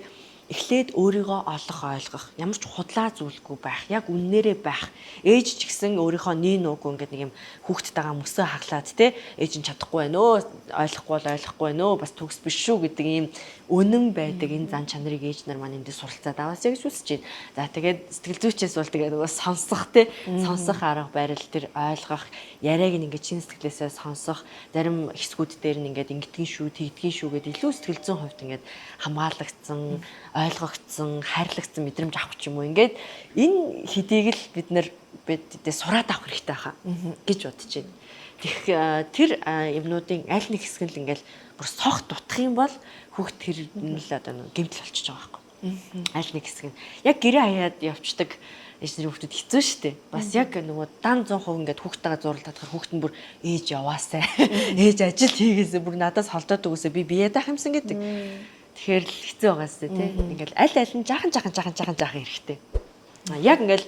эхлээд өөрийгөө олох, ойлгох, ямар ч худлаа зүйлгүй байх, яг үннээрээ байх. Ээж ч гэсэн өөрийнхөө нийн нуугүй ингээд нэг юм хүүхдтэйгээ мөсөө хаглаад те ээж нь чадахгүй байна өө, ойлгохгүй байна өө, бас төгс биш шүү гэдэг ийм үнэн байдаг энэ зан чанарыг ээж нар маань эндээ суралцаад аваасаа гэж үсэж байна. За тэгээд сэтгэл зүйчээс бол тэгээд нөгөө сонсох те сонсох арга барил тэр ойлгох, яриаг ингээд чин сэтгэлээсээ сонсох, зарим хэсгүүд дээр нь ингээд ингэдгийн шүү, тэгдгийн шүү гэдэг илүү сэтгэл зүйн хувьд ингээд хамгаалагдсан, ойлгогдсон, хайрлагдсан мэдрэмж авах ч юм уу ингээд энэ хэдийг л бид бидээ сураад авах хэрэгтэй байхаа гэж бодож байна. Тэр юмнуудын аль нэг хэсэг л ингээд бүр сох дутах юм бол хүүхд тэр нь л одоо гэмтэл болчихж байгаа байхгүй. Аль нэг хэсэг нь яг гэрээ хаяад явцдаг эцнэр хүүхдүүд хэцүү шттэ. Бас яг нөгөө дан 100% ингээд хүүхдтэйгээ зурлаад хахаар хүүхд нь бүр ээж яваасай. Ээж ажил хийгээсээ бүр надаас холдоод өгөөсөө би бие даах юмсан гэдэг. Тэгэхээр л хэцүү байгаа сте тий. Ингээл аль нь жаахан хэрэгтэй. Яг ингээл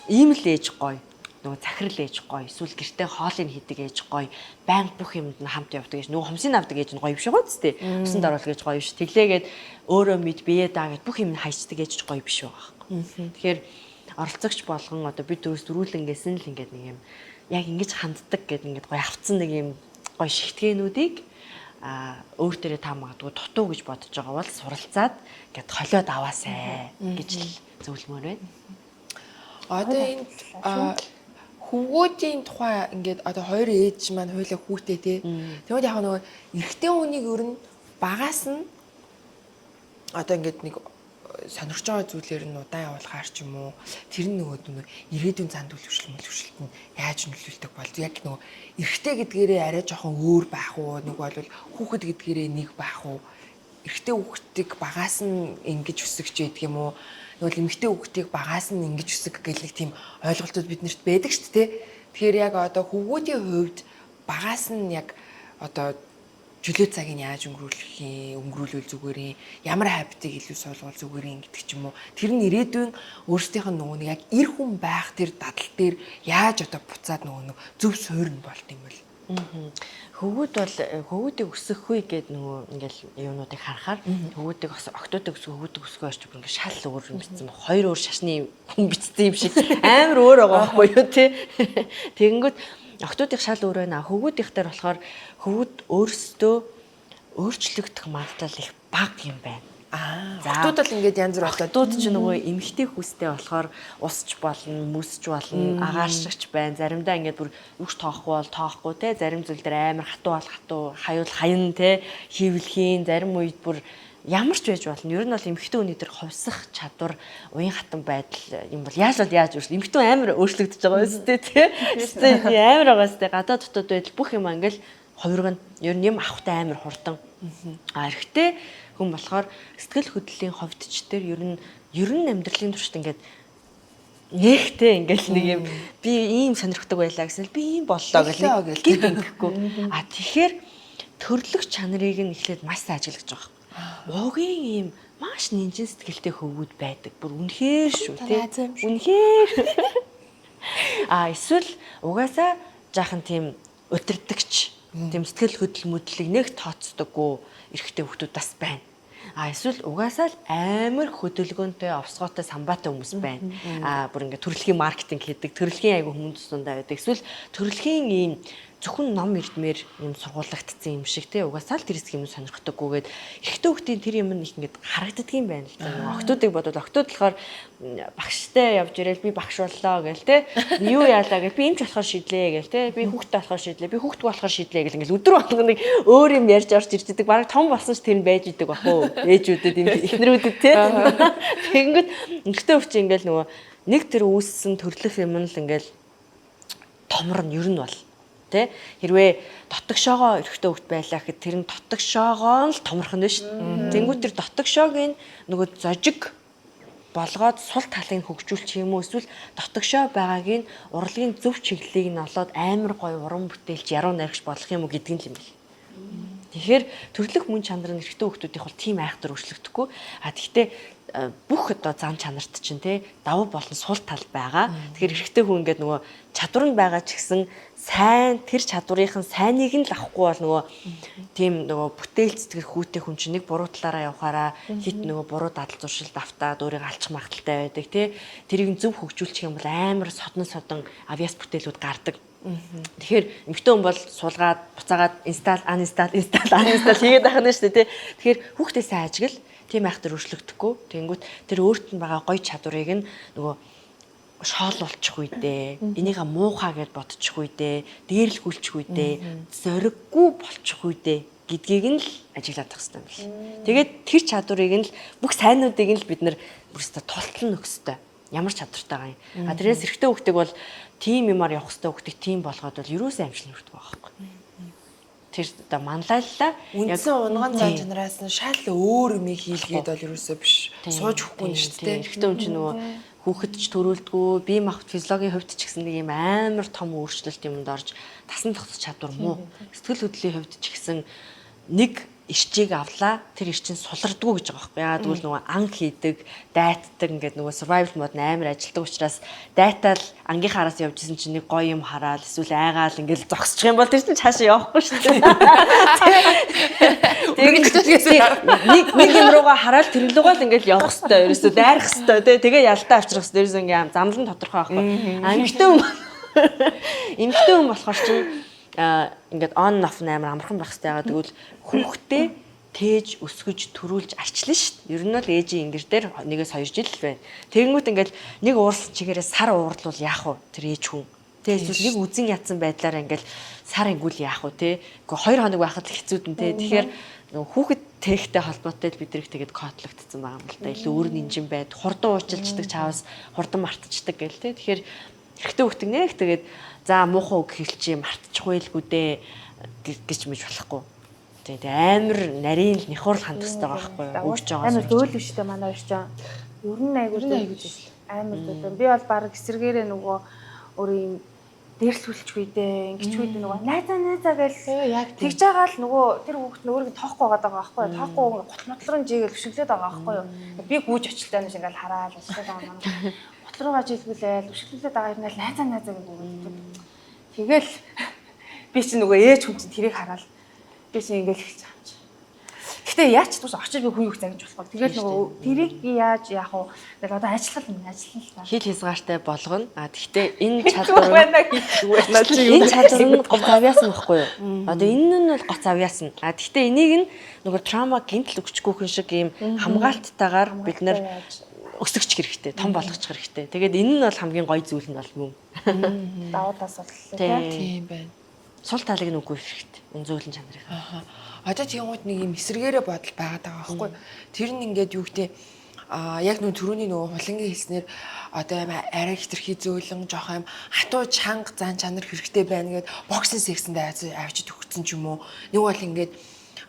ийм л ээж гоё. Нөгөө захирал ээж гоё. Эсвэл гэртээ хоолыг хийдэг ээж гоё. Байнга бүх юмд нь хамт явдаг ээж. Нөгөө хомсын авдаг ээж нь гоё биш байгаа зү. Усанд оруулах ээж гоё биш. Тэглээгээд өөрөө мэд бие даа гэд бүх юм нь хайчдаг ээж гоё биш байгаа. Тэгэхээр оролцогч болгон одоо бид дөрүүлэнгээс нь л ингээд нэг юм яг ингэж ханддаг гэд ингээд гоё авцсан нэг юм гоё шигтгээнүүдийг өөр дээрээ та магадгүй дутуу гэж бодож байгаа бол суралцаад ингээд холиод аваасай гэж л зөвлөмөр байна. Одоо энэ хүүгүүдийн тухай ингээд одоо хоёр ээж маань хоёулаа хүүтэй тий. Тэгвэл яг нөгөө эрэгтэй хүнийг ер нь багаас нь одоо ингээд нэг сонирхож байгаа зүйлээр нь удаан явуулахаар ч юм уу тэр нөгөө ирээдүйн зан төлөвшлөлт нь яаж нөлөөлдөг бол яг нөгөө эрэгтэй гэдгээрээ арай жоохон өөр байх уу нэг бол хүүхэд гэдгээрээ нэг байх уу эрэгтэй хүүхдийг багаас нь ингэж өсгөж яадаг юм уу нөгөө эмэгтэй хүүхдийг багаас нь ингэж өсгөх гэх нэг тийм ойлголтууд биднэрт байдаг шүү дээ. Тэгэхээр яг одоо хүүгүүдийн хувьд багаас нь яг одоо чөлөө цагийг яаж өнгөрүүлвэл зүгээр юм ямар хабитыг илүү суулгавал зүгээр юм гэдэг ч юм уу тэр нь ирээдүйн өөрсдийнх нь нөгөө нэг яг эр хүн байх тэр дадал дээр яаж одоо буцаад нөгөө зөв суурь нь болт юм бэл. Хөвгүүд бол хөвгүүдийг өсгөх үе гэдэг нөгөө ингээл юунуудыг харахаар хөвгүүдийг октоодыг өсгөх хөвгүүдийг өсгөх орч бүр ингээд шал өөр юм бичсэн ба хоёр өөр шашны хүн бичсэн юм шиг амар өөр байгаа байхгүй юу тий. Тэгэнгүүт октоодын шал өөр байна. Хөвгүүдийнх дээр болохоор хөвгүүд өөрсдөө өөрчлөгдөх магадлал их бага юм байна. Октод бол ингээд янз бүр болоод дууд ч нөгөө эмхтэй хүстэй болохоор усч болно, мүсч болно, агааршигч байна. Заримдаа ингээд бүр үгш тоохгүй бол тоохгүй те. Зарим зүйл дээр амар хатуу бол хатуу, хаюул хаян те. Хивлхийн зарим үед бүр ямар ч байж болно. Ер нь бол эмхтэй хүний дээр хувьсах чадвар, уян хатан байдал юм бол яаж өөрчлөлт. Эмхтэй амар өөрчлөгдөж байгаа үстэй те. Амар байгаа үстэй. Гадаа дотоод байдал бүх юм ингээл хувиргана. Ер нь юм авахтай амар хурдан Эрэгтэй хүн болохоор сэтгэл хөдлөлийн хувьд ч тэр ер нь амьдралын туршид ингээд нэгтэй ингээл нэг юм би ийм сонирхдаг байлаа гэсэн би ийм боллоо гэх гээд ингэхгүй. Тэгэхээр төрлөх чанарыг нь эхлээд маш сайн ажиглаж байгаа. Угийн ийм маш нинжин сэтгэлтэй хөвгүүд байдаг. Бүр үнэхээр шүү тий. Үнэхээр. Эсвэл угаасаа жаахан тийм удирдагч, тийм сэтгэл хөдлөл мэдлэг нэг тооцдоггүй эрэгтэй хүмүүс бас байна. Эсвэл угаасаа л амар хөдөлгөөнтэй, овсгоотой, самбаатай хүмүүс байна. Бүр ингээ төрөлхийн маркетинг хийдэг, төрөлхийн айгу хүмүүс тундаа байдаг. Эсвэл төрөлхийн ийм зөвхөн ном эрдмээр юм сургуулагдсан юм шиг тий угаасаа л тэр хэсэг юм сонирхдаггүйгээд эрэгтэй хүүхдийн тэр юм нэг ингээд харагддаг юм байна л да. Охтуудыг бодвол охтууд болохоор багштай явж ирээл би багш боллоо гээл тий юу яалаа гээл би эмч болохоор шийдлээ гээл тий би хүүхдтэй болохоор шийдлээ би хүүхдгүй болохоор шийдлээ гэл ингээд өдөр болгоно нэг өөр юм ярьж орж ирж идэг бараг том болсон ч тэр нь байж идэг бах уу ээжүүдэд энэ эхнэрүүдэд тий тэгэнгүүт эрэгтэй хүүхд чинь ингээд нөгөө нэг тэр үүссэн төрлөх юм нь л ингээд томор нь ер нь бол тэ хэрвээ дотогшоогоо эрэгтэй хүүхд байлаа гэхэд тэр нь дотогшоогоо л томорхон нь шүү дээ. Тэнгүүт тэр дотогшоог нь нөгөө зожиг болгоод сул талыг хөгжүүлчих юм уу эсвэл дотогшоо байгааг нь урлагийн зөв чиглэлийг нь олоод амар гоё уран бүтээлч яруу найрагч болох юм уу гэдг нь л юм бэл. Тэгэхээр төрлөх мөн чанар нь эрэгтэй хүүхдүүдийнх бол тийм айхтар өөрчлөгдөхгүй. Гэхдээ бүх одоо зам чанарт чинь те давуу болон сул тал байгаа. Тэгэхээр эрэгтэй хүн ингээд нөгөө чадвар нь байгаа ч гэсэн сайн тэр чадварынхын сайныг нь л авахгүй бол нөгөө тийм нөгөө бүтээл цэцгэр хүүтэй хүн чинь нэг буруу талаараа явахаараа хит нөгөө буруу дадал зуршилд автаад өөрийг алчих магадaltaй байдаг тий. Тэрийг зөв хөгжүүлчих юм бол амар содон авиас бүтээлүүд гардаг. Тэгэхээр эмэгтэй хүн бол суулгаад буцаагаад install хийгээд байх нь шүү дээ тий. Тэгэхээр хүүхдээ сайн ажигл тийм айхтар өөрчлөгдөхгүй. Тэнгүүт тэр өөрт нь байгаа гоё чадварыг нь нөгөө шоол болчих үедээ энийгээ муухай гэж бодчих үедээ дээрлгүүлчих үедээ зориггүй болчих үедээ гэдгийг нь л ажиглаад тах хэрэгтэй юм байна. Тэгээд тэр чадварыг нь л бүх сайнуудыг нь л бид нэр бүрстэ тултал нөх хэвээр ямар чадвартайгаа юм. Тэрээс эрэгтэй хүүхдийг бол тийм юмар явах хэвээр хүүхдийг тийм болгоод бол юусаа амжилт хүрдэг байгаа байхгүй. Тэр одоо манлайллаа үндсэн унган зан чанараас нь шал өөр юм хийлгээд бол юусаа биш сууж өгөхгүй нь шүү дээ. Эрэгтэй хүн чинь нөгөө хүүхэд ч төрүүлдэггүй бие махбод физиологийн хувьд ч гэсэн нэг юм амар том өөрчлөлт юмд орж тасан тогтох чадвар муу. Сэтгэл хөдлөлийн хувьд ч гэсэн нэг ирчийг авлаа тэр ирчин сулардгүй гэж байгаа байхгүй. Яагаад гэвэл нөгөө анги хийдэг, дайтдаг ингээд нөгөө survival mode амар ажилтдаг учраас дайтал ангийнхаараас явж исэн чинь нэг гоё юм хараад эсвэл айгаал ингээд зогсчих юм бол тэр чинь цаашаа явахгүй шүү дээ. Нэг юм руугаа хараад тэр лугаа л ингээд явах хэвээр ерөөсөө дайрах хэвээр тэгээ ялтаа авчрах хэвээр ерөөсөө ингээд замлан тодорхой байхгүй. Эмэгтэй хүн болохоор чинь ингээд on off амар амархан байх хэрэгтэй байгаа. Тэгвэл хүүхдээ тээж өсгөж төрүүлж арчлаа шүү дээ. Ер нь л ээжийн ингэр дээр 1-2 жил л байна. Тэгэнгүүт ингээд нэг уурсан чигээрээ сар уурлуул яах вэ? Тэр ээж хүн. Тэгээс нэг үзэн ядсан байдлаараа ингээд сар ингүүл яах вэ? Гэхдээ 2 хоног байхад л хэцүүдэн те. Тэгэхээр хүүхэд техтэй холбоотой бид нарыг тэгээд кодлогдсон байгаа юм л да. Илүү өөр нинжин байд. Хурдан уучлцдаг чаавс хурдан мартчихдаг гэл те. Тэгэхээр эрэгтэй хүүхдээ нэг тэгээд за муухай үг хэлчихээ мартчихгүй л гүдээ гэж мэж болохгүй. Тэгээд амар нарийн л нихуурл хандах хэрэгтэй байгаа байхгүй юу? Амар дөөл биш үү манай хоёр ч. Ер нь айгуу амар дөөл. Би бол баг эсэргээрээ нөгөө өөрийн дээрлүүлчихгүй дээ. Ингэчгүй дээ нөгөө найзаа гэл яг тэгж байгаа л нөгөө тэр хүүхд нь өөрийг тоохгүй байгаа байхгүй юу? Тоохгүй гутматларын жигээл өшөглөөд байгаа байхгүй юу? Би гүйж очилтай нэг ингээл хараад өшөглөөд байгаа юм. Гутлруугаа жилгүүлээл өшөглөөд байгаа юм л найзаа гэдэг. Тэгэл би чи нөгөө ээж хүн чинь тэрийг хараад би чи ингээл хэлж байгаа юм чи. Гэтэ яач тус очиж би хүн юу гэж ангиж болохгүй. Тэгэл нөгөө тэрийг би яаж яах вэ? Тэгэл одоо ажиллана та. Хил хязгаартай болгоно. Тэгтээ энэ чадвар энэ чадвар нь гоц авьяасан байхгүй юу? Одоо энэ нь бол гоц авьяасан. Тэгтээ энийг нь нөгөө трама гинтл өгчгүй хүн шиг ийм хамгаалттайгаар бид нэр өсгөж хэрэгтэй, том болгочих хэрэгтэй. Тэгээд энэ нь бол хамгийн гоё зүйл нь бол мөн. Давуу тас бол тийм байна. Сул талыг нь үгүй хэрэгтэй. Энэ зөвлөн чанарыг. Одоо тиймүүд нэг юм эсэргээрээ бодол байгаад байгаа байхгүй. Тэр нь ингээд юу гэдэг яг нөө түрүүний нөгөө хулангийн хэлснээр одоо юм арай хитрхи зөөлөн жоох юм хатуу чанга зан чанар хэрэгтэй байна гэд боксинг сексэнд авчиж өгсөн ч юм уу. Нэг бол ингээд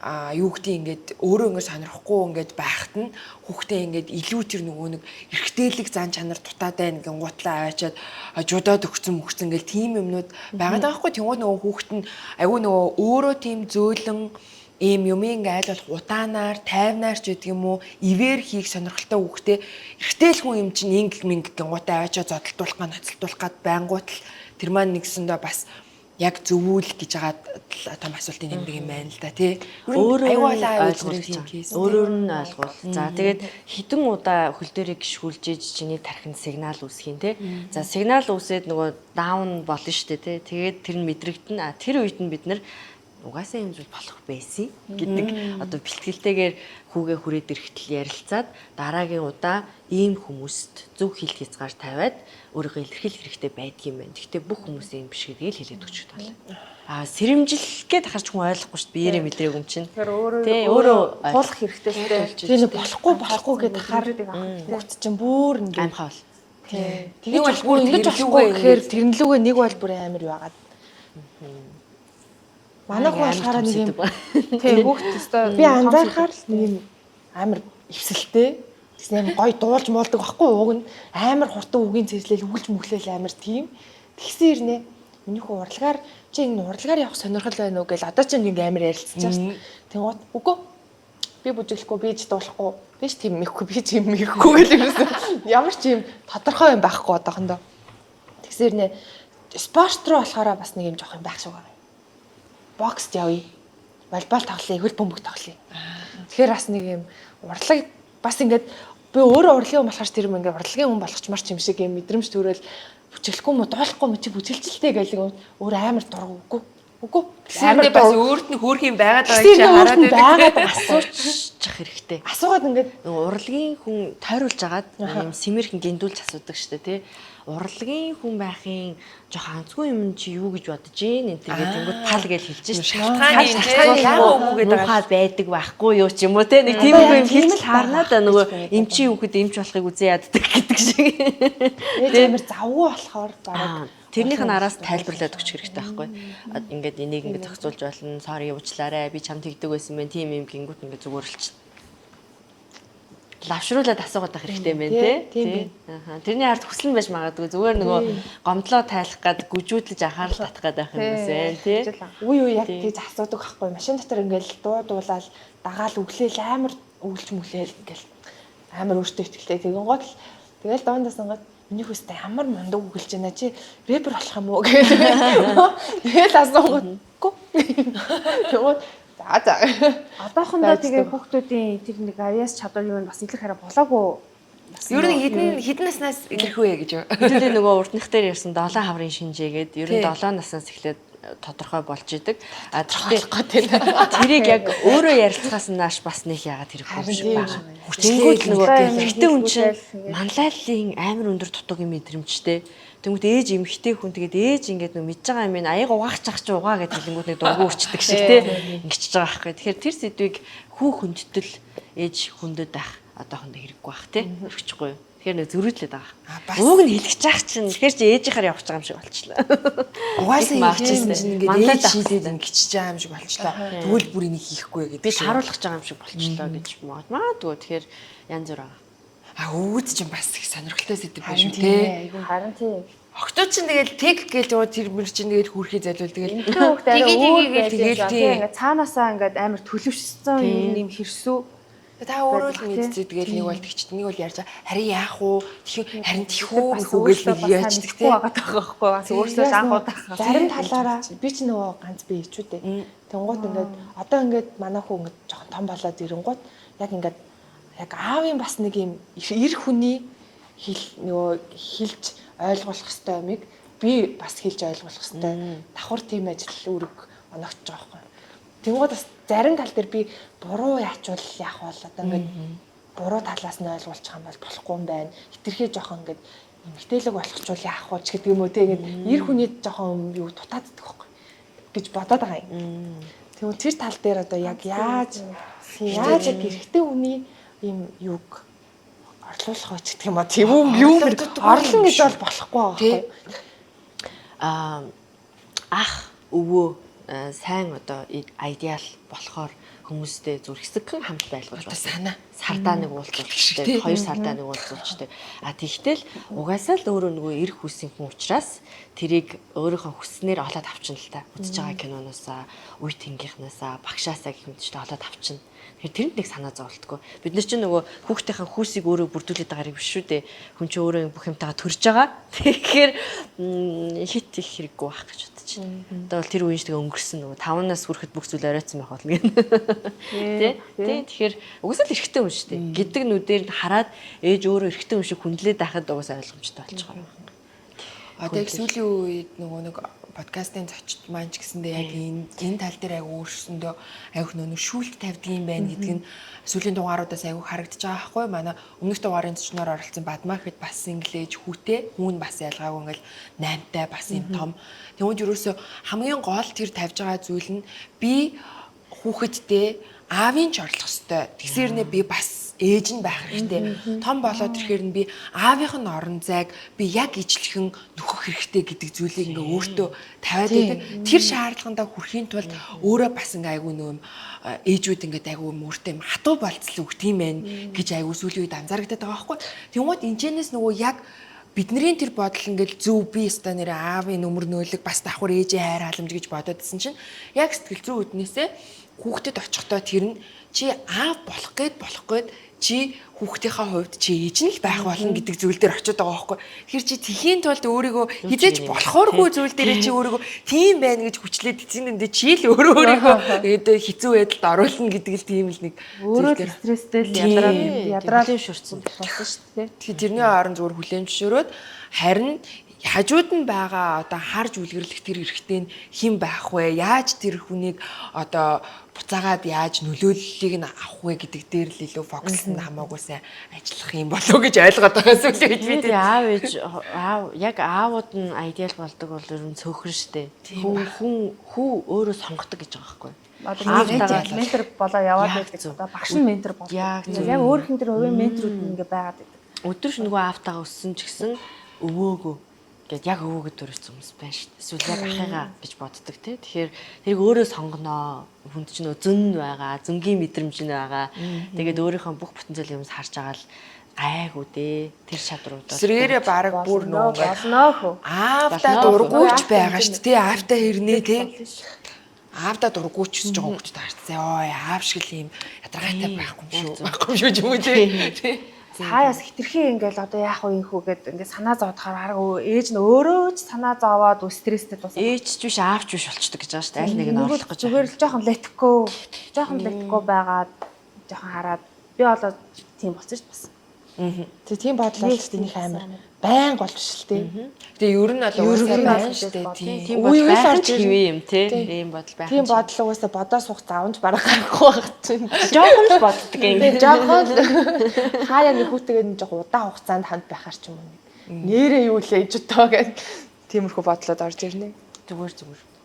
юу гэдэг ингээд өөрөө ингээд сонирхгүй ингээд байхад нь хүүхдээ ингээд илүү тэр нөгөө нэг эргэтэлэг зан чанар дутаад байна гэн гутлаа аваачаад жудаад өгцөн ингээд тийм юмнууд байгаад байгаа хгүй. Тэнгууд нөгөө хүүхэд нь айгүй нөгөө өөрөө тийм зөөлөн ийм юм ингээ айл болох удаанаар, тайвнаар ч гэдэг юм уу, ивэр хийх сонирхолтой хүүхдээ эргэтэл хүн юм чинь инг гэн гутаа аваачаа зодтолдуулах, ноцтолдуулах гад байнгут л тэр маань нэгсэндээ бас яг зөвүүл гэж хагаад том асуултын нэмдэг юм байна л да тий. Өөрөөр нь ойлгуул. За тэгээд хідэн удаа хөл дээрээ гიშгүүлж иж чиний тархинд сигнал үүсгэн тий. За сигнал үүсээд нөгөө даун болно шүү дээ тий. Тэгээд тэр нь мэдрэгдэн. Тэр үед нь бид нар угаасаа юм зүйл болох байсан гэдэг одоо бэлтгэлтэйгээр хүүгээ хүрээд ирэхдээ ярилцаад дараагийн удаа ийм хүмүүст зөв хил хязгаар тавиад өөрийгөө илэрхийлэх хэрэгтэй байдаг юм байна. Гэхдээ бүх хүмүүс ийм биш гэдгийг л хэлээд өгч байна. Сэрэмжлэх гээд харж хүн ойлгохгүй шүү дээ. Биеэрээ мэдрээгүй юм чинь. Тэгэхээр өөрөө тулах хэрэгтэй шүү дээ. Тийм болохгүй гэдээ хардаг аа. Хүүхд чинь бүр ингэ аимхаа бол. Тэгээд бол бүр ингэж болохгүй гэхээр тэрнлүүгээ нэг бол бүр амар байгаад. Манай хүн болохоор нэг юм тийм хүүхд өстой би анзаархаар л нэг юм амар эвсэлтэй тийм гоё дуулж муулдаг байхгүй ууг нь амар хурдан үгийн цэжлэл үгэлж мөглөөл амар тийм тэгсэн ирнэ миний хүү урлагаар чи энэ урлагаар явах сонирхол байна уу гэж одоо ч ингэ амар ярилцаж байна. Тэнгууд үгүй би бүжиглэхгүй би ч дуулахгүй би ч тийм мэхгүй би ч юм мэхгүй гэж юмсэн ямар ч юм тодорхой юм байхгүй одоохондоо тэгсэн ирнэ спорт руу болохоор бас нэг юм жоох юм байх шиг байна. Боксд явъя. Волейбол тоглоё, хөл бөмбөг тоглоё. Тэгэхээр бас нэг юм урлаг бас ингээд би өөрөө урлагийн хүн болохоор тэр юм ингээд урлагийн хүн болгочмар ч юм шиг юм мэдрэмж төрөөл бүжиглэхгүй мө дуулахгүй мө чи бүжиглэлтэй гэл өөр амар дургу үгүй. Үгүй. Амар бас өөрт нь хөөрх юм байгаад байгаа гэж хараад байгаад асуучих хэрэгтэй. Асуугаад ингээд нөгөө урлагийн хүн тойруулж агаад юм сэмэрхэн гиндүүлж асуудаг штэ тий. Урлагийн хүн байхын жоох анцгүй юм чи юу гэж бодож гин энэ тэгээд тэнгууд пал гэж хэлж штэ. Шалтгааны яагаад үгүйгээд байгаа байдаг байхгүй юу ч юм уу тий. Нэг тийм юм хэлж харнаад нөгөө эмчи хүүхэд эмч болохыг үзээ яддаг гэдэг шиг. Тэгээд амар завгүй болохоор бараг тэрнийх нь араас тайлбарлаад өгч хэрэгтэй байхгүй. Ингээд энийг ингээд зохицуулж болно. Sorry уучлаарай. Би чамд тэгдэг байсан мэн. Тийм юм гингүүт ингээд зүгөөрлч. Лавшруулаад асуугаад байх хэрэгтэй юм байна тий. Тэрний ард хүсэл нь байж магадгүй. Зүгээр нөгөө гомдлоо тайлах гад гүжүүдлэж анхаарал татах гэдэг байх юм байна тий. Үе яг тийж асуудаг байхгүй. Машин дотор ингээд дуулаад дагаал өглөөл амар өвлж мүлээл ингээд амар өөртөө ихтэй тэгэн гол тэгэл доондоо сонгоод миний хүстэй ямар мундаг үгэлж байна чи рэпер болох юм уу гэж. Тэгэл асууггүй. Тэгвэл за. Одоохондоо тэгээ хүүхдүүдийн тэр нэг авиас чадвар юу бас илэрх хараа болоогүй. Ер нь хэдэн наснаас илэрх вэ гэж. Хэдүүлээ нөгөө урдных дээр ярьсан 7 хаврын шинжээгээд ер нь 7 наснаас эхлээд тодорхой болж идэг. Тэрийг яг өөрөө ярилцахаас нааш бас нэг яагаад хэрэггүй байна. Хүчтэйг нөгөө ихтэй хүн чинь манлайллын амар өндөр дутуугийн мэдрэмжтэй. Тэнгүүт ээж эмхтэй хүн тэгээд ээж ингээд нэг мэдж байгаа юм ин аяга угаах чах чи угаа гэдэг хэлэнгүүт нэг дургу өрчдөг шиг тий ингэчж байгаа байхгүй. Тэгэхээр тэр сэдвийг хүү хүндэтэл ээж хүндэд байх одоохондоо хэрэггүй байх тий өрчихгүй. Тэгэхээр нэг зөрүүдлээд байгаа. Ууг нь хэлчих чаах чинь тэгэхээр чи ээжийнхаар явах байгаа юм шиг болчихлоо. Угаасаа хийсэн чинь ингээд ээж шийдээд ингэчж байгаа юм шиг болчихлоо. Тэгвэл бүр энийг хийхгүй гэдэг. Би харуулах байгаа юм шиг болчихлоо гэж магадгүй. Тэгэхээр янз бүр байгаа. Үүд чинь бас их сонирхолтой сэдв байх шүү тий. Харин тий. Октод чинь тэгэл тэг гэж яваа тэр мөр чинь тэгэл хүрхий залвал тэгэл хүүхд арай тэгэл тий. Ингээд цаанаасаа ингээд амар төлөвшсөн юм хэрсүү. Та өөрөө л мэдчихээ тэгэл нэг бол тэгчт нэг бол ярьж харин яах уу харин тэхүү хүүгээл нэг яачдаг тий. Байхгүй бас өөрсдөө анхудах. Зарим талаараа би ч нөгөө ганц би ичүүдээ. Тэнгууд ингээд одоо ингээд манай хүү ингээд жоохон том болоод ирэнгууд яг ингээд яг аавын бас нэг юм эр хүний нөгөө хэлж ойлгуулах хэвээр юмыг би бас хэлж ойлгуулах хэвээр давхар тийм ажил үүрэг оногдож байгаа байхгүй. Тэнгууд бас зарим тал дээр би буруу яачвал яах вэ? Одоо ингээд буруу талаас нь ойлгуулчих юм бол болохгүй юм байна. Хитрхээ жоохон ингээд эмгтээлэг болгочвол яах вэ гэдэг юм уу те ингээд эр хүний жоохон юу дутааддаг байхгүй гэж бодоод байгаа юм. Тэгвэл тэр тал дээр одоо яг яаж эрэгтэй хүний ийм юг орлуулах вэ гэдэг юм аа. Тийм үү? Орлон гэж бол болохгүй байгаа байхгүй. Ах өвөө сайн одоо идеал болохоор хүмүүстэй зүр хэсэгхэн хамт байлгаж Одоо санаа. сардаа нэг уулзуулчтэй, 2 сардаа нэг уулзуулчтэй. А тэгтэл угаасаа л өөрөө нөгөө эрх хүссэн хүн учраас тэрийг өөрийнхөө хүснээр олоод авчна л та. Үзэж байгаа киноноосаа, үе тэнгийнхнаасаа, багшаасаа гэх мэт ч олоод авчна. Тэгэхээр тэрэнд нэг санаа зовлтгүй. Бид нар чинь нөгөө хүүхдийнхээ хүүсийг өөрөө бүрдүүлээд байгааыг биш шүү дээ. Хүн чинь өөрөө бүх юмтайгаа төрж байгаа. Тэгэхээр хит их хэрэггүй байх гэж бодож байна. Одоо бол тэр үеийн шиг өнгөрсөн нөгөө 5-наас хүрэхэд бүх зүйл оройтсан байх болно гэнэ. Тэ? Тэгэхээр угсаал эрэгтэй хүн шүү дээ. Гэдэг нүдээр нь хараад ээж өөрөө эрэгтэй хүн шиг хүндлээд байхад угсаа ойлгомжтой болж байгаа юм. Одоо их сүүлийн үед нөгөө нэг подкастын зочид маань ч гэсэндээ яг энэ тал дээр айгу өөрсөндөө айгу нөө шүүлт тавьдаг юм байна гэдг нь сүүлийн дугааруудаас айгу харагдаж байгаа байхгүй манай өмнөх дугаарын зочноор оролцсон Бадмаа гэхэд бас инглиш хүүтэй хүн бас ялгаагүй ингээл 8-тай бас юм том тэгвэл ерөөсө хамгийн гол тэр тавьж байгаа зүйл нь би хүүхэдтэй аавын ч орлох ёстой тэгсэрнэ би бас ээж нь байх хэрэгтэй. Том болоод ирэхээр нь би аавынх нь орон зайг би яг ижлэхэн нөхөх хэрэгтэй гэдэг зүйлийг ингээ өөртөө тавиад байдаг. Тэр шаардлагандаа хүрэхийн тулд өөрөө бас ингээ айгүй нөөм ээжүүд ингээ айгүй мөртэй юм хатуу болцол өгт юм байна гэж айгүй сүүлийн үед анзаарэгдэад байгаа байхгүй. Тэгмээд энэчнээс нөгөө яг бидний тэр бодол ингээл зөв би өстой нэр аавын нөмөр нөөлөг бас давхар ээжийн хайр халамж гэж бодоодсэн чинь яг сэтгэл зүй үднээсээ хүүхдэд очихдоо тэр нь чи аав болох гээд чи хүүхдийнхээ хувьд чи ээж нь л байх болно гэдэг зүйл дээр очиод байгаа байхгүй. Тэгэхээр чи тхийн тулд өөрийгөө хизээж болохооргүй зүйл дээр чи өөрийгөө тийм байна гэж хүчлээд эцсийн дэндээ чи л өөрийгөө хэцүү байдалд оруулна гэдэг л тийм л нэг өөрөө стресстэй л ядраад шүрцэн болсон шүү дээ. Тэгэхээр тэрний орон зүгээр хүлээмжшөөрөөд харин хажууд нь байгаа одоо харж үлгэрлэх тэр эрхтэй нь хэн байх вэ? Яаж тэр хүнийг одоо буцаагаад яаж нөлөөллийг нь авах вэ гэдэг дээр л илүү фокус нь хамаагүй сайн ажиллах юм болов уу гэж ойлгоод байгаа сүлээ бид аав ээж яг аавууд нь айдиал болдог бол ер нь цөөхөн штэ. Хүү өөрөө сонгодог гэж байгаа байхгүй. Одоо ментор болоо яваад байдаг. Одоо багш нь ментор болдог. Яг өөрхөн тэр хувийн менторууд ингээ байгаад байдаг. Өдөрч нөгөө аавтайгаа өссөн ч гэсэн өвөөгөө гэт яг өвөөгөө төрүүлсэн хүмүүс байна шүү дээ. Эсвэл яг ахыгаа гэж боддог тий. Тэгэхээр тэрийг өөрөө сонгоноо. Хүнд чинь зөн байгаа, зөнгийн мэдрэмж нь байгаа. Тэгээд өөрийнхөө бүх потенциал юмс харж байгаа л гайгүй дээ. Тэр чадруудаа. Сэргээрээ баг бүр нөгөө болноо хөө. Аавда дургуйч байгаа шүү дээ. Аавда хэрнээ тий. Аавда дургуйч гэж байгаа хүмүүс таарцсан. Ой, аав шиг л юм ядаргаатай байхгүй юм шүү. Байхгүй шүү юм уу тий. Цааяас хитрхийн ингээл одоо яах вэ инхүү гэд ингээ санаа зовдохоор арга ээж нь өөрөө ч санаа зовоод стресстэй тус. Ээж ч биш аав ч биш болчдөг гэж байгаа шүү дээ. Аль нэг нь орлох гэж. Зүгээр л жоохон лэтгэхгүй байгаад жоохон хараад би болоод тийм болчих бас. Тэг тийм бодол бол тийм их амар байн болж биш л дээ. Тэгээ ер нь бол уусаа байна шүү дээ. Тийм бодол байх хэвээ юм тий. Тийм бодол байх. Тийм бодол уусаа бодоо суух заавч барах гарахгүй байх. Жоохон л боддог юм. Жоохон хаяа нэг хүүтэйгээ нэг жоохон удаан хугацаанд хамт байхаар ч юм уу. Нэрээ юу л ээж өтөө гэх тиймэрхүү бодлоод орж ирнэ. Зүгээр.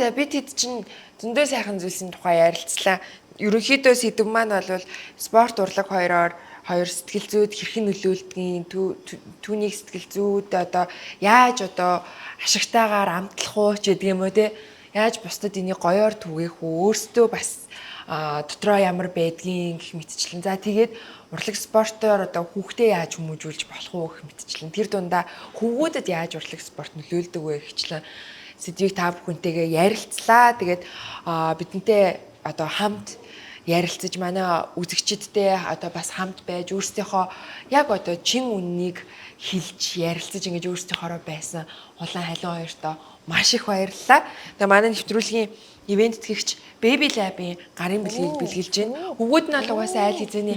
За бид хэд чинь зөндөө сайхан зүйлсийн тухай ярилцлаа. Ерөнхийдөө сэдв маань бол спорт урлаг хоёр сэтгэл зүйд хэрхэн нөлөөлдгийг түүнийг сэтгэл зүйд одоо яаж одоо ашигтайгаар амтлах уу ч гэдэг юм уу те. Яаж бусдад энийг гоёор түгээх үү? Өөрсдөө бас дотроо ямар байдгийг гэх мэтчлэн. За тэгээд урлаг спортоор одоо хүүхдээ яаж хүмүүжүүлж болох уу гэх мэтчлэн. Тэр дундаа хүүгүүдэд яаж урлаг спорт нөлөөлдөг вэ гэхчлэн сэдвийг та бүхэнтэйгээ ярилцлаа. Тэгээд бидэнтэй одоо хамт ярилцаж манай үзэгчидтэй одоо бас хамт байж өөрсдийнхөө яг одоо чин үннийг хэлж ярилцаж ингэж өөрсдийнхоороо байсан улаан халиун хоёртоо маш их баярлалаа. Тэгээ манай нэвтрүүлгийн ивент тэтгэгч Baby Lab-ийн гарын бэлгийг бэлгэлж байна. Хөвгүүд нь бол угаасаа айл хэзээний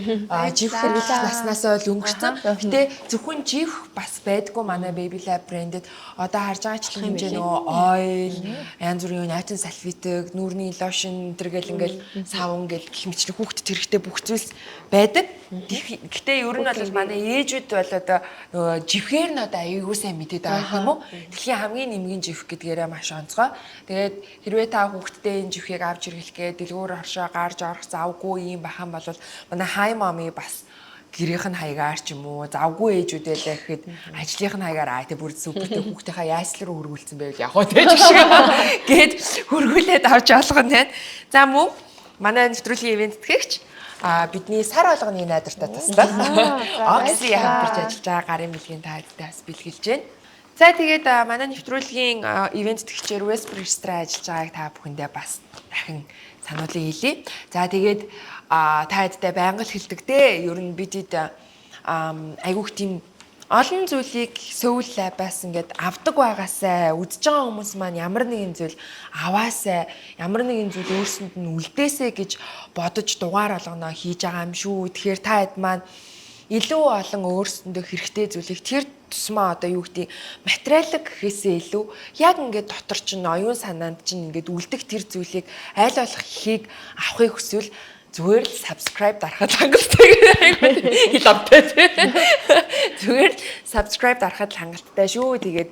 жив хэрэглэх наснасаа бол өнгөрсөн. Гэтэ зөвхөн жив бас байдгүй манай Baby Lab брэндэд одоо харж байгаа ч хэмжээ нөгөө ойл, янз бүрийн найтан салфитэг, нүүрний лошн тэргээл ингээл савн гэл гэх мэт хүүхдэд хэрэгтэй бүх зүйлс байдаг. Гэтэ ер нь бол манай ээжүүд бол одоо нөгөө живхээр нь одоо аяйгуу сайн мэдээд байгаа юм уу? Дэлхийн хамгийн нэмгийн жив гэдгээрээ маш онцгой. Тэгээд хэрвээ та хүүхдтэй энэ живхийг авч хэрэглэхгээ дэлгүүр оршоо гарч орох завгүй юм бахан бол манай хай мами бас гэрийнх нь хаягаар ч юм уу завгүй ээжүүдээ л гэхэд ажлынх нь хаягаар тэг бүр сүпертэй хүүхдийнхаа яаслал руу хөргүүлсэн байвал яг хөө тэг шиг гээд хөргүүлээд авч олгоно байна. За мөн манай нэвтрүүлгийн ивент тэтгэгч бидний сар болгоны найдвартай таслах Окси хамтарч ажиллаж байгаа гарын бэлгийн таадтай бас бэлгэлж байна. За тэгээд манай нэвтрүүлгийн ивент тэтгэгчээр West Bridge-ээр ажиллаж байгааг та бүхэндээ бас дахин сануулъя хэлье. За тэгээд таадтай байнга л хэлдэг дээ. Ер нь бидэд айгүйх тийм олон зүйлийг Soul Lab-аас ингээд авдаг байгаасай, үзэж байгаа хүмүүс маань ямар нэгэн зүйл аваасай, ямар нэгэн зүйл өөрсөнд нь үлдээсэй гэж бодож дугаар болгоно хийж байгаа юм шүү. Тэгэхээр та хэд маань илүү олон өөрсөндөө хэрэгтэй зүйлийг тэр тусмаа одоо юу гэдэг материалог гэхээсээ илүү яг ингээд дотор чинь оюун санаанд чинь ингээд үлдэх тэр зүйлийг аль болох ихийг авахыг хүсвэл зүгээр л subscribe дарахад хангалттай хэл автай тийм. Зүгээр л subscribe дарахад хангалттай шүү. Тэгээд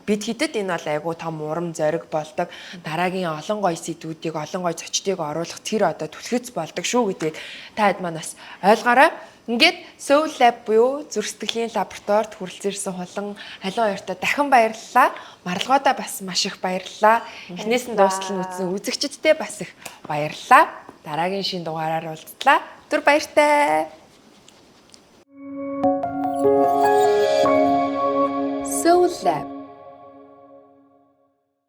бид хэдэд энэ бол айгу том урам зориг болдог. Дараагийн олон гоё сэдвүүдийг, олон гоё зочдыг оруулах тэр одоо түлхэц болдог шүү гэдгийг та хэд маань бас ойлгоорой. Ингээд Soul Lab буюу зүрх сэтгэлийн лабораторид хүрэлцэн ирсэн хулан халуун хоёртоо дахин баярлалаа. Марлагуудаа бас маш их баярлалаа. Эхнээс нь дуустал нь үзсэн үзэгчдтэй бас их баярлалаа. Дараагийн шинэ дугаараар уулзлаа. Түр баяртай. Soul Lab